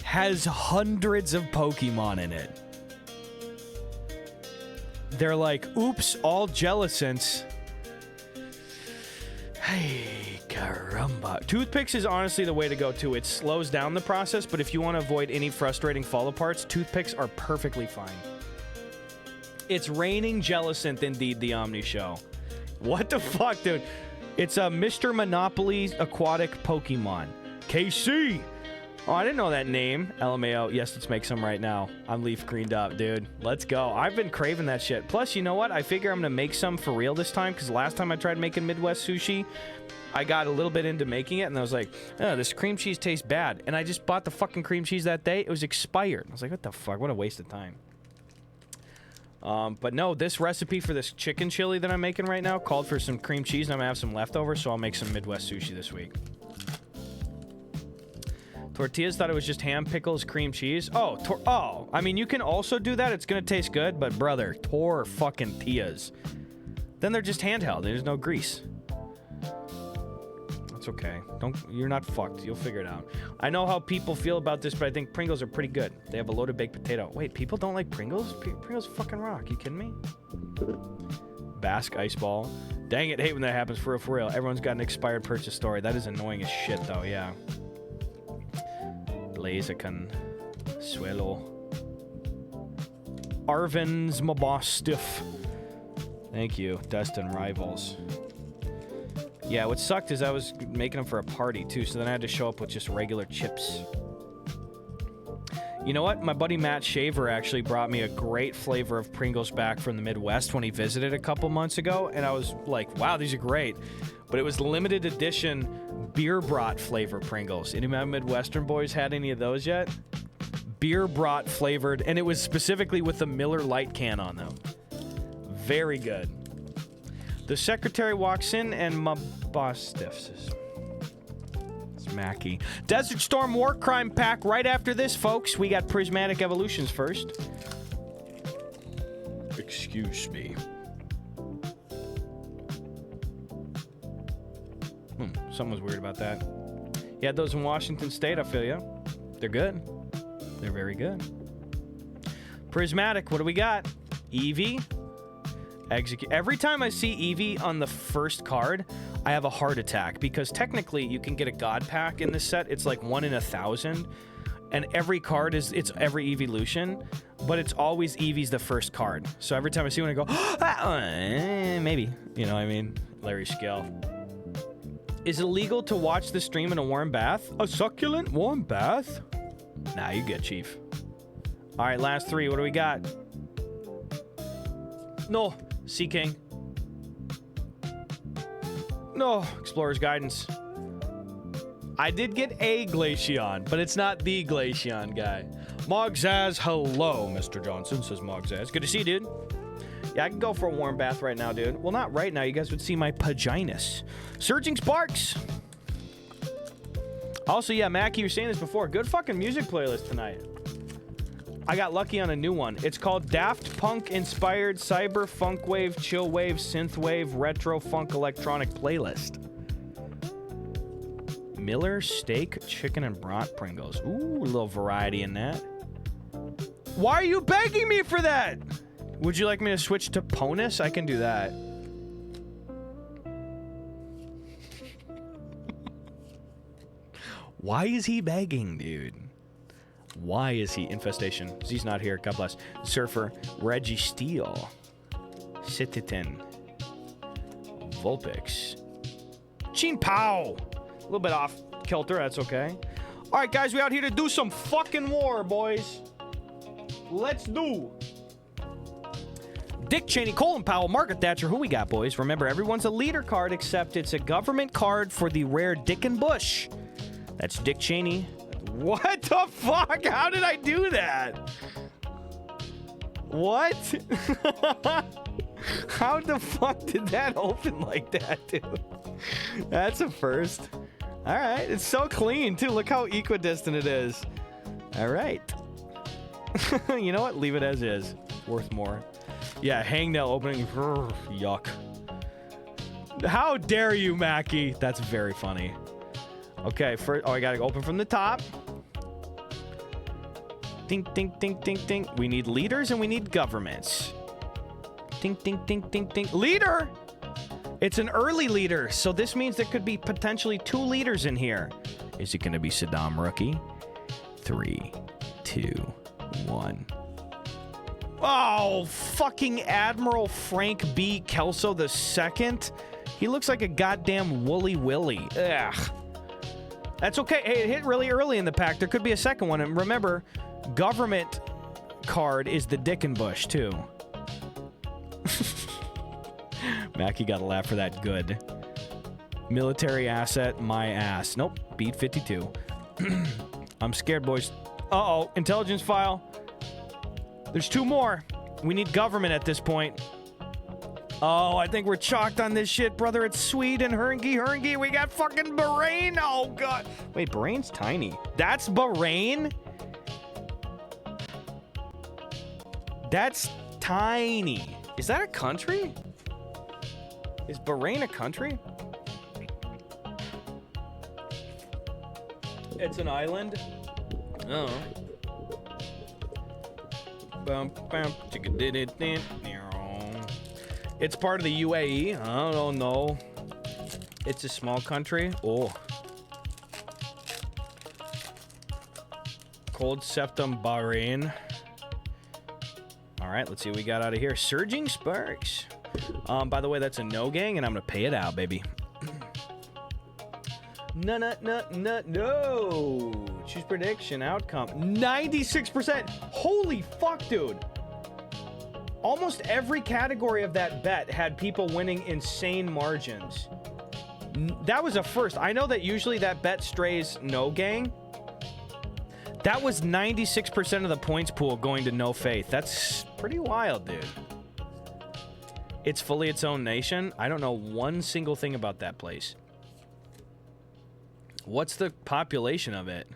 has hundreds of Pokemon in it. They're like, oops, all Jellicents. Hey, Caramba. Toothpicks is honestly the way to go, too. It slows down the process, but if you want to avoid any frustrating fall aparts, toothpicks are perfectly fine. It's raining Jellicent, indeed, the Omni Show. What the fuck, dude? It's a Mr. Monopoly aquatic Pokemon. KC! Oh, I didn't know that name. LMAO. Yes, let's make some right now. I'm leaf greened up, dude. Let's go. I've been craving that shit. Plus, you know what? I figure I'm going to make some for real this time, because last time I tried making Midwest sushi, I got a little bit into making it, and I was like, oh, this cream cheese tastes bad. And I just bought the fucking cream cheese that day. It was expired. I was like, what the fuck? What a waste of time. But no, this recipe for this chicken chili that I'm making right now called for some cream cheese, and I'm going to have some leftovers, so I'll make some Midwest sushi this week. Tortillas thought it was just ham, pickles, cream cheese. Oh, I mean, you can also do that. It's going to taste good, but brother, fucking tias. Then they're just handheld. There's no grease. That's okay. You're not fucked. You'll figure it out. I know how people feel about this, but I think Pringles are pretty good. They have a loaded baked potato. Wait, people don't like Pringles? Pringles fucking rock. You kidding me? Basque ice ball. Dang it, hate when that happens for real. Everyone's got an expired purchase story. That is annoying as shit, though, yeah. Blaziken. Suelo. Arvin's Mabostiff. Thank you. Destin Rivals. Yeah, what sucked is I was making them for a party, too, so then I had to show up with just regular chips. You know what? My buddy Matt Shaver actually brought me a great flavor of Pringles back from the Midwest when he visited a couple months ago, and I was like, wow, these are great. But it was limited edition beer brat flavor Pringles. Any of my Midwestern boys had any of those yet? Beer brat flavored, and it was specifically with the Miller Lite can on them. Very good. The secretary walks in, and my boss stiffs. It's Mackie. Desert Storm War Crime Pack right after this, folks. We got Prismatic Evolutions first. Excuse me. Something was weird about that. You had those in Washington State, I feel you. They're good. They're very good. Prismatic, what do we got? Eevee. Execute. Every time I see Eevee on the first card, I have a heart attack, because technically you can get a god pack in this set. It's like 1 in 1,000, and every card it's every evolution, but it's always Eevee's the first card. So every time I see one, I go, maybe. You know what I mean? Larry Skill. Is it illegal to watch the stream in a warm bath? A succulent warm bath? Nah, you good, Chief. All right, last three. What do we got? No. Sea King. No. Explorer's Guidance. I did get a Glaceon, but it's not the Glaceon guy. Mogzaz, hello, Mr. Johnson, says Mogzaz. Good to see you, dude. Yeah, I can go for a warm bath right now, dude. Well, not right now. You guys would see my paginas. Surging Sparks. Also, yeah, Mackie, you were saying this before. Good fucking music playlist tonight. I got lucky on a new one. It's called Daft Punk Inspired Cyber Funk Wave Chill Wave Synth Wave Retro Funk Electronic Playlist. Miller Steak Chicken and Brat Pringles. Ooh, a little variety in that. Why are you begging me for that? Would you like me to switch to Ponus? I can do that. Why is he begging, dude? Why is he? Infestation. Z's not here. God bless. Surfer. Reggie Steele. Citizen. Vulpix. Chin Pao. A little bit off kilter. That's okay. All right, guys. We out here to do some fucking war, boys. Let's do. Dick Cheney, Colin Powell, Margaret Thatcher. Who we got, boys? Remember, everyone's a leader card, except it's a government card for the rare Dick and Bush. That's Dick Cheney. What the fuck? How did I do that? What? How the fuck did that open like that, dude? That's a first. All right. It's so clean, too. Look how equidistant it is. All right. You know what? Leave it as is. Worth more. Yeah, hangnail opening. Yuck. How dare you, Mackie? That's very funny. Okay, first, I gotta open from the top. Ding, ding, ding, ding, ding. We need leaders and we need governments. Ding, ding, ding, ding, ding. Leader! It's an early leader, so this means there could be potentially 2 leaders in here. Is it going to be Saddam Rookie? 3, 2, 1. Oh, fucking Admiral Frank B. Kelso II? He looks like a goddamn Woolly Willy. Ugh. That's okay. Hey, it hit really early in the pack. There could be a second one. And remember, government card is the Dickenbush, too. Mac, you gotta laugh for that. Good. Military asset, my ass. Nope. Beat 52. I'm scared, boys. Uh-oh. Intelligence file. There's 2 more. We need government at this point. Oh, I think we're chalked on this shit, brother. It's Sweden, Herngey. We got fucking Bahrain. Oh, God. Wait, Bahrain's tiny. That's Bahrain? That's tiny. Is that a country? Is Bahrain a country? It's an island? Oh. It's part of the UAE? I don't know. It's a small country? Oh. Cold Septum, Bahrain. All right, let's see what we got out of here. Surging Sparks. By the way, that's a no gang, and I'm gonna pay it out, baby. No. Choose prediction outcome. 96%. Holy fuck, dude. Almost every category of that bet had people winning insane margins. That was a first. I know that usually that bet strays no gang. That was 96% of the points pool going to No Faith. That's pretty wild, dude. It's fully its own nation. I don't know one single thing about that place. What's the population of it?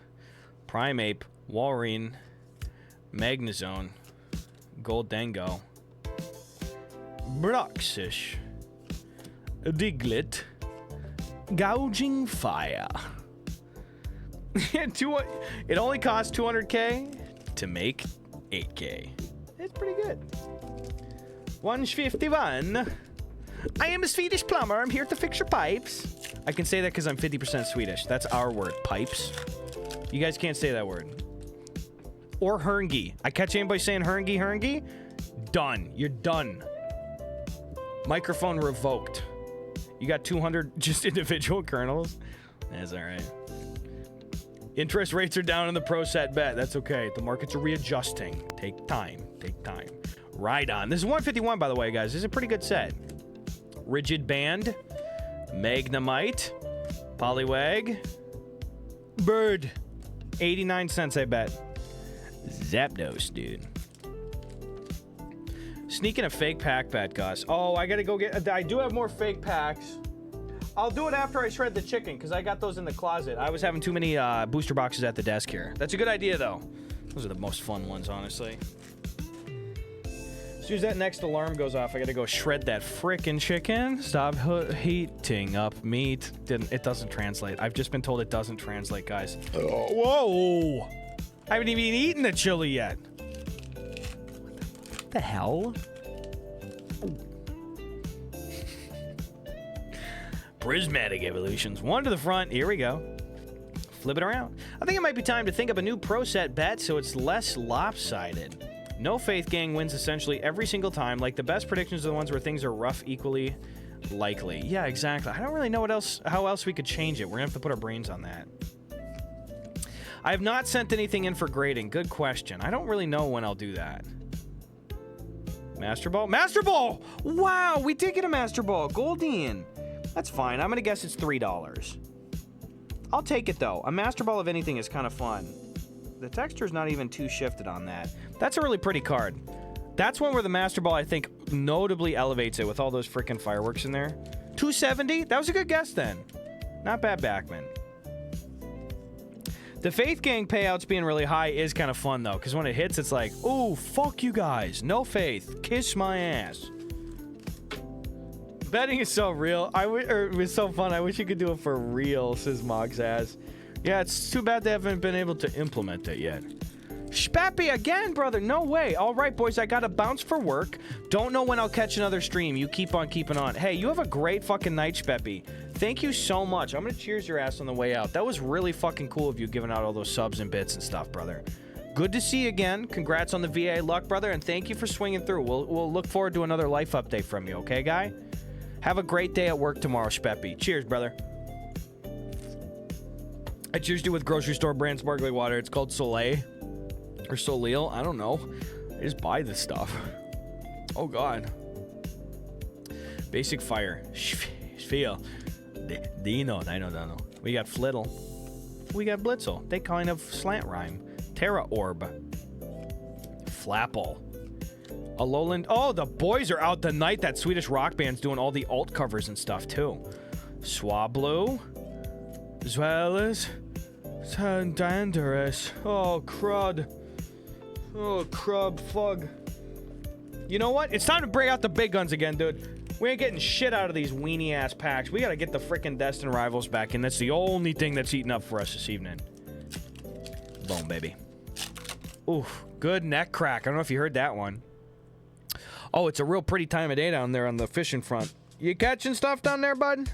Primeape, Walreen, Magnezone, Goldango, Broxish, Diglett, Gouging Fire. It only costs 200k to make 8k. It's pretty good. 151. I am a Swedish plumber. I'm here to fix your pipes. I can say that because I'm 50% Swedish. That's our word, pipes. You guys can't say that word. Or Herngey. I catch anybody saying Herngey? Done. You're done. Microphone revoked. You got 200 just individual kernels? That's all right. Interest rates are down in the pro set bet. That's okay. The markets are readjusting. Take time. Right on. This is 151, by the way, guys. This is a pretty good set. Rigid Band, Magnemite, Poliwag, Bird. 89 cents, I bet. Zapdos, dude. Sneaking a fake pack bet, Gus. Oh, I gotta go get... I do have more fake packs. I'll do it after I shred the chicken, because I got those in the closet. I was having too many booster boxes at the desk here. That's a good idea, though. Those are the most fun ones, honestly. As soon as that next alarm goes off, I gotta go shred that frickin' chicken. Stop heating up meat. It doesn't translate. I've just been told it doesn't translate, guys. Oh, whoa! I haven't even eaten the chili yet. What the hell? Prismatic evolutions. One to the front. Here we go. Flip it around. I think it might be time to think up a new pro set bet so it's less lopsided. No Faith Gang wins essentially every single time. Like, the best predictions are the ones where things are rough equally likely. Yeah, exactly. I don't really know how else we could change it. We're gonna have to put our brains on that. I have not sent anything in for grading. Good question. I don't really know when I'll do that. Master Ball? Master Ball! Wow, we did get a Master Ball. Goldine. That's fine. I'm gonna guess it's $3. I'll take it, though. A Master Ball of anything is kind of fun. The texture's not even too shifted on that. That's a really pretty card. That's one where the Master Ball, I think, notably elevates it with all those freaking fireworks in there. 270? That was a good guess, then. Not bad, Backman. The Faith Gang payouts being really high is kind of fun, though, because when it hits, it's like, ooh, fuck you guys. No Faith. Kiss my ass. Betting is so real. It was so fun. I wish you could do it for real, says Mog's ass. Yeah, it's too bad they haven't been able to implement it yet. Spappy again, brother. No way. All right, boys, I gotta bounce for work. Don't know when I'll catch another stream. You keep on keeping on. Hey, you have a great fucking night, Spappy. Thank you so much. I'm gonna cheers your ass on the way out. That was really fucking cool of you giving out all those subs and bits and stuff, brother. Good to see you again. Congrats on the VA luck, brother, and thank you for swinging through. We'll look forward to another life update from you, okay, guy? Have a great day at work tomorrow, Speppy. Cheers, brother. I cheers you with grocery store brand sparkling water. It's called Soleil or Soleil. I don't know. I just buy this stuff. Oh, God. Basic fire. Feel. Dino. I know. We got Flittle. We got Blitzel. They kind of slant rhyme. Terra Orb. Flapple. Alolan. Oh, the boys are out tonight. That Swedish rock band's doing all the alt covers and stuff, too. Swablu. As well as Dangerous. Oh, crud. Oh, crud. Fug. You know what? It's time to bring out the big guns again, dude. We ain't getting shit out of these weenie-ass packs. We gotta get the frickin' Destin Rivals back in. That's the only thing that's eating up for us this evening. Boom, baby. Oof. Good neck crack. I don't know if you heard that one. Oh, it's a real pretty time of day down there on the fishing front. You catching stuff down there, bud?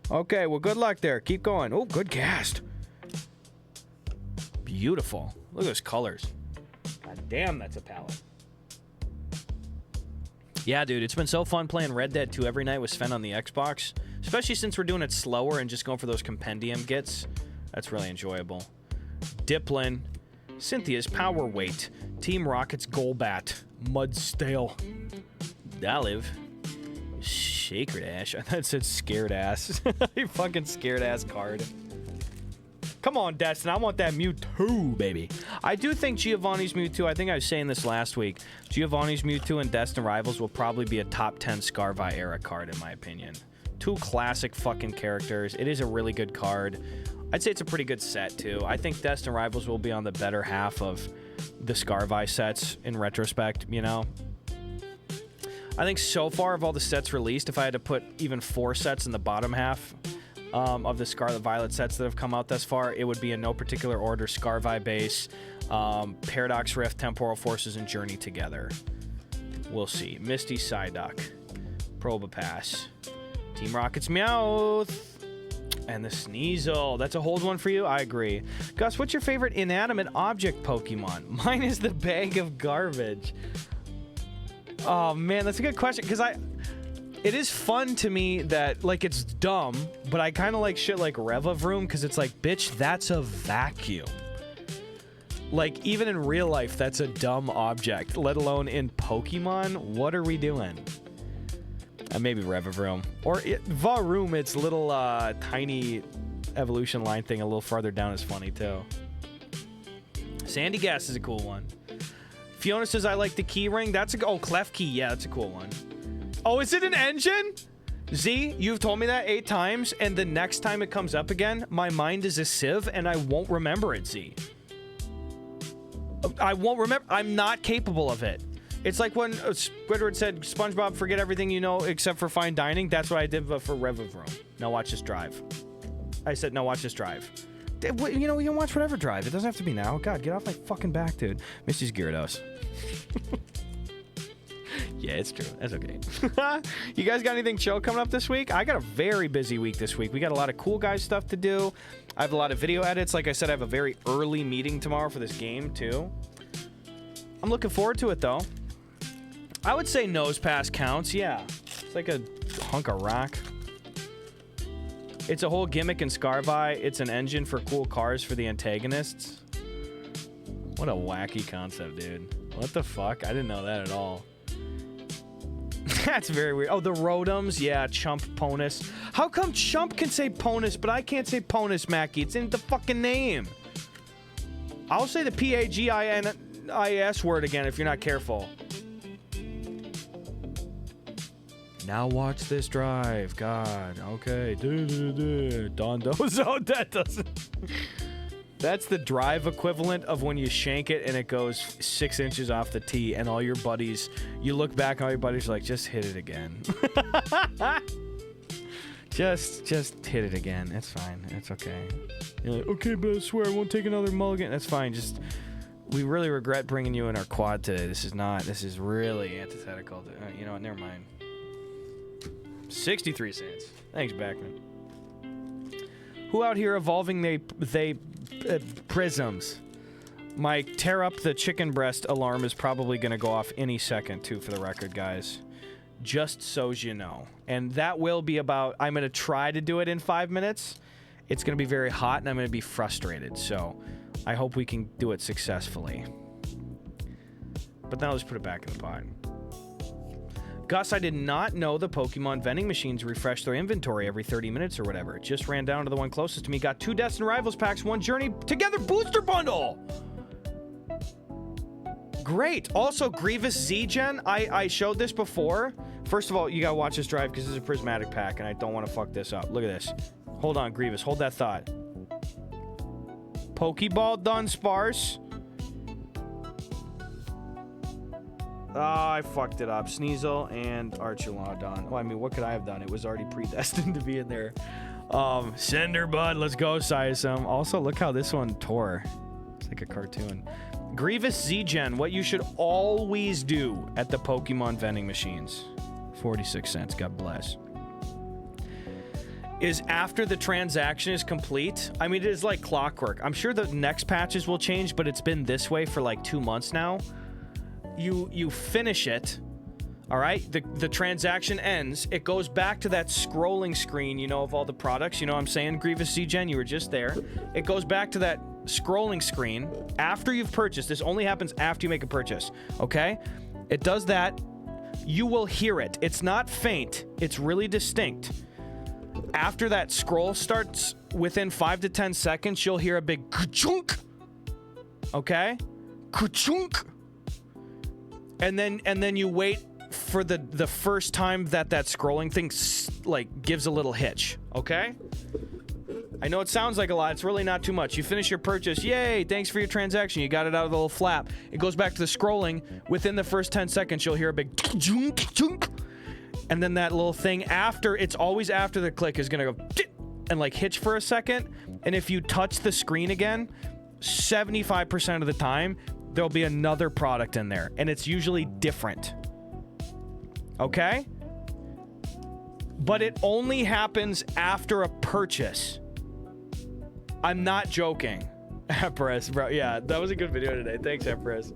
Okay, well, good luck there. Keep going. Oh, good cast. Beautiful. Look at those colors. God damn, that's a palette. Yeah, dude, it's been so fun playing Red Dead 2 every night with Sven on the Xbox. Especially since we're doing it slower and just going for those compendium gets. That's really enjoyable. Diplin. Cynthia's Power Weight. Team Rocket's Golbat. Mudstale. Daliv. Sacred Ash. I thought it said Scared Ass. You fucking Scared Ass card. Come on, Destin. I want that Mewtwo, baby. I do think Giovanni's Mewtwo, I think I was saying this last week, Giovanni's Mewtwo and Destin Rivals will probably be a top 10 Scarvi era card, in my opinion. Two classic fucking characters. It is a really good card. I'd say it's a pretty good set, too. I think Destin Rivals will be on the better half of the Scarvi sets, in retrospect, you know? I think so far of all the sets released, if I had to put even 4 sets in the bottom half of the Scarlet Violet sets that have come out thus far, it would be in no particular order: Scarvi Base, Paradox Rift, Temporal Forces, and Journey Together. We'll see. Misty Psyduck, Probopass, Team Rocket's Meowth, and the Sneasel. That's a hold one for you? I agree. Gus, what's your favorite inanimate object Pokemon? Mine is the bag of garbage. Oh, man, that's a good question, because it is fun to me that, like, it's dumb, but I kind of like shit like Revavroom, because it's like, bitch, that's a vacuum. Like, even in real life, that's a dumb object, let alone in Pokemon. What are we doing? Maybe Revavroom. Or Varoom, its little tiny evolution line thing a little farther down is funny, too. Sandy Gas is a cool one. Fiona says, I like the key ring. That's a... Oh, Clef Key. Yeah, that's a cool one. Oh, is it an engine? Z, you've told me that 8 times, and the next time it comes up again, my mind is a sieve, and I won't remember it, Z. I won't remember. I'm not capable of it. It's like when Squidward said, SpongeBob, forget everything you know except for fine dining. That's what I did for Revavroom. Now watch this drive. I said, no, watch this drive. You know, you can watch whatever drive. It doesn't have to be now. God, get off my fucking back, dude. Misty's Gyarados. Yeah, it's true. That's okay. You guys got anything chill coming up this week? I got a very busy week this week. We got a lot of cool guys stuff to do. I have a lot of video edits. Like I said, I have a very early meeting tomorrow for this game, too. I'm looking forward to it, though. I would say Nose Pass counts, yeah. It's like a hunk of rock. It's a whole gimmick in Scarvi. It's an engine for cool cars for the antagonists. What a wacky concept, dude. What the fuck? I didn't know that at all. That's very weird. Oh, the Rotoms? Yeah, Chump Ponus. How come Chump can say Ponus, but I can't say Ponus, Mackie? It's in the fucking name. I'll say the P-A-G-I-N-I-S word again if you're not careful. Now watch this drive. God. Okay. Dondozo. That doesn't... That's the drive equivalent of when you shank it and it goes 6 inches off the tee and all your buddies, you look back and all your buddies are like, just hit it again. just hit it again. It's fine. It's okay. You're like, okay, but I swear I won't take another mulligan. That's fine. Just We really regret bringing you in our quad today. This is really antithetical to, you know what, never mind. 63 cents. Thanks, Backman. Who out here evolving they prisms? My tear up the chicken breast alarm is probably going to go off any second, too, for the record, guys. Just so you know. And that will be about, I'm going to try to do it in 5 minutes. It's going to be very hot, and I'm going to be frustrated. So I hope we can do it successfully. But then I'll just put it back in the pot. Gus, I did not know the Pokemon vending machines refresh their inventory every 30 minutes or whatever. Just ran down to the one closest to me, got 2 Deaths and Rivals packs, 1 Journey Together booster bundle! Great. Also, Grievous Z-Gen, I showed this before. First of all, you gotta watch this drive because this is a prismatic pack and I don't want to fuck this up. Look at this. Hold on, Grievous. Hold that thought. Pokeball Dunsparce. Oh, I fucked it up. Sneasel and Archelon. Oh, I mean, what could I have done? It was already predestined to be in there. Cinderbud, let's go, Siasum. Also, look how this one tore. It's like a cartoon. Grievous Z-Gen, what you should always do at the Pokemon vending machines. 46 cents, God bless. Is after the transaction is complete, I mean, it is like clockwork. I'm sure the next patches will change, but it's been this way for like 2 months now. You finish it, all right? The transaction ends. It goes back to that scrolling screen, you know, of all the products. You know what I'm saying, Grievous Z-Gen? You were just there. It goes back to that scrolling screen after you've purchased. This only happens after you make a purchase, okay? It does that. You will hear it. It's not faint. It's really distinct. After that scroll starts, within 5 to 10 seconds, you'll hear a big ka-chunk. Okay? Ka-chunk. And then you wait for the first time that scrolling thing like gives a little hitch. Okay? I know it sounds like a lot. It's really not too much. You finish your purchase. Yay, thanks for your transaction. You got it out of the little flap. It goes back to the scrolling. Within the first 10 seconds, you'll hear a big chunk. And then that little thing after, it's always after the click, is going to go and like hitch for a second. And if you touch the screen again, 75% of the time, there'll be another product in there. And it's usually different. Okay? But it only happens after a purchase. I'm not joking. Empress, bro. Yeah, that was a good video today. Thanks, Empress.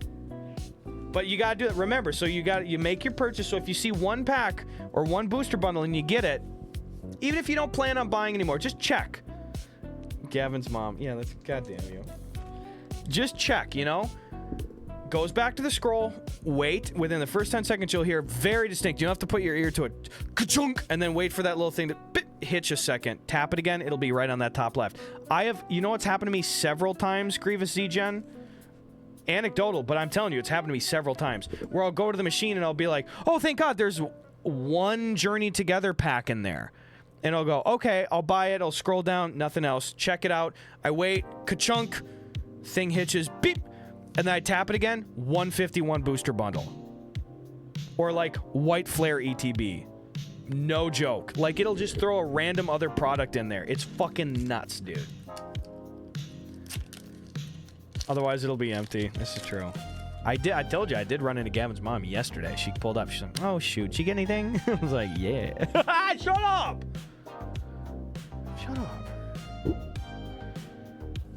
But you gotta do it. Remember, so you make your purchase. So if you see 1 pack or 1 booster bundle and you get it, even if you don't plan on buying anymore, just check. Gavin's mom. Yeah, that's goddamn you. Just check, you know? Goes back to the scroll. Wait. Within the first 10 seconds, you'll hear very distinct. You don't have to put your ear to it. Ka-chunk! And then wait for that little thing to hitch a second. Tap it again. It'll be right on that top left. You know what's happened to me several times, Grievous Z-Gen? Anecdotal, but I'm telling you, it's happened to me several times. Where I'll go to the machine and I'll be like, oh, thank God, there's 1 Journey Together pack in there. And I'll go, okay, I'll buy it. I'll scroll down, nothing else. Check it out. I wait, ka-chunk, thing hitches, beep. And then I tap it again, 151 booster bundle. Or like White Flare ETB. No joke. Like, it'll just throw a random other product in there. It's fucking nuts, dude. Otherwise, it'll be empty. This is true. I told you, I did run into Gavin's mom yesterday. She pulled up. She's like, oh, shoot. Did you get anything? I was like, yeah. Shut up! Shut up.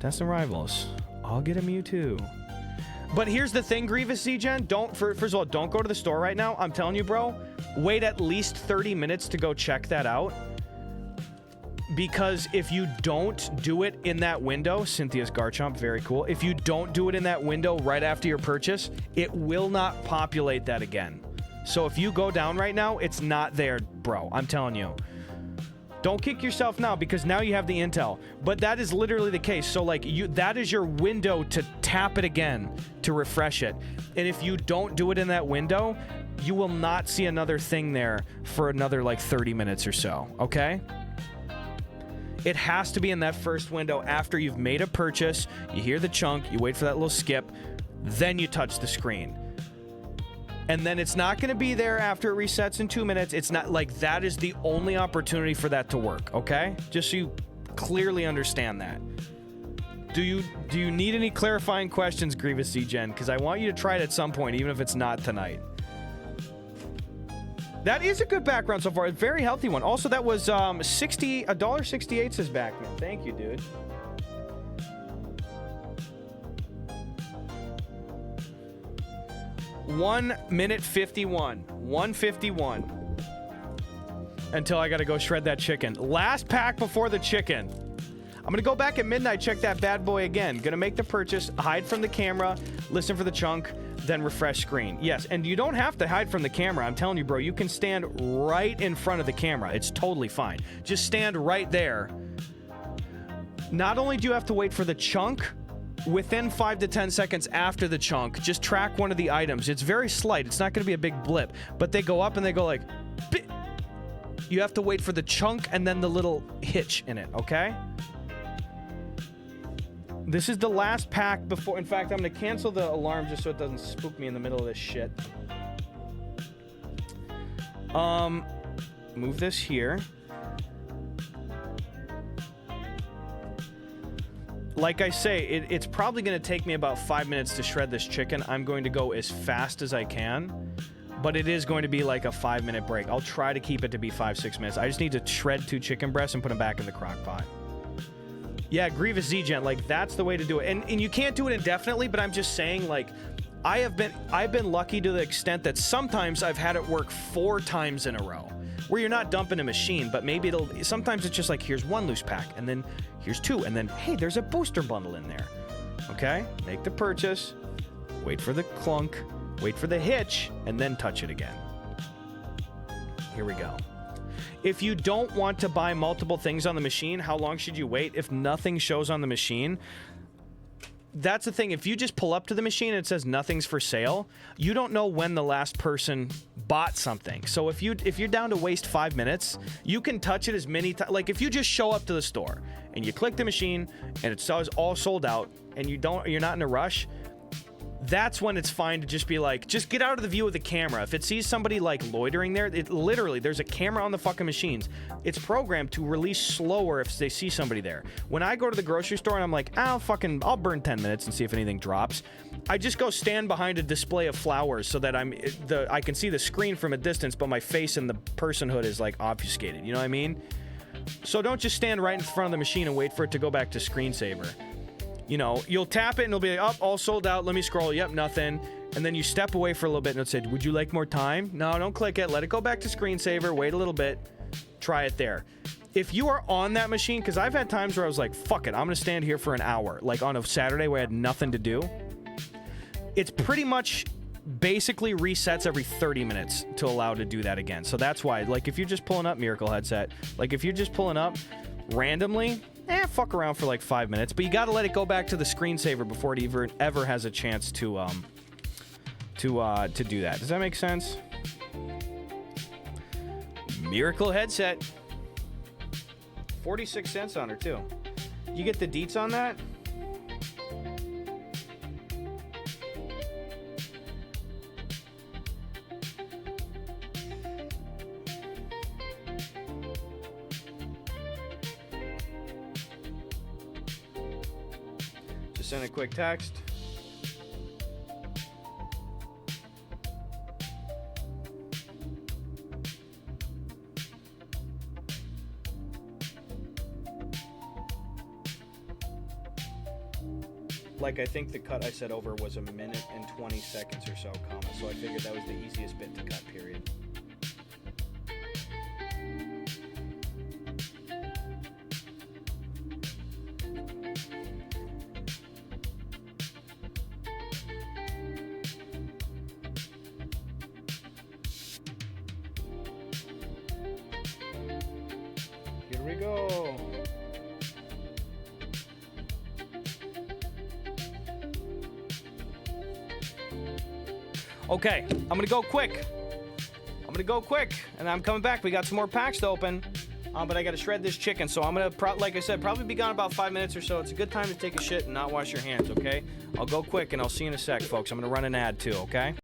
Deaths and Rivals. I'll get a Mewtwo. But here's the thing, Grievous Z-Gen. First of all, don't go to the store right now. I'm telling you, bro. Wait at least 30 minutes to go check that out. Because if you don't do it in that window, Cynthia's Garchomp, very cool. If you don't do it in that window right after your purchase, it will not populate that again. So if you go down right now, it's not there, bro. I'm telling you. Don't kick yourself now because now you have the intel. But that is literally the case. So like that is your window to tap it again to refresh it. And if you don't do it in that window, you will not see another thing there for another like 30 minutes or so. Okay? It has to be in that first window after you've made a purchase. You hear the chunk, you wait for that little skip, then you touch the screen. And then it's not going to be there after it resets in 2 minutes. It's not like that is the only opportunity for that to work, okay? Just so you clearly understand that. Do you need any clarifying questions, Grievous Z-Gen? Because I want you to try it at some point, even if it's not tonight. That is a good background so far. A very healthy one. Also, that was $1.68 says Backman. Thank you, dude. $1:51. 1:51. Until I gotta go shred that chicken. Last pack before the chicken. I'm gonna go back at midnight, check that bad boy again. Gonna make the purchase, hide from the camera, listen for the chunk, then refresh screen. Yes, and you don't have to hide from the camera. I'm telling you, bro, you can stand right in front of the camera. It's totally fine. Just stand right there. Not only do you have to wait for the chunk, within 5 to 10 seconds after the chunk, just track one of the items. It's very slight. It's not gonna be a big blip, but they go up and they go like, bit. You have to wait for the chunk and then the little hitch in it, okay? This is the last pack before... In fact, I'm going to cancel the alarm just so it doesn't spook me in the middle of this shit. Move this here. Like I say, it's probably going to take me about 5 minutes to shred this chicken. I'm going to go as fast as I can. But it is going to be like a 5-minute break. I'll try to keep it to be 5-6 minutes. I just need to shred 2 chicken breasts and put them back in the crock pot. Yeah, Grievous Z-Gen, like, that's the way to do it. And you can't do it indefinitely, but I'm just saying, like, I've been lucky to the extent that sometimes I've had it work 4 times in a row. Where you're not dumping a machine, but maybe sometimes it's just like, here's 1 loose pack, and then here's 2, and then, hey, there's a booster bundle in there. Okay? Make the purchase, wait for the clunk, wait for the hitch, and then touch it again. Here we go. If you don't want to buy multiple things on the machine, how long should you wait? If nothing shows on the machine, that's the thing. If you just pull up to the machine and it says nothing's for sale, you don't know when the last person bought something. So if you're down to waste 5 minutes, you can touch it as many times. Like if you just show up to the store and you click the machine and it says all sold out and you're not in a rush, that's when it's fine to just be like, just get out of the view of the camera. If it sees somebody like loitering there, it literally, there's a camera on the fucking machines. It's programmed to release slower if they see somebody there. When I go to the grocery store and I'm like, I'll burn 10 minutes and see if anything drops. I just go stand behind a display of flowers so that I can see the screen from a distance, but my face and the personhood is like obfuscated. You know what I mean? So don't just stand right in front of the machine and wait for it to go back to screensaver. You know, you'll tap it and it'll be like, oh, all sold out. Let me scroll. Yep, nothing. And then you step away for a little bit and it'll say, would you like more time? No, don't click it. Let it go back to screensaver. Wait a little bit. Try it there. If you are on that machine, because I've had times where I was like, fuck it, I'm going to stand here for an hour. Like on a Saturday where I had nothing to do. It's pretty much basically resets every 30 minutes to allow to do that again. So that's why, like if you're just pulling up Miracle Headset, like if you're just pulling up randomly, fuck around for like 5 minutes, but you got to let it go back to the screensaver before it ever has a chance to do that. Does that make sense? Miracle Headset, 46 cents on her too. You get the deets on that? Send a quick text. Like I think the cut I said over was 1 minute and 20 seconds or so, so I figured that was the easiest bit to cut, period. Here we go. Okay, I'm gonna go quick. And I'm coming back. We got some more packs to open. But I gotta shred this chicken, so I'm gonna, like I said, probably be gone about 5 minutes or so. It's a good time to take a shit and not wash your hands, okay? I'll go quick and I'll see you in a sec, folks. I'm gonna run an ad too, okay?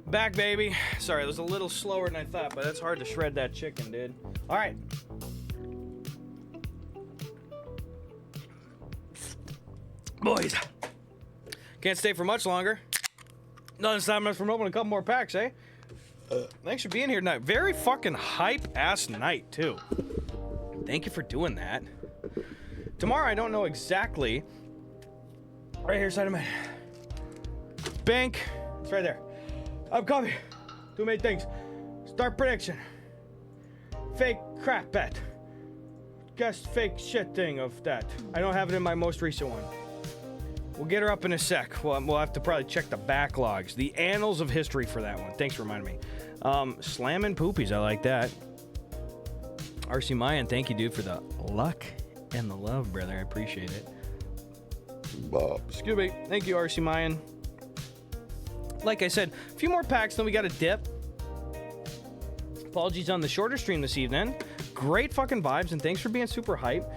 Back, baby. Sorry, it was a little slower than I thought, but that's hard to shred that chicken, dude. All right. Boys. Can't stay for much longer. Nothing stopping us from opening a couple more packs, eh? Thanks for being here tonight. Very fucking hype-ass night, too. Thank you for doing that. Tomorrow, I don't know exactly. Right here, side of my bank. It's right there. Up copy. Too many things. Start prediction. Fake crap bet. Guess fake shit thing of that. I don't have it in my most recent one. We'll get her up in a sec. We'll have to probably check the backlogs. The annals of history for that one. Thanks for reminding me. Slamming poopies. I like that. RC Mayan, thank you, dude, for the luck and the love, brother. I appreciate it. Excuse me. Thank you, RC Mayan. Like I said, a few more packs, then we got a dip. Apologies on the shorter stream this evening. Great fucking vibes, and thanks for being super hype.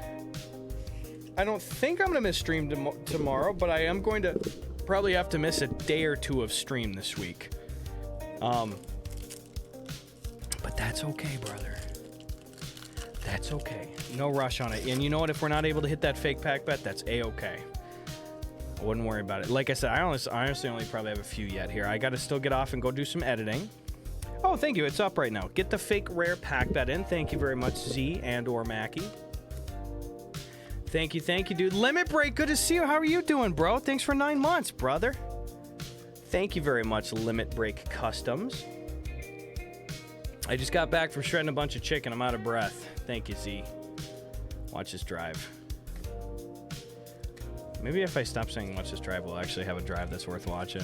I don't think I'm going to miss stream tomorrow, but I am going to probably have to miss a day or two of stream this week. But that's okay, brother. That's okay. No rush on it. And you know what? If we're not able to hit that fake pack bet, that's A-okay. I wouldn't worry about it. Like I said, I honestly only probably have a few yet here. I got to still get off and go do some editing. Oh, thank you. It's up right now. Get the fake rare pack bet in. Thank you very much, Z and or Mackie. Thank you, dude. Limit Break, good to see you. How are you doing, bro? Thanks for 9 months, brother. Thank you very much, Limit Break Customs. I just got back from shredding a bunch of chicken. I'm out of breath. Thank you, Z. Watch this drive. Maybe if I stop saying watch this drive, we'll actually have a drive that's worth watching.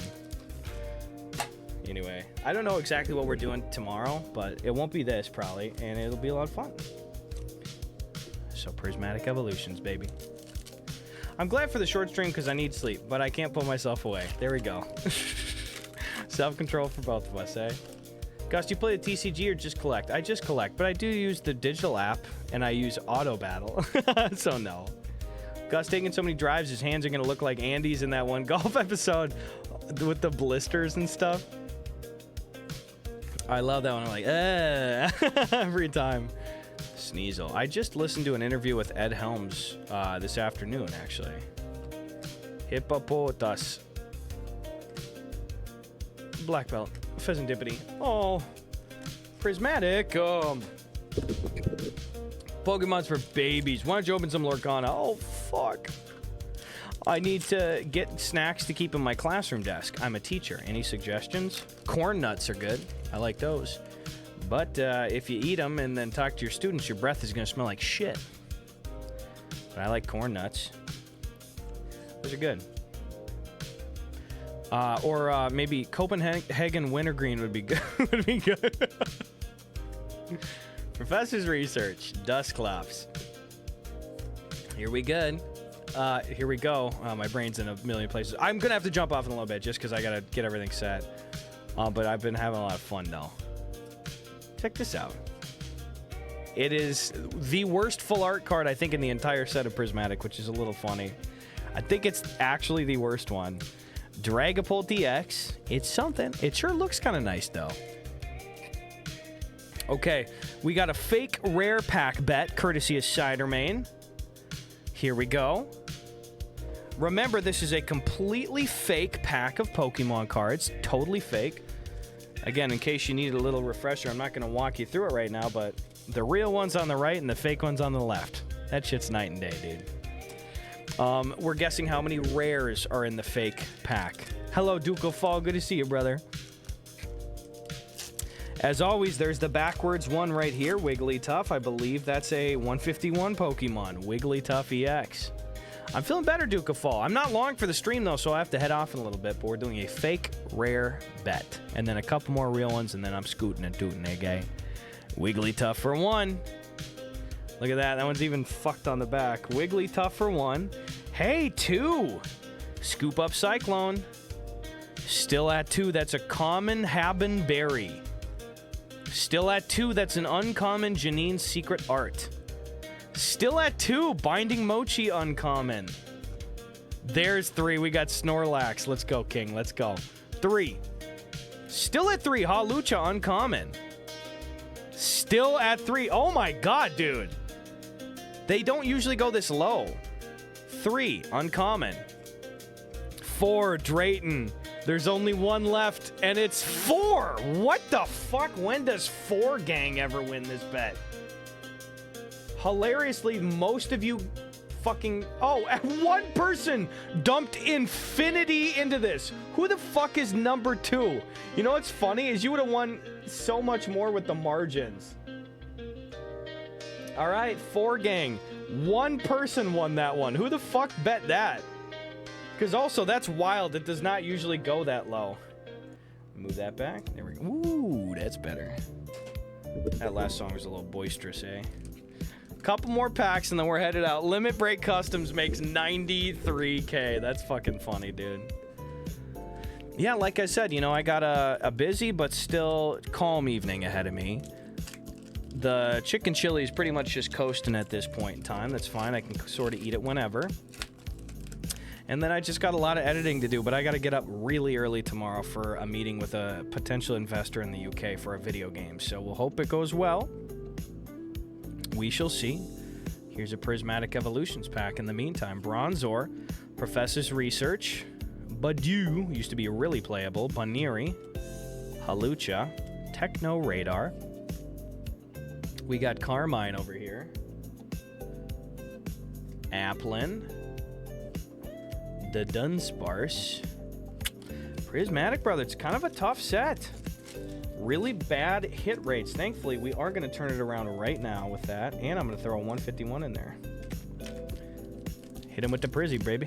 Anyway, I don't know exactly what we're doing tomorrow, but it won't be this probably, and it'll be a lot of fun. So Prismatic Evolutions, baby. I'm glad for the short stream because I need sleep, but I can't pull myself away. There we go. Self-control for both of us, eh? Gus, do you play the TCG or just collect? I just collect, but I do use the digital app, and I use Auto Battle, so no. Gus taking so many drives, his hands are going to look like Andy's in that one golf episode with the blisters and stuff. I love that one. I'm like, every time. Sneasel. I just listened to an interview with Ed Helms this afternoon, actually. Hippopotas. Black belt. Pheasant dippity. Oh. Prismatic. Pokemon's for babies. Why don't you open some Lorcana? Oh, fuck. I need to get snacks to keep in my classroom desk. I'm a teacher. Any suggestions? Corn nuts are good. I like those. But if you eat them and then talk to your students, your breath is going to smell like shit. But I like corn nuts. Those are good. Or maybe Copenhagen wintergreen would be good. would be good. Professor's research. Dusclops. Here we good. Here we go. My brain's in a million places. I'm going to have to jump off in a little bit just because I got to get everything set. But I've been having a lot of fun, though. Check this out. It is the worst full art card, I think, in the entire set of Prismatic, which is a little funny. I think it's actually the worst one. Dragapult DX. It's something. It sure looks kind of nice, though. Okay, we got a fake rare pack bet, courtesy of Cidermane. Here we go. Remember, this is a completely fake pack of Pokemon cards. Totally fake. Again, in case you need a little refresher, I'm not going to walk you through it right now, but the real one's on the right and the fake one's on the left. That shit's night and day, dude. We're guessing how many rares are in the fake pack. Hello, Duke of Fall. Good to see you, brother. As always, there's the backwards one right here, Wigglytuff. I believe that's a 151 Pokemon, Wigglytuff EX. I'm feeling better, Duke of Fall. I'm not long for the stream, though, so I have to head off in a little bit, but we're doing a fake rare bet. And then a couple more real ones, and then I'm scooting and tooting, eh, gay? Wigglytuff for one. Look at that. That one's even fucked on the back. Wigglytuff for one. Hey, two. Scoop up Cyclone. Still at two. That's a common Haben Berry. Still at two. That's an uncommon Janine's Secret Art. Still at two. Binding Mochi uncommon. There's three. We got Snorlax. Let's go, King. Let's go. 3. Still at 3. Halucha uncommon. Still at 3. Oh my god, dude. They don't usually go this low. 3. Uncommon. 4. Drayton. There's only one left, and it's 4. What the fuck? When does 4 gang ever win this bet? Hilariously, most of you fucking... Oh, one person dumped infinity into this. Who the fuck is number 2? You know what's funny is you would have won so much more with the margins. All right, 4 gang. One person won that one. Who the fuck bet that? Because also, that's wild. It does not usually go that low. Move that back. There we go. Ooh, that's better. That last song was a little boisterous, eh? Couple more packs and then we're headed out. Limit Break Customs makes 93K. That's fucking funny, dude. Yeah, like I said, you know, I got a busy but still calm evening ahead of me. The chicken chili is pretty much just coasting at this point in time. That's fine. I can sort of eat it whenever. And then I just got a lot of editing to do, but I got to get up really early tomorrow for a meeting with a potential investor in the UK for a video game. So we'll hope it goes well. We shall see. Here's a Prismatic Evolutions pack in the meantime. Bronzor, Professor's Research, Badu, used to be really playable, Baniri, Halucha, Techno Radar. We got Carmine over here. Applin. The Dunsparce. Prismatic, brother. It's kind of a tough set. Really bad hit rates. Thankfully, we are going to turn it around right now with that. And I'm going to throw a 151 in there. Hit him with the Prizzy, baby.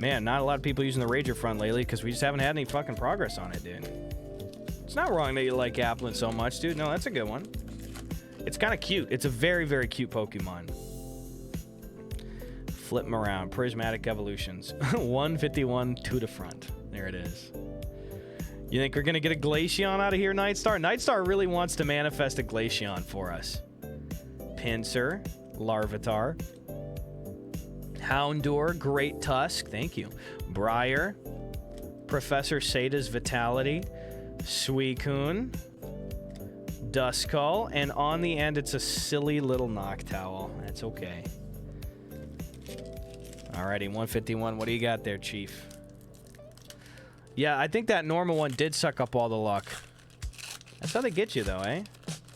Man, not a lot of people using the Rager front lately because we just haven't had any fucking progress on it, dude. It's not wrong that you like Applin so much, dude. No, that's a good one. It's kind of cute. It's a very, very cute Pokemon. Flip them around. Prismatic Evolutions. 151 to the front. There it is. You think we're going to get a Glaceon out of here, Nightstar? Nightstar really wants to manifest a Glaceon for us. Pinsir. Larvitar. Houndour. Great Tusk. Thank you. Briar. Professor Sada's Vitality. Suicune. Duskull. And on the end, it's a silly little Noctowl. That's okay. Alrighty, 151. What do you got there, Chief? Yeah, I think that normal one did suck up all the luck. That's how they get you, though, eh?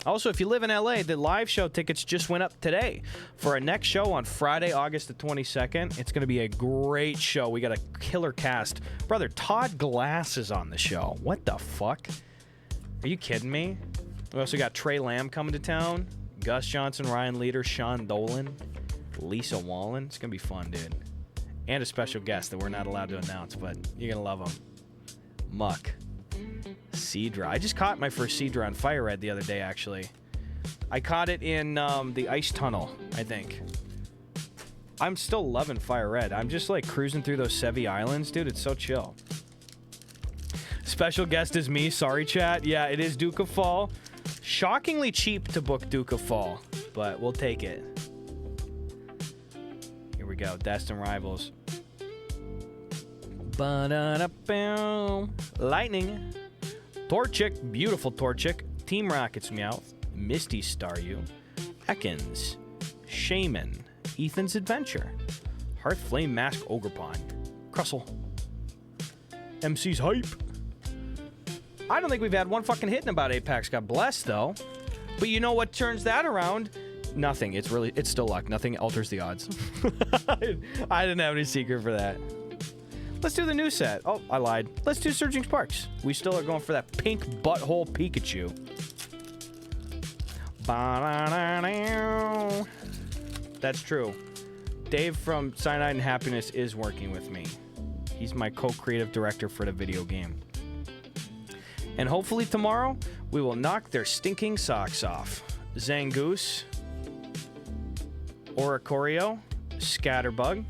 Also, if you live in LA, the live show tickets just went up today for our next show on Friday, August the 22nd. It's going to be a great show. We got a killer cast. Brother, Todd Glass is on the show. What the fuck? Are you kidding me? We also got Trey Lamb coming to town. Gus Johnson, Ryan Leader, Sean Dolan, Lisa Wallen. It's going to be fun, dude. And a special guest that we're not allowed to announce, but you're going to love him. Muck. Seadra. I just caught my first Seadra on Fire Red the other day, actually. I caught it in the ice tunnel, I think. I'm still loving Fire Red. I'm just like cruising through those Sevi Islands, dude. It's so chill. Special guest is me. Sorry, chat. Yeah, it is Duke of Fall. Shockingly cheap to book Duke of Fall, but we'll take it. Here we go. Destin Rivals. Lightning. Torchic. Beautiful Torchic. Team Rocket's Meowth. Misty Staryu. Ekans. Shaman. Ethan's Adventure. Hearthflame Mask Ogerpon. Crustle. MC's Hype. I don't think we've had one fucking hit in about 8 packs. God bless, though. But you know what turns that around? Nothing. It's still luck. Nothing alters the odds. I didn't have any secret for that. Let's do the new set. Oh, I lied. Let's do Surging Sparks. We still are going for that pink butthole Pikachu. That's true. Dave from Cyanide and Happiness is working with me. He's my co-creative director for the video game. And hopefully tomorrow, we will knock their stinking socks off. Zangoose, Oricorio, Scatterbug,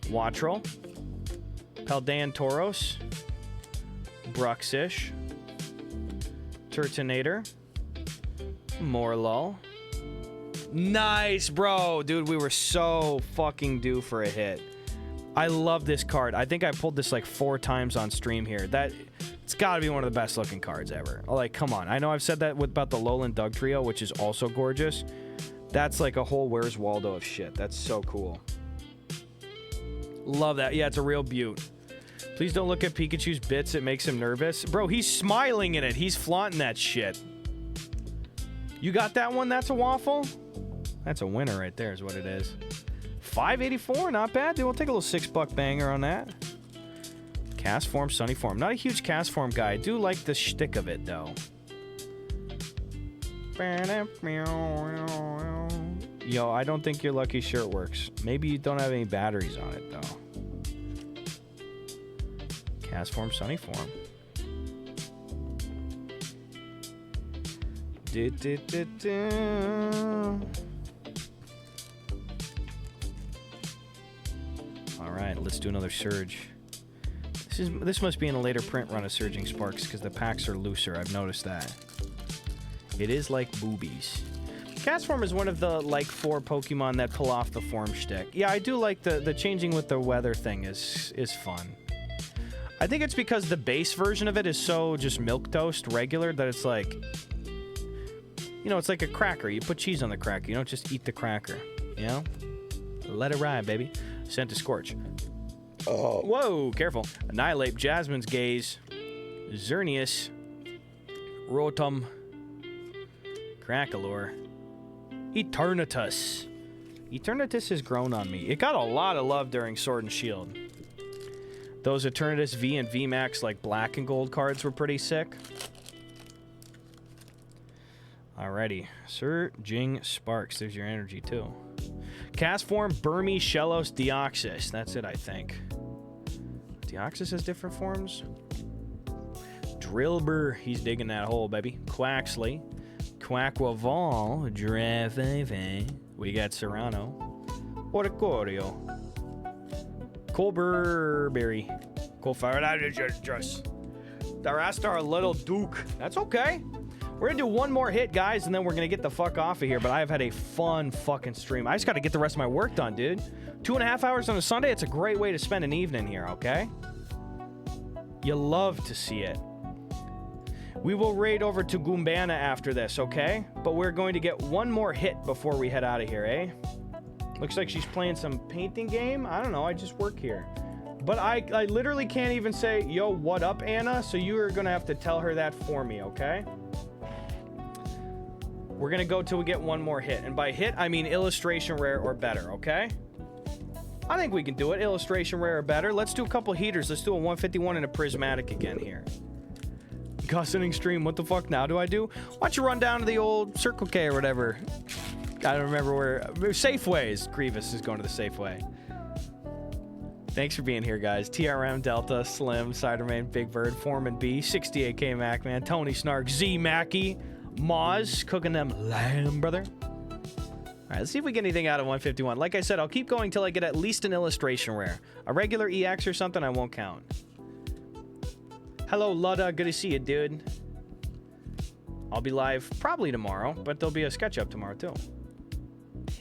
Wattrel, Paldean Tauros, Bruxish, Turtonator, Morlull. Nice, bro. Dude, we were so fucking due for a hit. I love this card. I think I pulled this like 4 times on stream here. It's got to be one of the best looking cards ever. Like, come on. I know I've said that about the Lowland Doug Trio, which is also gorgeous. That's like a whole Where's Waldo of shit. That's so cool. Love that. Yeah, it's a real beaut. Please don't look at Pikachu's bits. It makes him nervous. Bro, he's smiling in it. He's flaunting that shit. You got that one? That's a waffle? That's a winner right there is what it is. $5.84, not bad, dude. We'll take a little $6 banger on that. Cast form, sunny form. Not a huge cast form guy. I do like the shtick of it, though. Yo, I don't think your lucky shirt works. Maybe you don't have any batteries on it, though. Cast form, sunny form. All right, let's do another surge. This must be in a later print run of Surging Sparks because the packs are looser. I've noticed that. It is like boobies. Cast form is one of the like 4 Pokemon that pull off the form shtick. Yeah, I do like the changing with the weather thing is fun. I think it's because the base version of it is so just milquetoast regular that it's like, you know, it's like a cracker. You put cheese on the cracker. You don't just eat the cracker. You know? Let it ride, baby. Sent to Scorch. Oh. Whoa, careful. Annihilate, Jasmine's Gaze, Xerneas, Rotom, Crackalore, Eternatus. Eternatus has grown on me. It got a lot of love during Sword and Shield. Those Eternatus V and VMAX like black and gold cards were pretty sick. Alrighty. Surging Sparks. There's your energy too. Cast form, Burmy, Shellos, Deoxys. That's it, I think. Deoxys has different forms. Drillbur. He's digging that hole, baby. Quaxley. Quaquaval. Giraffe. We got Serrano. Oricorio. Colburberry. Colfaradagus. Darastar, Little Duke. That's okay. We're gonna do one more hit, guys, and then we're gonna get the fuck off of here. But I have had a fun fucking stream. I just gotta get the rest of my work done, dude. 2.5 hours on a Sunday, it's a great way to spend an evening here, okay? You love to see it. We will raid over to Goombana after this, okay? But we're going to get one more hit before we head out of here, eh? Looks like she's playing some painting game. I don't know, I just work here. But I literally can't even say, yo, what up, Anna? So you are gonna have to tell her that for me, okay? We're gonna go till we get one more hit. And by hit, I mean illustration rare or better, okay? I think we can do it. Illustration rare or better. Let's do a couple heaters. Let's do a 151 and a prismatic again here. Gussening stream. What the fuck now do I do? Why don't you run down to the old Circle K or whatever? I don't remember where. Safeways. Grievous is going to the Safeway. Thanks for being here, guys. TRM, Delta, Slim, Ciderman, Big Bird, Foreman B, 68K Mac, man, Tony Snark, Z Mackie, Moz, cooking them lamb, brother. All right, let's see if we get anything out of 151. Like I said, I'll keep going till I get at least an illustration rare. A regular EX or something, I won't count. Hello, Ludda. Good to see you, dude. I'll be live probably tomorrow, but there'll be a sketch up tomorrow, too.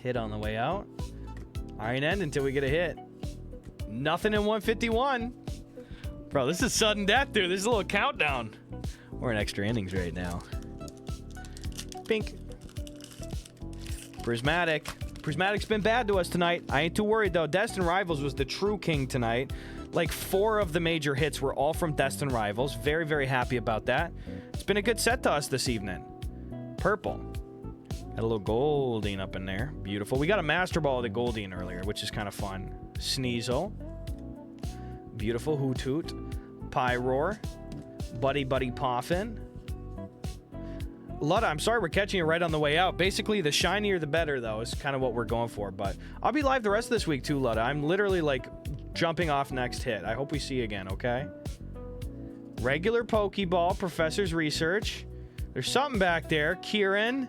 Hit on the way out. Iron End until we get a hit. Nothing in 151. Bro, this is sudden death, dude. This is a little countdown. We're in extra innings right now. Pink. Prismatic. Prismatic's been bad to us tonight. I ain't too worried, though. Destined Rivals was the true king tonight. Like 4 of the major hits were all from Destined Rivals. Very, very happy about that. It's been a good set to us this evening. Purple. Had a little Goldeen up in there. Beautiful. We got a Master Ball of the Goldeen earlier, which is kind of fun. Sneasel. Beautiful. Hoot Hoot. Pyroar. Buddy Buddy Poffin. Ludda, I'm sorry we're catching you right on the way out. Basically, the shinier the better, though, is kind of what we're going for. But I'll be live the rest of this week, too, Ludda. I'm literally, like, jumping off next hit. I hope we see you again, okay? Regular Pokeball, Professor's Research. There's something back there. Kieran.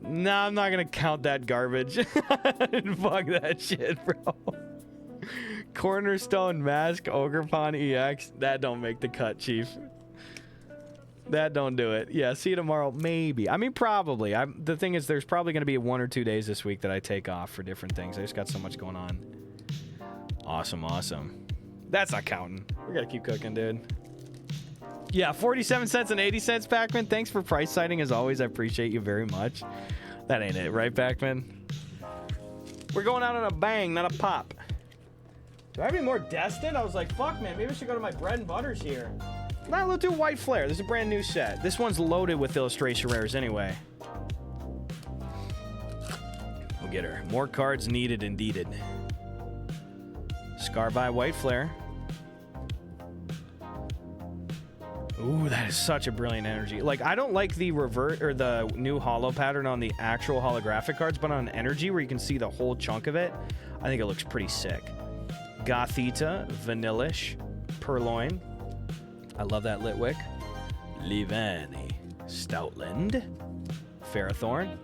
Nah, I'm not going to count that garbage. Fuck that shit, bro. Cornerstone Mask, Ogerpon EX. That don't make the cut, Chief. That don't do it. Yeah, see you tomorrow. Maybe. I mean, probably. The thing is, there's probably going to be 1 or 2 days this week that I take off for different things. I just got so much going on. Awesome, awesome. That's not counting. We gotta keep cooking, dude. Yeah, 47 cents and 80 cents, Pac-Man. Thanks for price citing as always. I appreciate you very much. That ain't it, right, Pac-Man? We're going out on a bang, not a pop. Do I have any more Destined? I was like, fuck, man. Maybe I should go to my bread and butters here. Nah, let's do White Flare. This is a brand new set. This one's loaded with illustration rares anyway. We'll get her. More cards needed, indeeded. Scar by White Flare. Ooh, that is such a brilliant energy. Like, I don't like the revert or the new holo pattern on the actual holographic cards, but on energy where you can see the whole chunk of it, I think it looks pretty sick. Gothita, Vanillish, Purloin. I love that Litwick. Livani, Stoutland, Ferrothorn.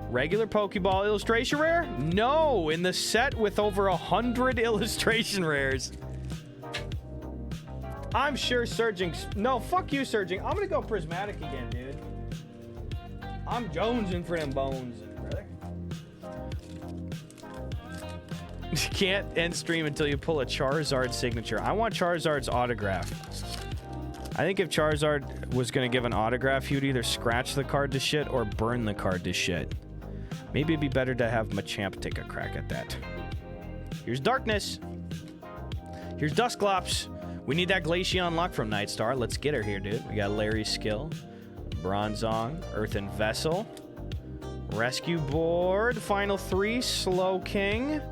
Regular Pokeball illustration rare? No, in the set with over 100 illustration rares. I'm sure Surging... No, fuck you, Surging. I'm gonna go Prismatic again, dude. I'm jonesing for them bones, brother. You can't end stream until you pull a Charizard signature. I want Charizard's autograph. I think if Charizard was gonna give an autograph, he would either scratch the card to shit or burn the card to shit. Maybe it'd be better to have Machamp take a crack at that. Here's Darkness. Here's Dusclops. We need that Glaceon luck from Nightstar. Let's get her here, dude. We got Larry's Skill, Bronzong, Earthen Vessel, Rescue Board, Final 3, Slow King,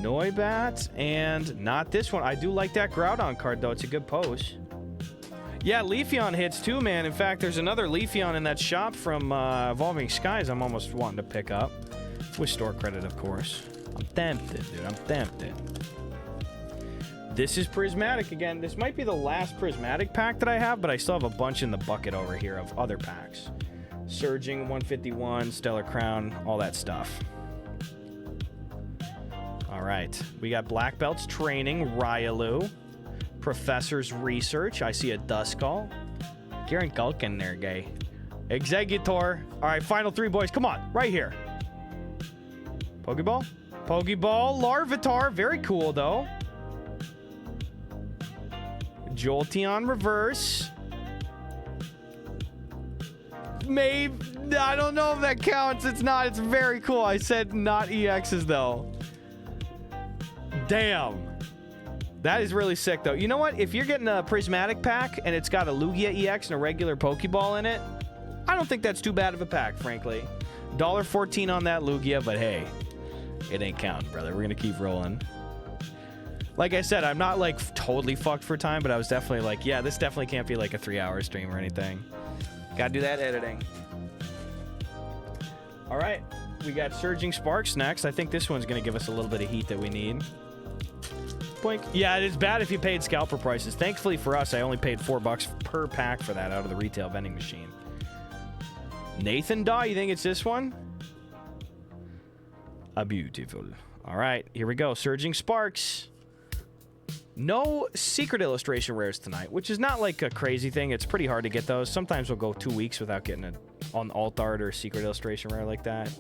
Noibat, and not this one. I do like that Groudon card, though. It's a good pose. Yeah, Leafeon hits too, man. In fact, there's another Leafeon in that shop from Evolving Skies I'm almost wanting to pick up. With store credit, of course. I'm tempted, dude. I'm tempted. This is Prismatic again. This might be the last Prismatic pack that I have, but I still have a bunch in the bucket over here of other packs. Surging, 151, Stellar Crown, all that stuff. All right. We got Black Belt's Training, Ryalu. Professor's Research. I see a Duskull. Garen Gulkin there, gay. Executor. All right, final 3, boys. Come on, right here. Pokeball. Pokeball. Larvitar. Very cool, though. Jolteon Reverse. Maybe. I don't know if that counts. It's not. It's very cool. I said not EXs, though. Damn. That is really sick, though. You know what? If you're getting a Prismatic pack and it's got a Lugia EX and a regular Pokeball in it, I don't think that's too bad of a pack, frankly. $1.14 on that Lugia, but hey, it ain't counting, brother. We're going to keep rolling. Like I said, I'm not, like, totally fucked for time, but I was definitely like, yeah, this definitely can't be, like, a 3-hour stream or anything. Gotta do that editing. All right. We got Surging Sparks next. I think this one's going to give us a little bit of heat that we need. Boink. Yeah, it is bad if you paid scalper prices. Thankfully for us, I only paid $4 per pack for that out of the retail vending machine. Nathan Daw, you think it's this one? A beautiful. All right, here we go. Surging Sparks. No secret illustration rares tonight, which is not like a crazy thing. It's pretty hard to get those. Sometimes we'll go 2 weeks without getting an alt art or a secret illustration rare like that.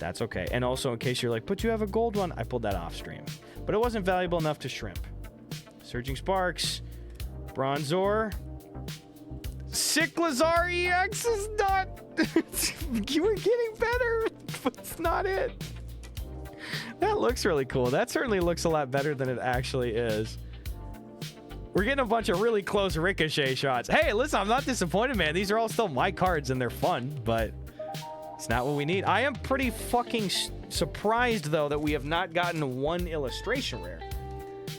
That's okay. And also, in case you're like, but you have a gold one, I pulled that off stream. But it wasn't valuable enough to shrimp. Surging Sparks. Bronzor. Cyclizar EX is not... You were getting better, but it's not it. That looks really cool. That certainly looks a lot better than it actually is. We're getting a bunch of really close ricochet shots. Hey, listen, I'm not disappointed, man. These are all still my cards, and they're fun, but it's not what we need. I am pretty fucking surprised, though, that we have not gotten one illustration rare.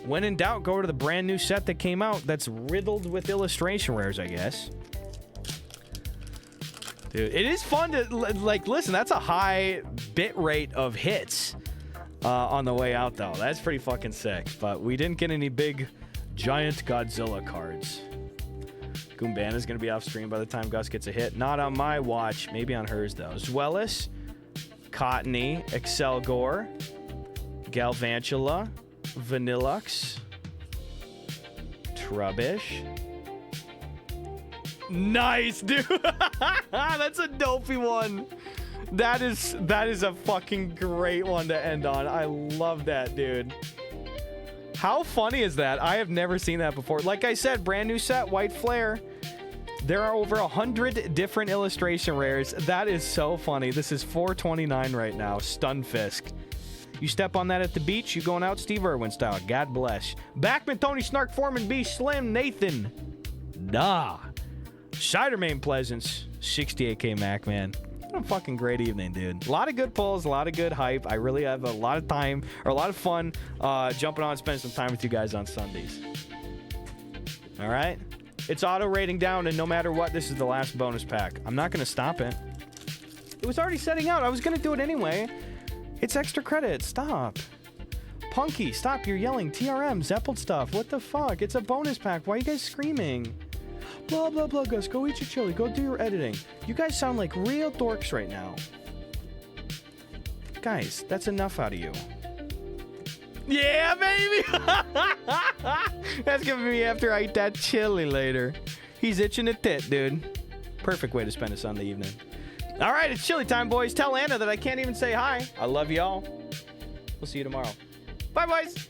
When in doubt, go to the brand new set that came out that's riddled with illustration rares, I guess. Dude, it is fun to, like, listen, that's a high bit rate of hits on the way out, though. That's pretty fucking sick. But we didn't get any big, giant Godzilla cards. Goombana's going to be off stream by the time Gus gets a hit. Not on my watch. Maybe on hers, though. Zweilous, Cottony, Excelgor, Galvantula, Vanillux, Trubbish. Nice, dude. That's a dopey one. That is a fucking great one to end on. I love that, dude. How funny is that? I have never seen that before. Like I said, brand new set, white flare. There are over 100 different illustration rares. That is so funny. This is $4.29 right now. Stunfisk. You step on that at the beach, you going out Steve Irwin style. God bless. Backman, Tony, Snark, Foreman, B, Slim, Nathan. Nah. Cidermain Pleasance. 68K Mac, man. What a fucking great evening, dude. A lot of good pulls, a lot of good hype. I really have a lot of time, or a lot of fun jumping on and spending some time with you guys on Sundays. All right? It's auto rating down, and no matter what, this is the last bonus pack. I'm not going to stop it. It was already setting out. I was going to do it anyway. It's extra credit. Stop. Punky, stop. You're yelling. TRM, Zeppled stuff. What the fuck? It's a bonus pack. Why are you guys screaming? Blah, blah, blah, Gus. Go eat your chili. Go do your editing. You guys sound like real dorks right now. Guys, that's enough out of you. Yeah, baby! That's gonna be after I eat that chili later. He's itching a tit, dude. Perfect way to spend a Sunday evening. All right, it's chili time, boys. Tell Anna that I can't even say hi. I love y'all. We'll see you tomorrow. Bye, boys.